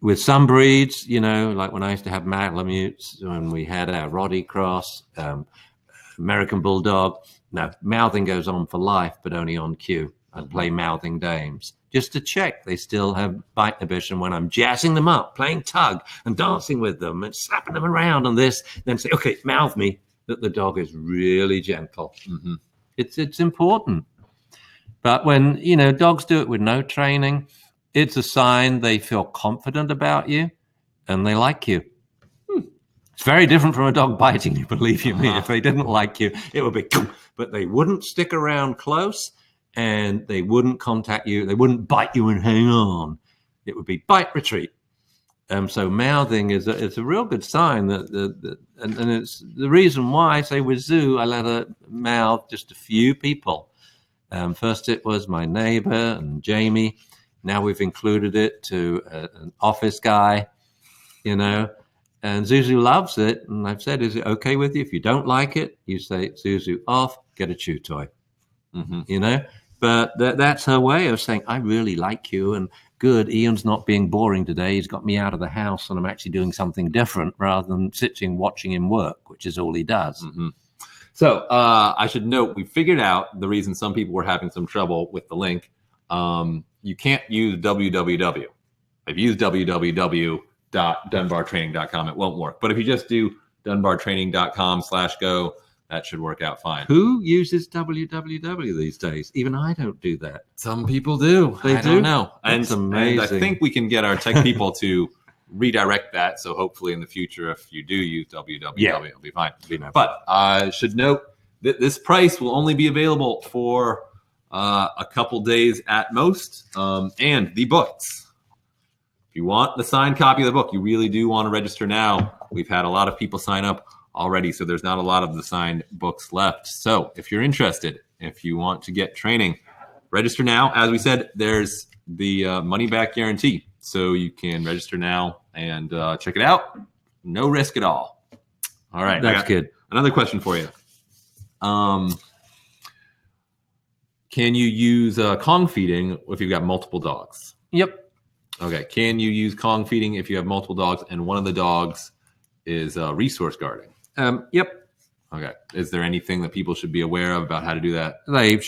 With some breeds, like when I used to have Malamutes, when we had our Rottie Cross, American Bulldog, no, mouthing goes on for life, but only on cue. I play mouthing dames just to check they still have bite inhibition when I'm jazzing them up, playing tug and dancing with them and slapping them around on this, then say, okay, mouth me, that the dog is really gentle. Mm-hmm. It's important. But when, dogs do it with no training, it's a sign they feel confident about you and they like you. It's very different from a dog biting you, believe you me. If they didn't like you, it would be, but they wouldn't stick around close and they wouldn't contact you. They wouldn't bite you and hang on. It would be bite, retreat. So mouthing is a real good sign and it's the reason why, say with Zoo, I let her mouth just a few people. First it was my neighbor and Jamie. Now we've included it to an office guy, and Zuzu loves it. And I've said, is it okay with you? If you don't like it, you say, Zuzu, off, get a chew toy, But that's her way of saying, I really like you. And good, Ian's not being boring today. He's got me out of the house and I'm actually doing something different rather than sitting watching him work, which is all he does. Mm-hmm. So I should note, we figured out the reason some people were having some trouble with the link. You can't use www. I've used www.dunbartraining.com. It won't work. But if you just do dunbartraining.com/go that should work out fine. Who uses www these days? Even I don't do that. Some people do. They I do? don't know. That's And amazing. I think we can get our tech people to redirect that. So hopefully in the future, if you do use www, it'll be fine. But I should note that this price will only be available for a couple days at most. And the books. If you want the signed copy of the book, you really do want to register now. We've had a lot of people sign up already, so there's not a lot of the signed books left. So if you're interested, if you want to get training, register now. As we said, there's the money back guarantee. So you can register now and check it out. No risk at all. All right. That's good. Another question for you. Can you use Kong feeding if you've got multiple dogs? Yep. Okay. Can you use Kong feeding if you have multiple dogs and one of the dogs is resource guarding? Yep. Okay. Is there anything that people should be aware of about how to do that? They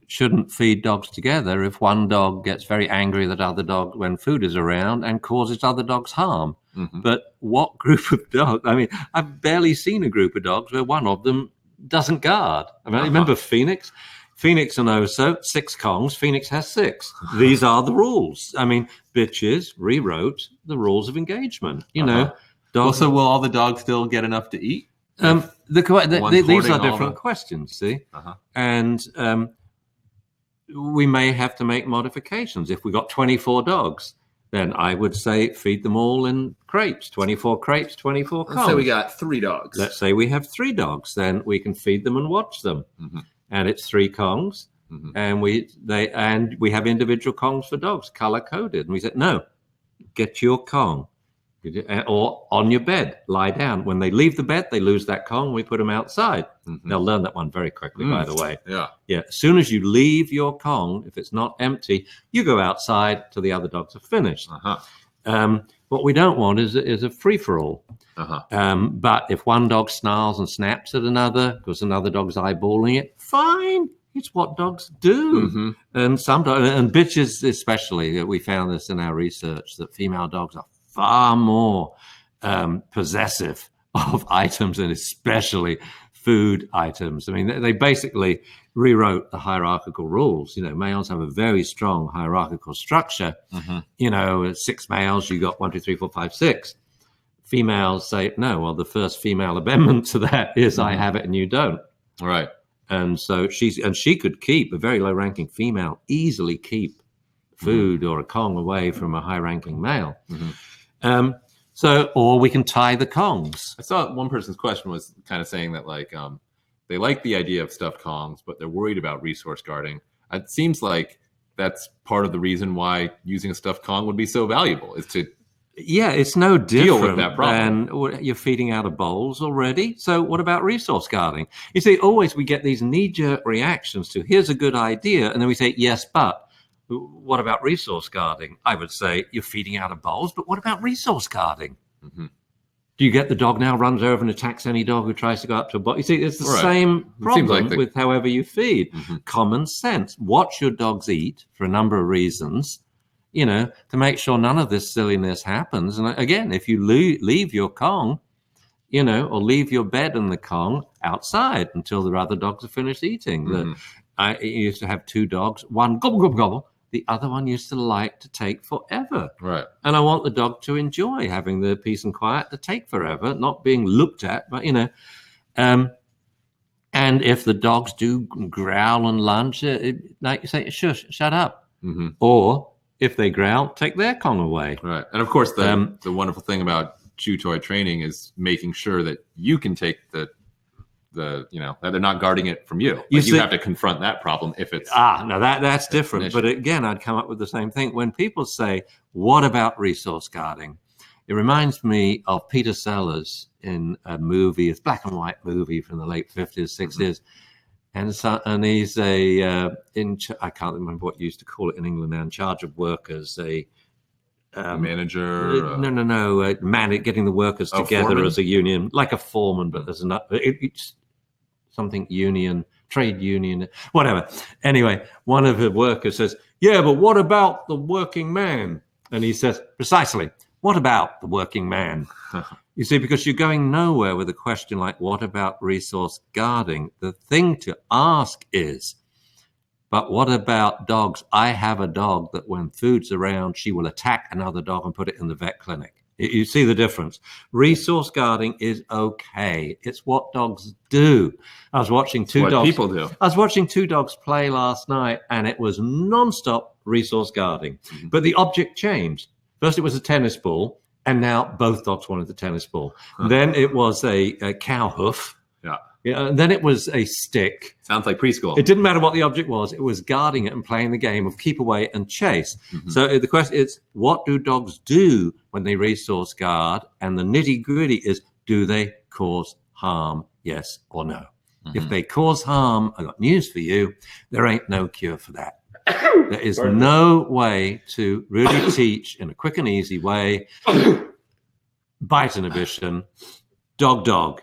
shouldn't feed dogs together if one dog gets very angry that other dog when food is around and causes other dogs harm. Mm-hmm. But what group of dogs? I mean, I've barely seen a group of dogs where one of them doesn't guard. I mean, remember Phoenix? Phoenix and Oso, 6 Kongs. Phoenix has 6. These are the rules. I mean, bitches rewrote the rules of engagement. You know, dogs. Also, will all the dogs still get enough to eat? These are all different the- questions, see? And we may have to make modifications. If we got 24 dogs, then I would say feed them all in crepes, 24 crepes, 24 Kongs. Let's say we got 3 dogs. Let's say we have 3 dogs, then we can feed them and watch them. Mm-hmm. And it's 3 Kongs, and we have individual Kongs for dogs, color coded. And we said, no, get your Kong, or on your bed, lie down. When they leave the bed, they lose that Kong. We put them outside. They'll learn that one very quickly, by the way. Yeah. As soon as you leave your Kong, if it's not empty, you go outside till the other dogs are finished. What we don't want is a free for all. But if one dog snarls and snaps at another because another dog's eyeballing it, fine. It's what dogs do. And some dogs, and bitches especially, we found this in our research, that female dogs are far more possessive of items, and especially food items. I mean, they basically rewrote the hierarchical rules. You know, males have a very strong hierarchical structure. You know, 6 males, you got 1, 2, 3, 4, 5, 6. Females say, no, well, the first female amendment to that is I have it and you don't. Right. And so she could keep, a very low ranking female, easily keep food or a Kong away from a high ranking male. Or we can tie the Kongs. I saw one person's question was kind of saying that they like the idea of stuffed Kongs, but they're worried about resource guarding. It seems like that's part of the reason why using a stuffed Kong would be so valuable, is to it's no different deal with that problem. than you're feeding out of bowls already. So what about resource guarding? You see, always we get these knee-jerk reactions to, here's a good idea, and then we say, yes, but what about resource guarding? I would say you're feeding out of bowls, but what about resource guarding? Do you get the dog now runs over and attacks any dog who tries to go up to a bowl? You see, it's the same problem with however you feed. Common sense. Watch your dogs eat for a number of reasons, you know, to make sure none of this silliness happens. And again, if you leave your Kong, you know, or leave your bed and the Kong outside until the other dogs are finished eating. I used to have 2 dogs, one gobble, gobble, gobble. The other one used to like to take forever. Right. And I want the dog to enjoy having the peace and quiet to take forever, not being looked at, but, you know. And if the dogs do growl and lunge, like you say, shush, shut up. Or if they growl, take their Kong away. Right. And of course, the wonderful thing about chew toy training is making sure that you can take the you know, that they're not guarding it from you. You have to confront that problem if it's no, that's different. But again, I'd come up with the same thing. When people say, what about resource guarding? It reminds me of Peter Sellers in a movie, a black and white movie from the late 50s, 60s. And he's I can't remember what you used to call it in England now, in charge of workers, manager. Getting the workers together foreman? as a union, like a foreman, but there's it's something union, trade union, whatever. Anyway, one of the workers says, yeah, but what about the working man? And he says, precisely, what about the working man? You see, because you're going nowhere with a question like, what about resource guarding? The thing to ask is, but what about dogs? I have a dog that when food's around, she will attack another dog and put it in the vet clinic. You see the difference. Resource guarding is okay. It's what dogs do. I was watching two dogs. People do. I was watching two dogs play last night, and it was nonstop resource guarding. Mm-hmm. But the object changed. First, it was a tennis ball, and now both dogs wanted the tennis ball. Huh. Then it was a cow hoof. Yeah, and then it was a stick. Sounds like preschool. It didn't matter what the object was. It was guarding it and playing the game of keep away and chase. Mm-hmm. So the question is, what do dogs do when they resource guard? And the nitty gritty is, do they cause harm? Yes or no? Mm-hmm. If they cause harm, I got news for you. There ain't no cure for that. There is no way to really teach in a quick and easy way bite inhibition, dog.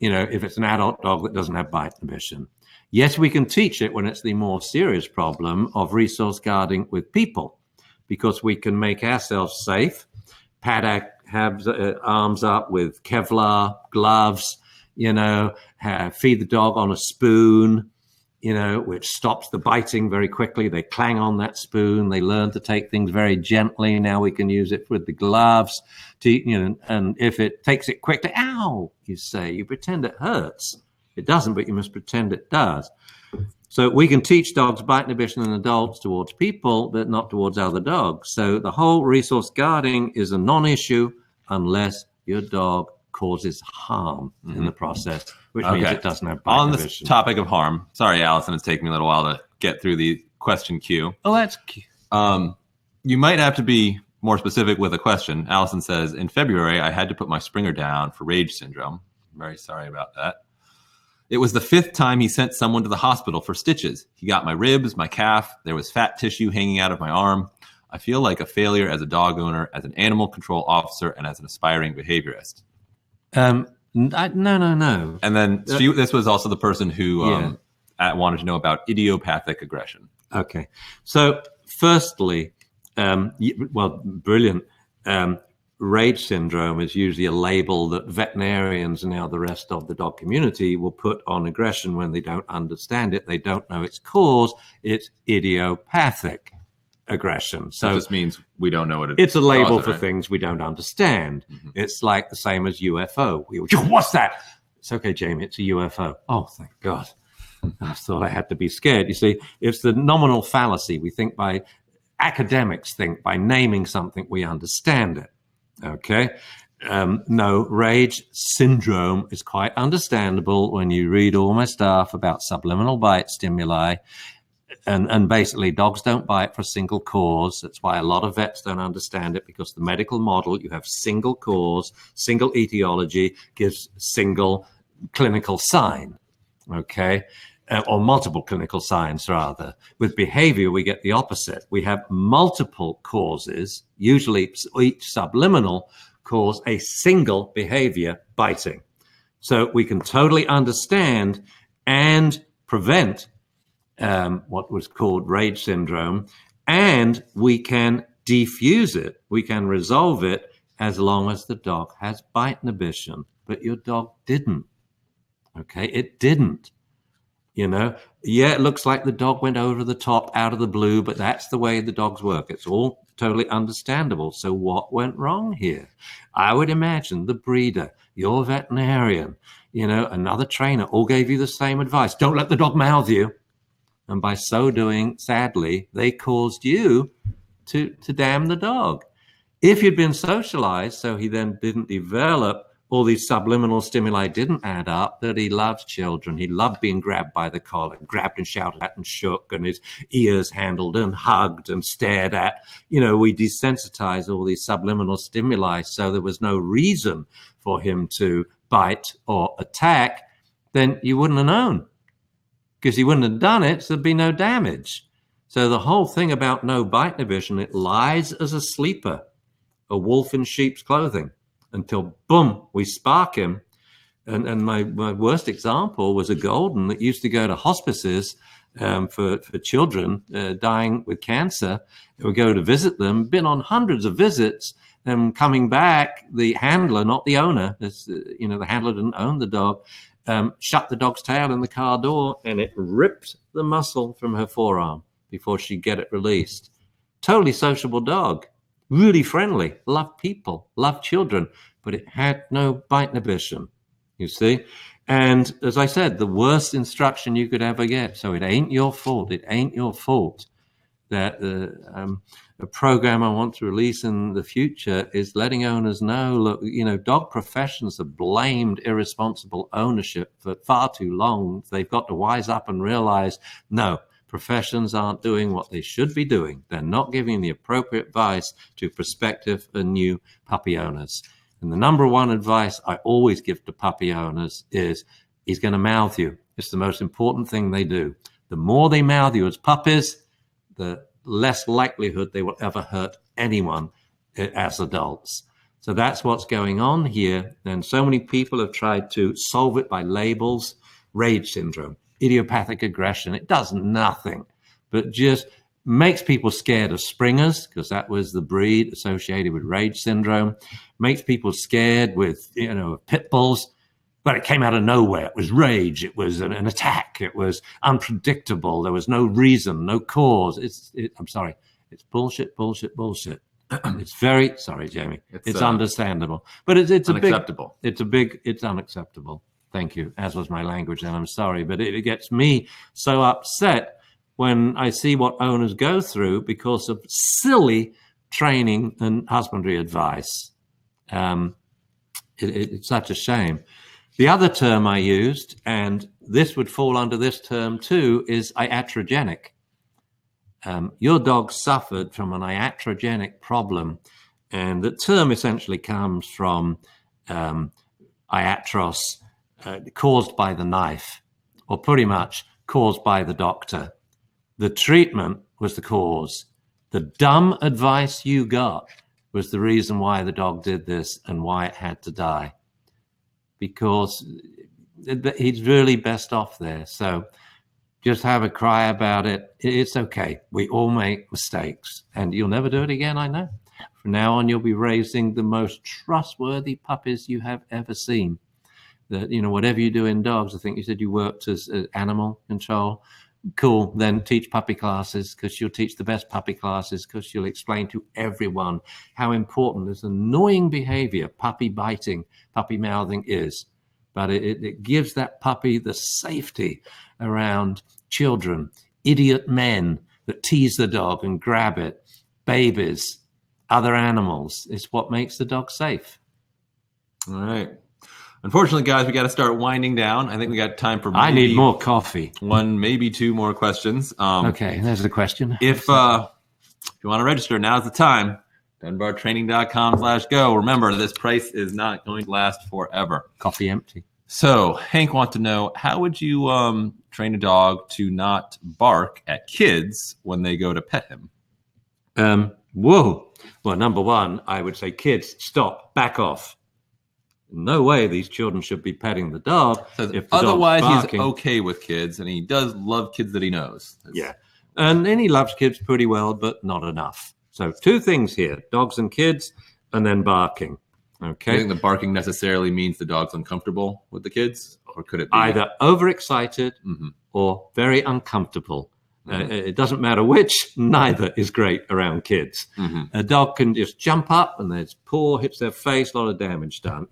You know, if it's an adult dog that doesn't have bite inhibition. Yes, we can teach it when it's the more serious problem of resource guarding with people, because we can make ourselves safe, pad our arms up with Kevlar gloves, you know, feed the dog on a spoon, you know, which stops the biting very quickly. They clang on that spoon. They learn to take things very gently. Now we can use it with the gloves to, you know, and if it takes it quickly, ow, you say, you pretend it hurts. It doesn't, but you must pretend it does. So we can teach dogs bite inhibition in adults towards people, but not towards other dogs. So the whole resource guarding is a non-issue unless your dog causes harm in the process, which means it doesn't have bite inhibition. On this topic of harm, sorry, Allison, it's taken me a little while to get through the question queue. Oh, that's cute. You might have to be more specific with a question. Allison says, in February, I had to put my Springer down for rage syndrome. I'm very sorry about that. It was the 5th time he sent someone to the hospital for stitches. He got my ribs, my calf. There was fat tissue hanging out of my arm. I feel like a failure as a dog owner, as an animal control officer, and as an aspiring behaviorist. No. And then this was also the person who wanted to know about idiopathic aggression. Okay. So firstly, brilliant. Rage syndrome is usually a label that veterinarians and now the rest of the dog community will put on aggression when they don't understand it. They don't know its cause. It's idiopathic aggression. So this means we don't know what it's a label for things we don't understand. Mm-hmm. It's like the same as UFO. What's that? It's okay, Jamie. It's a UFO. Oh, thank God. I thought I had to be scared. You see, it's the nominal fallacy. Academics think by naming something we understand it. Okay. No, rage syndrome is quite understandable when you read all my stuff about subliminal bite stimuli. And basically, dogs don't bite for a single cause. That's why a lot of vets don't understand it, because the medical model, you have single cause, single etiology, gives single clinical sign, okay? Or multiple clinical signs, rather. With behavior, we get the opposite. We have multiple causes, usually each subliminal cause a single behavior, biting. So we can totally understand and prevent what was called rage syndrome, and we can defuse it. We can resolve it as long as the dog has bite inhibition. But your dog didn't. Okay, it didn't. You know, yeah, it looks like the dog went over the top out of the blue, but that's the way the dogs work. It's all totally understandable. So what went wrong here? I would imagine the breeder, your veterinarian, you know, another trainer all gave you the same advice. Don't let the dog mouth you. And by so doing, sadly, they caused you to damn the dog. If you'd been socialized, so he then didn't develop, all these subliminal stimuli didn't add up, that he loved children. He loved being grabbed by the collar, grabbed and shouted at and shook, and his ears handled and hugged and stared at. You know, we desensitized all these subliminal stimuli, so there was no reason for him to bite or attack. Then you wouldn't have known, because he wouldn't have done it, so there'd be no damage. So the whole thing about no bite inhibition, it lies as a sleeper, a wolf in sheep's clothing, until, boom, we spark him. And my worst example was a golden that used to go to hospices for children dying with cancer. We would go to visit them, been on hundreds of visits, And coming back, the handler, not the owner, the handler didn't own the dog, shut the dog's tail in the car door, and it ripped the muscle from her forearm before she'd get it released. Totally sociable dog, really friendly, loved people, loved children, but it had no bite inhibition, you see. And as I said, the worst instruction you could ever get. So it ain't your fault. It ain't your fault. That a program I want to release in the future is letting owners know, look, dog professions have blamed irresponsible ownership for far too long. They've got to wise up and realize, no, professions aren't doing what they should be doing. They're not giving the appropriate advice to prospective and new puppy owners. And the number one advice I always give to puppy owners is, he's going to mouth you. It's the most important thing they do. The more they mouth you as puppies, the less likelihood they will ever hurt anyone as adults. So that's what's going on here. And so many people have tried to solve it by labels. Rage syndrome, idiopathic aggression. It does nothing but just makes people scared of springers, because that was the breed associated with rage syndrome. Makes people scared with, pit bulls. But it came out of nowhere. It was rage. It was an attack. It was unpredictable. There was no reason, no cause. I'm sorry. It's bullshit. It's very sorry, Jamie. It's understandable, but it's unacceptable. It's unacceptable. Thank you. As was my language, and I'm sorry, but it gets me so upset when I see what owners go through because of silly training and husbandry advice. It's such a shame. The other term I used, and this would fall under this term too, is iatrogenic. Your dog suffered from an iatrogenic problem, and the term essentially comes from iatros, caused by the knife, or pretty much caused by the doctor. The treatment was the cause. The dumb advice you got was the reason why the dog did this and why it had to die. Because he's really best off there. So just have a cry about it. It's okay. We all make mistakes, and you'll never do it again, I know. From now on, you'll be raising the most trustworthy puppies you have ever seen. That, whatever you do in dogs, I think you said you worked as animal control. Cool. Then teach puppy classes, because you'll teach the best puppy classes, because you'll explain to everyone how important this annoying behavior, puppy biting, puppy mouthing is. But it gives that puppy the safety around children, idiot men that tease the dog and grab it, babies, other animals. It's what makes the dog safe. All right. Unfortunately, guys, we got to start winding down. I think we got time for I need more coffee. One, maybe two more questions. Okay, there's the question. If you want to register, now's the time. DunbarTraining.com/go. Remember, this price is not going to last forever. Coffee empty. So Hank wants to know, how would you train a dog to not bark at kids when they go to pet him? Well, number one, I would say, kids, stop, back off. No way these children should be petting the dog. So if the otherwise, he's okay with kids, and he does love kids that he knows. Yeah. And he loves kids pretty well, but not enough. So two things here, dogs and kids, and then barking. Okay. Do you think the barking necessarily means the dog's uncomfortable with the kids? Or could it be either overexcited or very uncomfortable? It doesn't matter which, neither is great around kids. A dog can just jump up and their paw hits their face, a lot of damage done.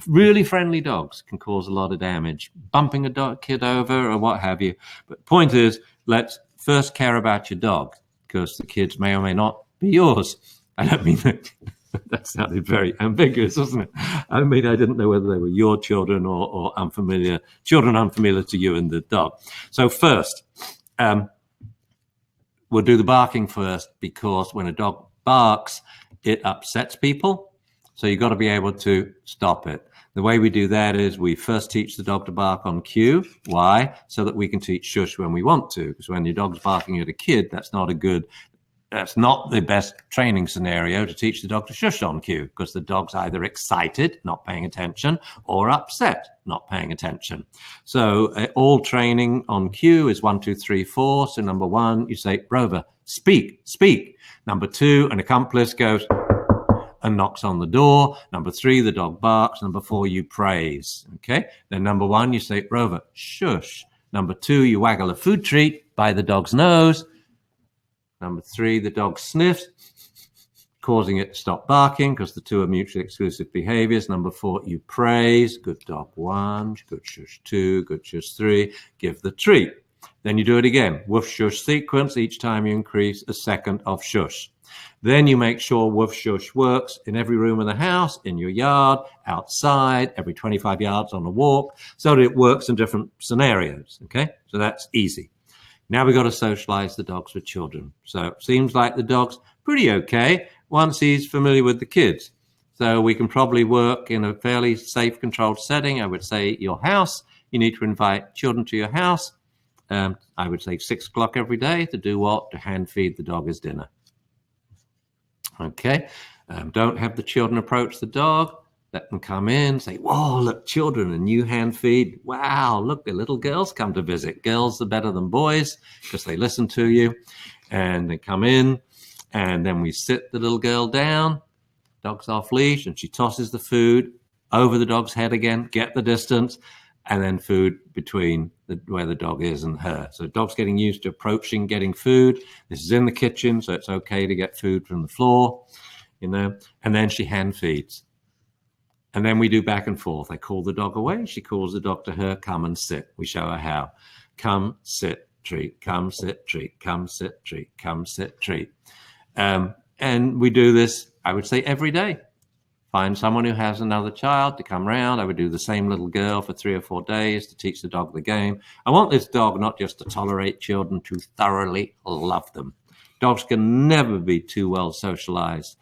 Really friendly dogs can cause a lot of damage, bumping a kid over or what have you. But the point is, let's first care about your dog, because the kids may or may not be yours. I don't mean that. That sounded very ambiguous, wasn't it? I mean, I didn't know whether they were your children or children unfamiliar to you and the dog. So first, we'll do the barking first, because when a dog barks, it upsets people. So you've got to be able to stop it. The way we do that is we first teach the dog to bark on cue. Why? So that we can teach shush when we want to. Because when your dog's barking at a kid, that's not a good That's not the best training scenario to teach the dog to shush on cue, because the dog's either excited, not paying attention, or upset, not paying attention. So all training on cue is 1, 2, 3, 4. So number 1, you say, Rover, speak, speak. Number 2, an accomplice goes and knocks on the door. Number 3, the dog barks. Number 4, you praise. Okay. Then number 1, you say, Rover, shush. Number 2, you waggle a food treat by the dog's nose. Number 3, the dog sniffs, causing it to stop barking, because the 2 are mutually exclusive behaviors. Number 4, you praise. Good dog 1, good shush 2, good shush 3. Give the treat. Then you do it again. Woof shush sequence. Each time you increase a second of shush. Then you make sure woof shush works in every room in the house, in your yard, outside, every 25 yards on a walk, so that it works in different scenarios. Okay, so that's easy. Now we've got to socialize the dogs with children. So it seems like the dog's pretty okay once he's familiar with the kids. So we can probably work in a fairly safe, controlled setting. I would say your house. You need to invite children to your house. I would say 6 o'clock every day to do what? To hand feed the dog his dinner. Okay. Don't have the children approach the dog. Let them come in, say, whoa, look, children, a new hand feed. Wow, look, the little girls come to visit. Girls are better than boys because they listen to you. And they come in, and then we sit the little girl down, dog's off leash, and she tosses the food over the dog's head again, get the distance, and then food between where the dog is and her. So the dog's getting used to approaching, getting food. This is in the kitchen, so it's okay to get food from the floor, and then she hand feeds. And then we do back and forth. I call the dog away. She calls the dog to her, come and sit. We show her how. Come, sit, treat. Come, sit, treat. Come, sit, treat. Come, sit, treat. And we do this, I would say, every day. Find someone who has another child to come round. I would do the same little girl for 3 or 4 days to teach the dog the game. I want this dog not just to tolerate children, to thoroughly love them. Dogs can never be too well socialized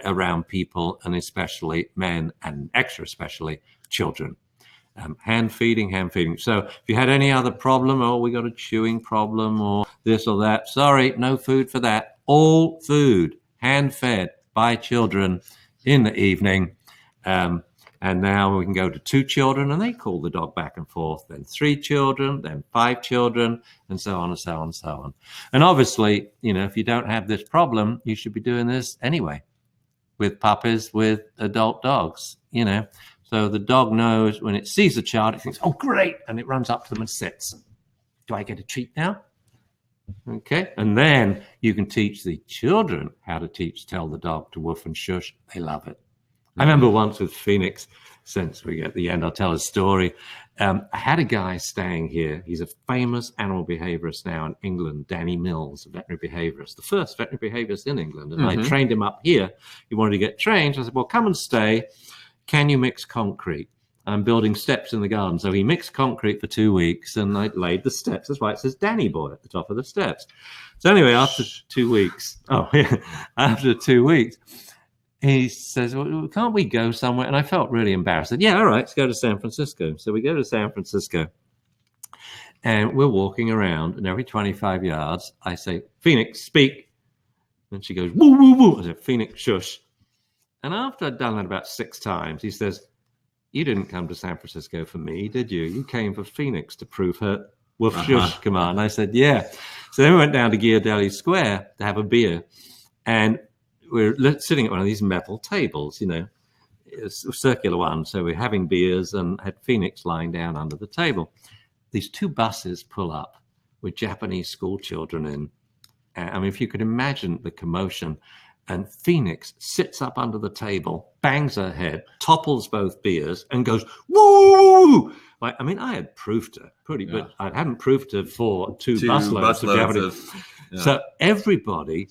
around people, and especially men, and extra especially children. Hand feeding. So if you had any other problem, we got a chewing problem or this or that, sorry, no food for that. All food hand fed by children in the evening. And now we can go to 2 children, and they call the dog back and forth, then 3 children, then 5 children, and so on and so on and so on. And obviously, if you don't have this problem, you should be doing this anyway, with puppies, with adult dogs, So the dog knows when it sees a child, it thinks, oh, great, and it runs up to them and sits. Do I get a treat now? Okay, and then you can teach the children how to tell the dog to woof and shush. They love it. I remember once with Phoenix, since we get to the end, I'll tell a story. I had a guy staying here. He's a famous animal behaviorist now in England, Danny Mills, a veterinary behaviorist, the first veterinary behaviorist in England. And I trained him up here. He wanted to get trained. So I said, well, come and stay. Can you mix concrete? I'm building steps in the garden. So he mixed concrete for 2 weeks, and I laid the steps. That's why it says Danny Boy at the top of the steps. So anyway, after 2 weeks, after 2 weeks, he says, well, can't we go somewhere? And I felt really embarrassed. I said, yeah, all right, let's go to San Francisco. So we go to San Francisco, and we're walking around, and every 25 yards, I say, Phoenix, speak. And she goes, woo, woo, woo. I said, Phoenix, shush. And after I'd done that about 6 times, he says, you didn't come to San Francisco for me, did you? You came for Phoenix to prove her woof shush command. And I said, yeah. So then we went down to Ghirardelli Square to have a beer. And we're sitting at one of these metal tables, it's a circular one. So we're having beers and had Phoenix lying down under the table. These 2 buses pull up with Japanese school children in. I mean, if you could imagine the commotion. And Phoenix sits up under the table, bangs her head, topples both beers, and goes, woo! I had proofed her but I hadn't proofed her for 2 busloads of Japanese. So everybody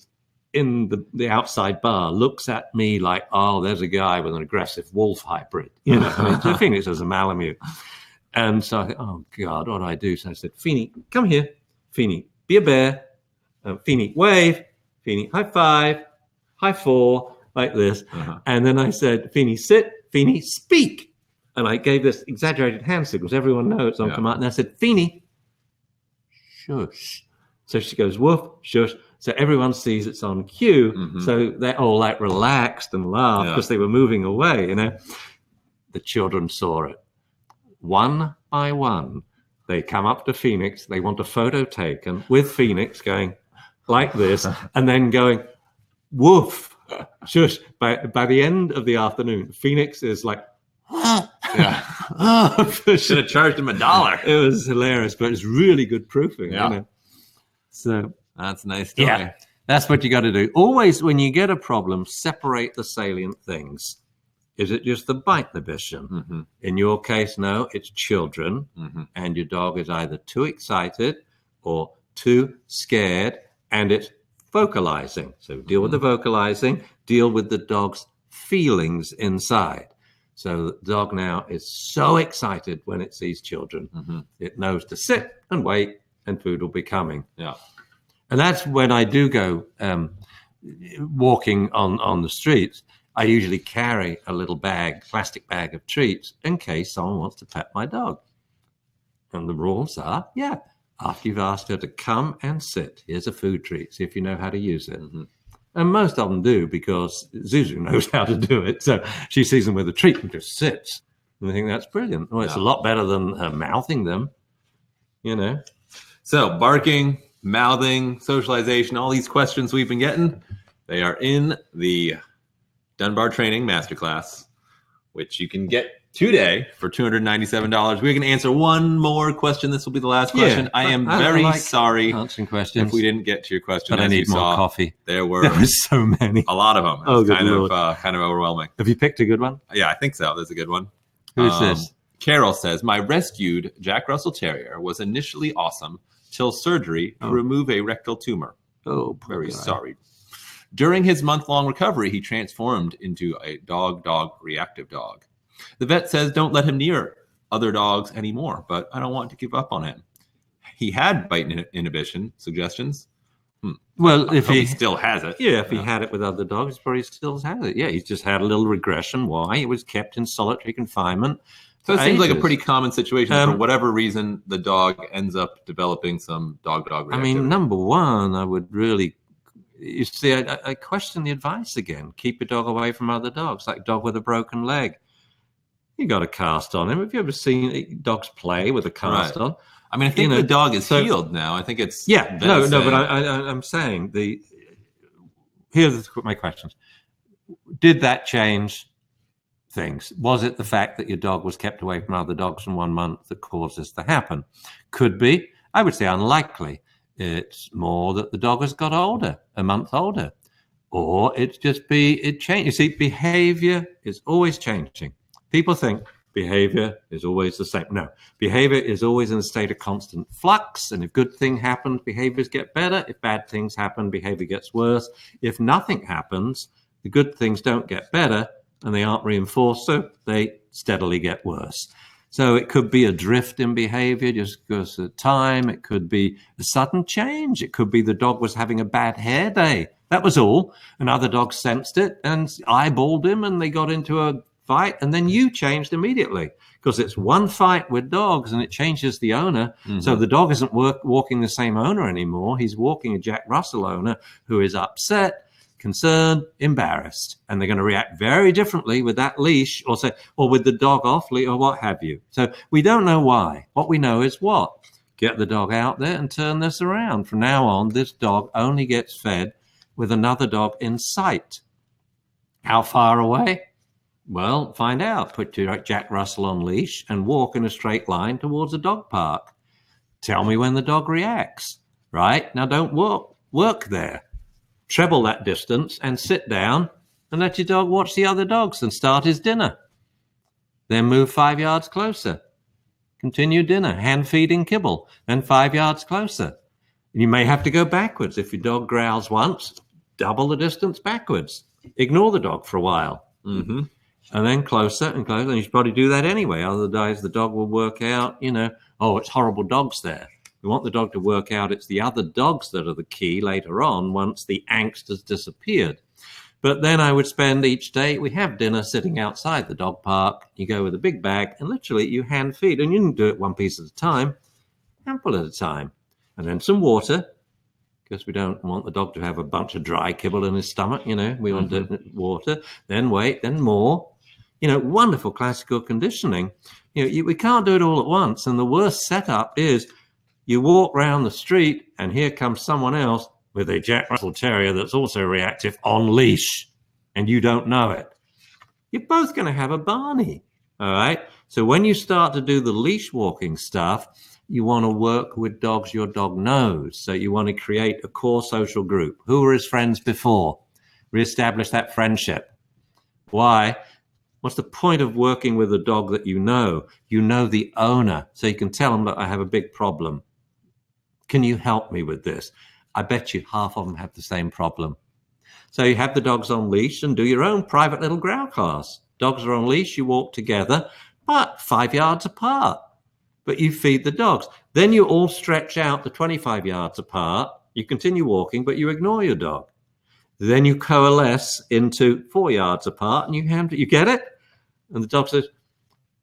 in the outside bar looks at me like, oh, there's a guy with an aggressive wolf hybrid. Phoenix is a Malamute. And so I thought, oh, God, what do I do? So I said, Phoenix, come here. Phoenix, be a bear. Phoenix, wave. Phoenix, high five. High 4, like this. And then I said, Feeny, sit. Feeny, speak. And I gave this exaggerated hand signals. Everyone knows on command. And I said, Feeny, shush. So she goes, woof, shush. So everyone sees it's on cue. Mhm. So they're all like relaxed and laugh Yeah. because they were moving away, you know. The children saw it. One by one, they come up to Phoenix. They want a photo taken with Phoenix going like this and then going, woof, shush. By the end of the afternoon, Phoenix is like, Yeah. Should have charged him $1. It was hilarious, but it's really good proofing, Yeah. you know. So That's a nice story. yeah, that's what you got to do. Always, when you get a problem, separate the salient things. Is it just the bite inhibition? Mhm. In your case, no, it's children, Mhm. and your dog is either too excited or too scared, and it's vocalizing. So deal with the vocalizing, deal with the dog's feelings inside. So the dog now is so excited when it sees children. Mhm. It knows to sit and wait, and food will be coming. Yeah. And that's when I do go walking on the streets. I usually carry a little bag, plastic bag of treats in case someone wants to pet my dog. And the rules are, yeah, after you've asked her to come and sit, here's a food treat, see if you know how to use it. Mhm. And most of them do because Zuzu knows how to do it. So she sees them with a treat and just sits. And I think that's brilliant. Well, it's a lot better than mouthing them, you know. So barking, mouthing, socialization, all these questions we've been getting, they are in the Dunbar Training Masterclass, which you can get today for $297. We're going to answer one more question. This will be the last question. Yeah, I am I very like sorry answering questions. if we didn't get to your question. But I As you need more saw, coffee. There were There was so many. a lot of them. Oh, It's good kind Lord. kind of overwhelming. Have you picked a good one? Yeah, I think so. There's a good one. Who's this? Carol says, my rescued Jack Russell Terrier was initially awesome till surgery to remove a rectal tumor. Oh, poor Very guy. sorry. During his month-long recovery, he transformed into a dog reactive dog. The vet says don't let him near other dogs anymore, but I don't want to give up on him. He had bite inhibition suggestions. Well, if Hope he he still has it. Yeah, if he had it with other dogs, he probably still has it. Yeah, he's just had a little regression. Why? He was kept in solitary confinement. So it seems like a ages. pretty common situation. For whatever reason, the dog ends up developing some dog-dog reactivity. I mean, number one, I would really, you see, I question the advice again. Keep your dog away from other dogs, like dog with a broken leg. You got a cast on him. Have you ever seen dogs play with a cast on? I mean, I think the dog is healed now. I think it's but I'm saying here's my questions. Did that change things? Was it the fact that your dog was kept away from other dogs for 1 month that caused this to happen? Could be. I would say unlikely. It's more that the dog has got older, a month older, or it changed. You see, behavior is always changing. People think behavior is always the same. No, behavior is always in a state of constant flux. And if good things happen, behaviors get better. If bad things happen, behavior gets worse. If nothing happens, the good things don't get better and they aren't reinforced, so they steadily get worse. So it could be a drift in behavior just because of time. It could be a sudden change. It could be the dog was having a bad hair day. That was all. Another dog sensed it and eyeballed him and they got into a fight, and then you changed immediately because it's one fight with dogs and it changes the owner. Mm-hmm. So the dog isn't walking the same owner anymore. He's walking a Jack Russell owner who is upset, concerned, embarrassed, and they're going to react very differently with that leash or with the dog off leash or what have you. So we don't know why. What we know is what? Get the dog out there and turn this around. From now on, this dog only gets fed with another dog in sight. How far away? Well, find out. Put your Jack Russell on leash and walk in a straight line towards a dog park. Tell me when the dog reacts, right? Now don't work there. Treble that distance and sit down and let your dog watch the other dogs and start his dinner. Then move 5 yards closer. Continue dinner, hand feeding kibble, then 5 yards closer. You may have to go backwards. If your dog growls once, double the distance backwards. Ignore the dog for a while. Mm-hmm. And then closer and closer. And you should probably do that anyway. Otherwise, the dog will work out, it's horrible dogs there. We want the dog to work out it's the other dogs that are the key later on once the angst has disappeared. But then I would spend each day, we have dinner sitting outside the dog park. You go with a big bag and literally you hand feed. And you didn't do it one piece at a time, handful at a time. And then some water. because we don't want the dog to have a bunch of dry kibble in his stomach. We want water, then wait, then more. Wonderful classical conditioning. We can't do it all at once. And the worst setup is you walk around the street and here comes someone else with a Jack Russell Terrier that's also reactive on leash, and you don't know it. You're both going to have a Barney. All right. So when you start to do the leash walking stuff, you want to work with dogs your dog knows. So you want to create a core social group. Who were his friends before? Reestablish that friendship. Why? What's the point of working with a dog that you know? You know the owner. So you can tell them, look, I have a big problem. Can you help me with this? I bet you half of them have the same problem. So you have the dogs on leash and do your own private little growl class. Dogs are on leash, you walk together, but 5 yards apart. But you feed the dogs. Then you all stretch out the 25 yards apart. You continue walking, but you ignore your dog. Then you coalesce into 4 yards apart, and you get it? And the dog says,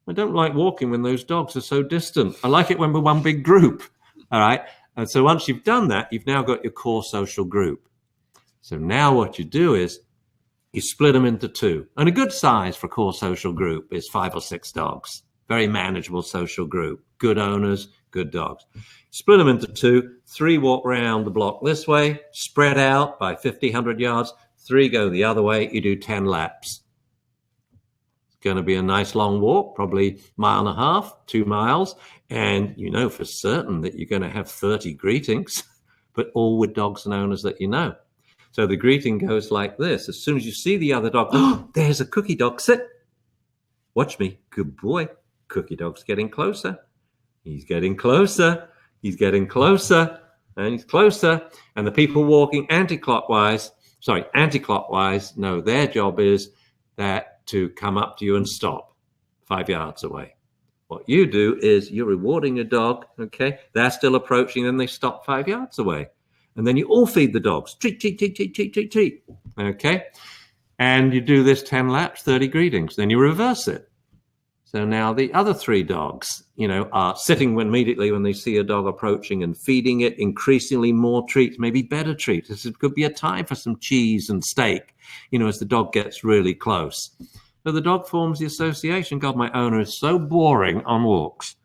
I don't like walking when those dogs are so distant. I like it when we're one big group. All right. And so once you've done that, you've now got your core social group. So now what you do is you split them into two. And a good size for a core social group is 5 or 6 dogs. Very manageable social group. Good owners, good dogs. Split them into 2. 3 walk around the block this way, spread out by 50, 100 yards. 3 go the other way. You do 10 laps. It's going to be a nice long walk, probably 1.5 miles, 2 miles. And you know for certain that you're going to have 30 greetings, but all with dogs and owners that you know. So the greeting goes like this. As soon as you see the other dog, oh, there's a cookie dog. Sit. Watch me. Good boy. Cookie dog's getting closer. He's getting closer. He's getting closer. And he's closer. And the people walking anti-clockwise, no, their job is that to come up to you and stop 5 yards away. What you do is you're rewarding your dog, okay? They're still approaching, then they stop 5 yards away. And then you all feed the dogs. Treat, treat, treat, treat, treat, treat, treat. Okay? And you do this 10 laps, 30 greetings. Then you reverse it. So now the other 3 dogs, are sitting immediately when they see a dog approaching and feeding it increasingly more treats, maybe better treats. This could be a time for some cheese and steak, as the dog gets really close. So the dog forms the association. God, my owner is so boring on walks.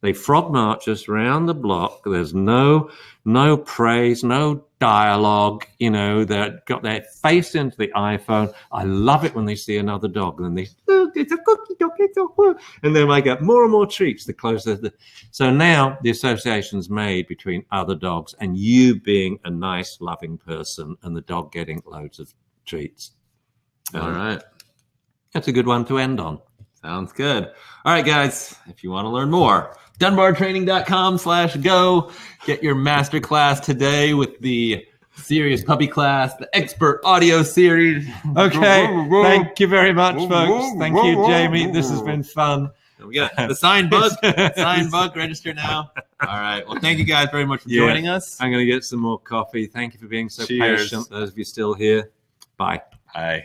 They frog march us around the block. There's no praise, no dialogue. They've got their face into the iPhone. I love it when they see another dog. And then look, it's a cookie dog, and then I get more and more treats the closer. So now the association's made between other dogs and you being a nice, loving person and the dog getting loads of treats. All right. That's a good one to end on. Sounds good. All right, guys, if you want to learn more, dunbartraining.com/go. Get your masterclass today with the Serious Puppy Class, the Expert Audio Series. Okay. Thank you very much, folks. Thank you, Jamie. This has been fun. We got the sign bug. Register now. All right. Well, thank you guys very much for joining us. I'm going to get some more coffee. Thank you for being so Cheers. patient. Those of you still here. Bye. Bye.